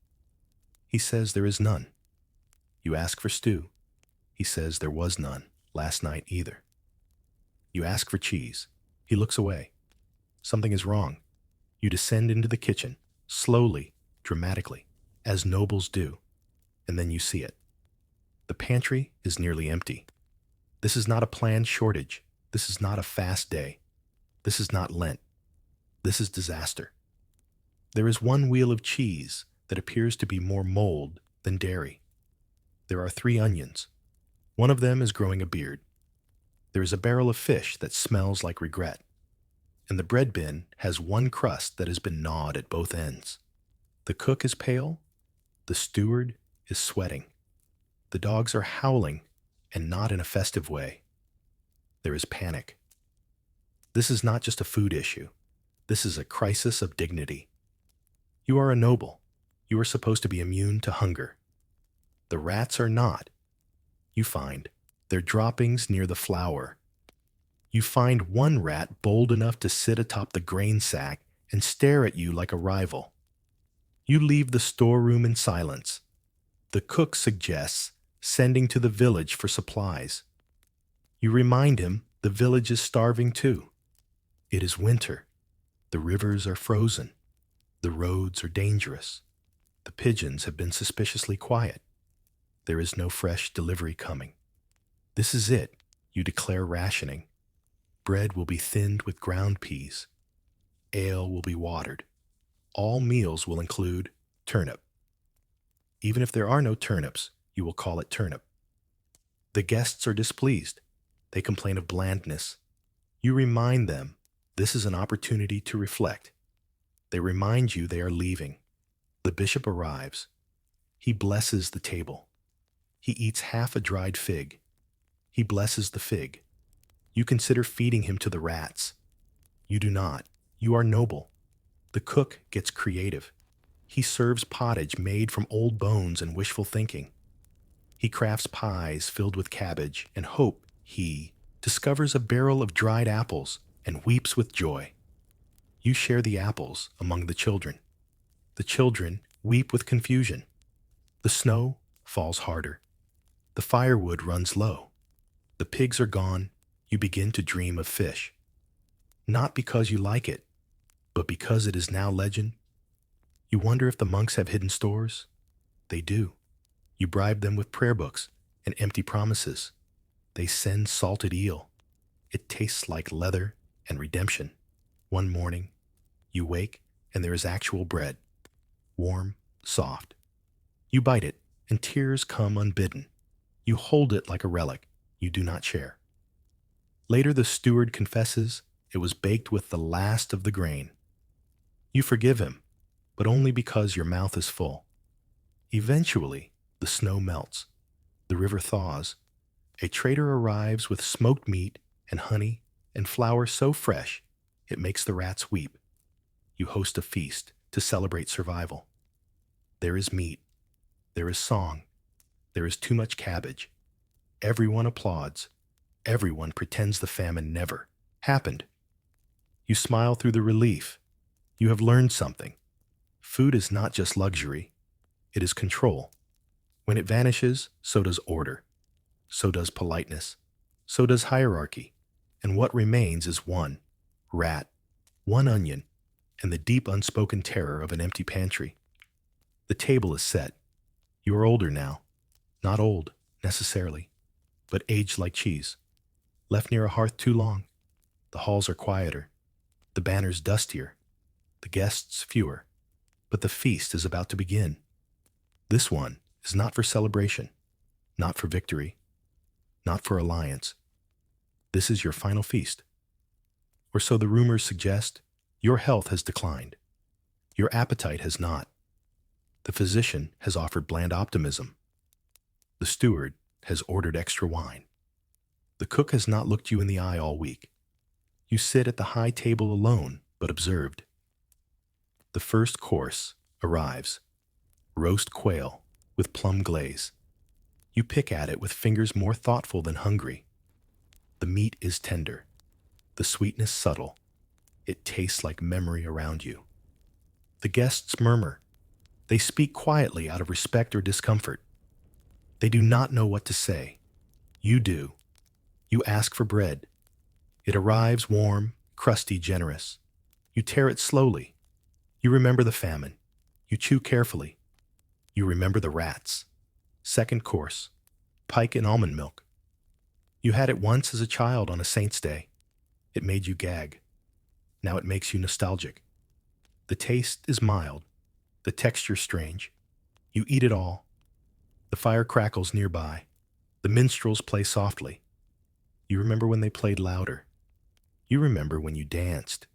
S1: He says there is none. You ask for stew. He says there was none last night either. You ask for cheese. He looks away. Something is wrong. You descend into the kitchen, slowly, dramatically, as nobles do, and then you see it. The pantry is nearly empty. This is not a planned shortage. This is not a fast day. This is not Lent. This is disaster. There is one wheel of cheese that appears to be more mold than dairy. There are 3 onions. One of them is growing a beard. There is a barrel of fish that smells like regret. And the bread bin has one crust that has been gnawed at both ends. The cook is pale. The steward is sweating. The dogs are howling, and not in a festive way. There is panic. This is not just a food issue. This is a crisis of dignity. You are a noble. You are supposed to be immune to hunger. The rats are not. You find their droppings near the flour. You find one rat bold enough to sit atop the grain sack and stare at you like a rival. You leave the storeroom in silence. The cook suggests sending to the village for supplies. You remind him the village is starving too. It is winter. The rivers are frozen. The roads are dangerous. The pigeons have been suspiciously quiet. There is no fresh delivery coming. This is it, you declare rationing. Bread will be thinned with ground peas. Ale will be watered. All meals will include turnip. Even if there are no turnips, you will call it turnip. The guests are displeased. They complain of blandness. You remind them this is an opportunity to reflect. They remind you they are leaving. The bishop arrives. He blesses the table. He eats half a dried fig. He blesses the fig. You consider feeding him to the rats. You do not. You are noble. The cook gets creative. He serves pottage made from old bones and wishful thinking. He crafts pies filled with cabbage and hope. He discovers a barrel of dried apples and weeps with joy. You share the apples among the children. The children weep with confusion. The snow falls harder. The firewood runs low. The pigs are gone. You begin to dream of fish. Not because you like it, but because it is now legend. You wonder if the monks have hidden stores. They do. You bribe them with prayer books and empty promises. They send salted eel. It tastes like leather and redemption. One morning, you wake and there is actual bread. Warm, soft. You bite it and tears come unbidden. You hold it like a relic you do not share. Later the steward confesses it was baked with the last of the grain. You forgive him, but only because your mouth is full. Eventually, the snow melts. The river thaws. A trader arrives with smoked meat and honey and flour so fresh it makes the rats weep. You host a feast to celebrate survival. There is meat. There is song. There is too much cabbage. Everyone applauds. Everyone pretends the famine never happened. You smile through the relief. You have learned something. Food is not just luxury. It is control. When it vanishes, so does order. So does politeness. So does hierarchy. And what remains is one rat, one onion, and the deep unspoken terror of an empty pantry. The table is set. You are older now. Not old, necessarily, but aged like cheese. Left near a hearth too long. The halls are quieter. The banners dustier. The guests fewer. But the feast is about to begin. This one is not for celebration, not for victory, not for alliance. This is your final feast. Or so the rumors suggest. Your health has declined. Your appetite has not. The physician has offered bland optimism. The steward has ordered extra wine. The cook has not looked you in the eye all week. You sit at the high table alone, but observed. The first course arrives. Roast quail with plum glaze. You pick at it with fingers more thoughtful than hungry. The meat is tender. The sweetness subtle. It tastes like memory around you. The guests murmur. They speak quietly out of respect or discomfort. They do not know what to say. You do. You ask for bread. It arrives warm, crusty, generous. You tear it slowly. You remember the famine. You chew carefully. You remember the rats. Second course, pike and almond milk. You had it once as a child on a saint's day. It made you gag. Now it makes you nostalgic. The taste is mild. The texture strange. You eat it all. The fire crackles nearby. The minstrels play softly. You remember when they played louder. You remember when you danced.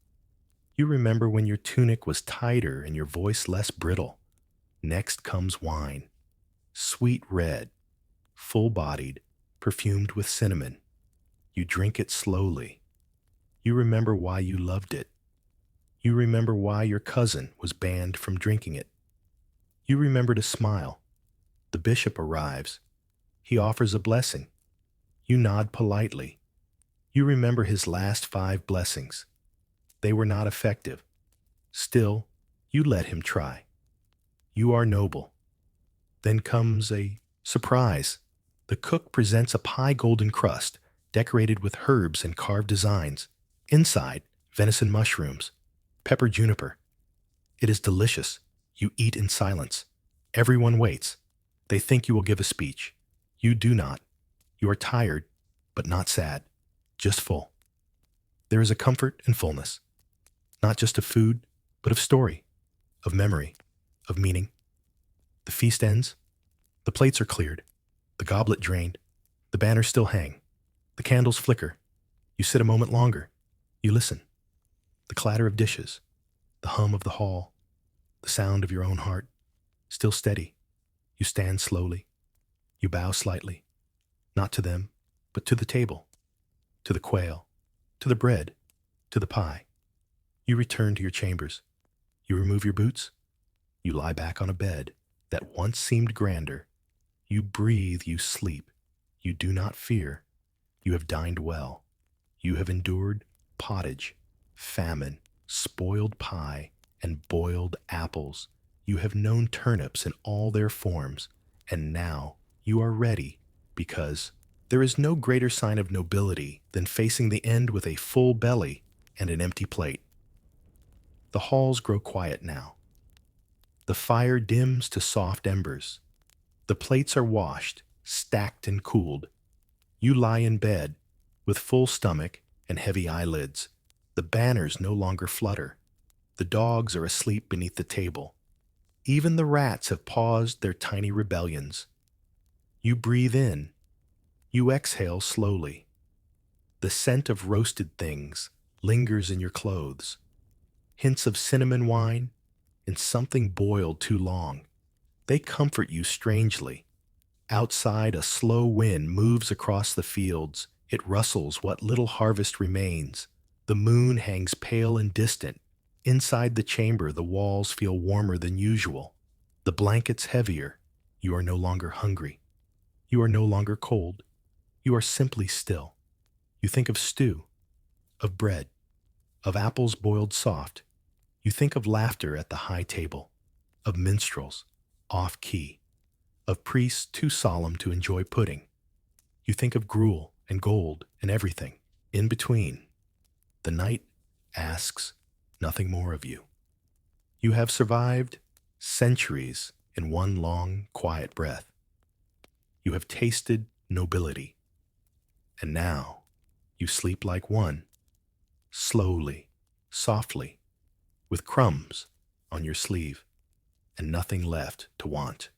S1: You remember when your tunic was tighter and your voice less brittle. Next comes wine. Sweet red, full-bodied, perfumed with cinnamon. You drink it slowly. You remember why you loved it. You remember why your cousin was banned from drinking it. You remember to smile. The bishop arrives. He offers a blessing. You nod politely. You remember his last 5 blessings. They were not effective. Still, you let him try. You are noble. Then comes a surprise. The cook presents a pie golden crust, decorated with herbs and carved designs. Inside, venison mushrooms, pepper juniper. It is delicious. You eat in silence. Everyone waits. They think you will give a speech. You do not. You are tired, but not sad, just full. There is a comfort and fullness, not just of food, but of story, of memory, of meaning. The feast ends. The plates are cleared, the goblet drained, the banners still hang, the candles flicker. You sit a moment longer. You listen. The clatter of dishes, the hum of the hall, the sound of your own heart, still steady. You stand slowly. You bow slightly, not to them, but to the table, to the quail, to the bread, to the pie. You return to your chambers. You remove your boots. You lie back on a bed that once seemed grander. You breathe, you sleep. You do not fear. You have dined well. You have endured pottage, famine, spoiled pie, and boiled apples. You have known turnips in all their forms, and now you are ready, because there is no greater sign of nobility than facing the end with a full belly and an empty plate. The halls grow quiet now. The fire dims to soft embers. The plates are washed, stacked, and cooled. You lie in bed, with full stomach and heavy eyelids. The banners no longer flutter. The dogs are asleep beneath the table. Even the rats have paused their tiny rebellions. You breathe in. You exhale slowly. The scent of roasted things lingers in your clothes. Hints of cinnamon wine and something boiled too long. They comfort you strangely. Outside, a slow wind moves across the fields. It rustles what little harvest remains. The moon hangs pale and distant. Inside the chamber, the walls feel warmer than usual. The blankets heavier. You are no longer hungry. You are no longer cold. You are simply still. You think of stew, of bread, of apples boiled soft. You think of laughter at the high table, of minstrels, off key, of priests too solemn to enjoy pudding. You think of gruel and gold and everything in between. The night asks nothing more of you. You have survived centuries in one long, quiet breath. You have tasted nobility. And now you sleep like one, slowly, softly, with crumbs on your sleeve and nothing left to want.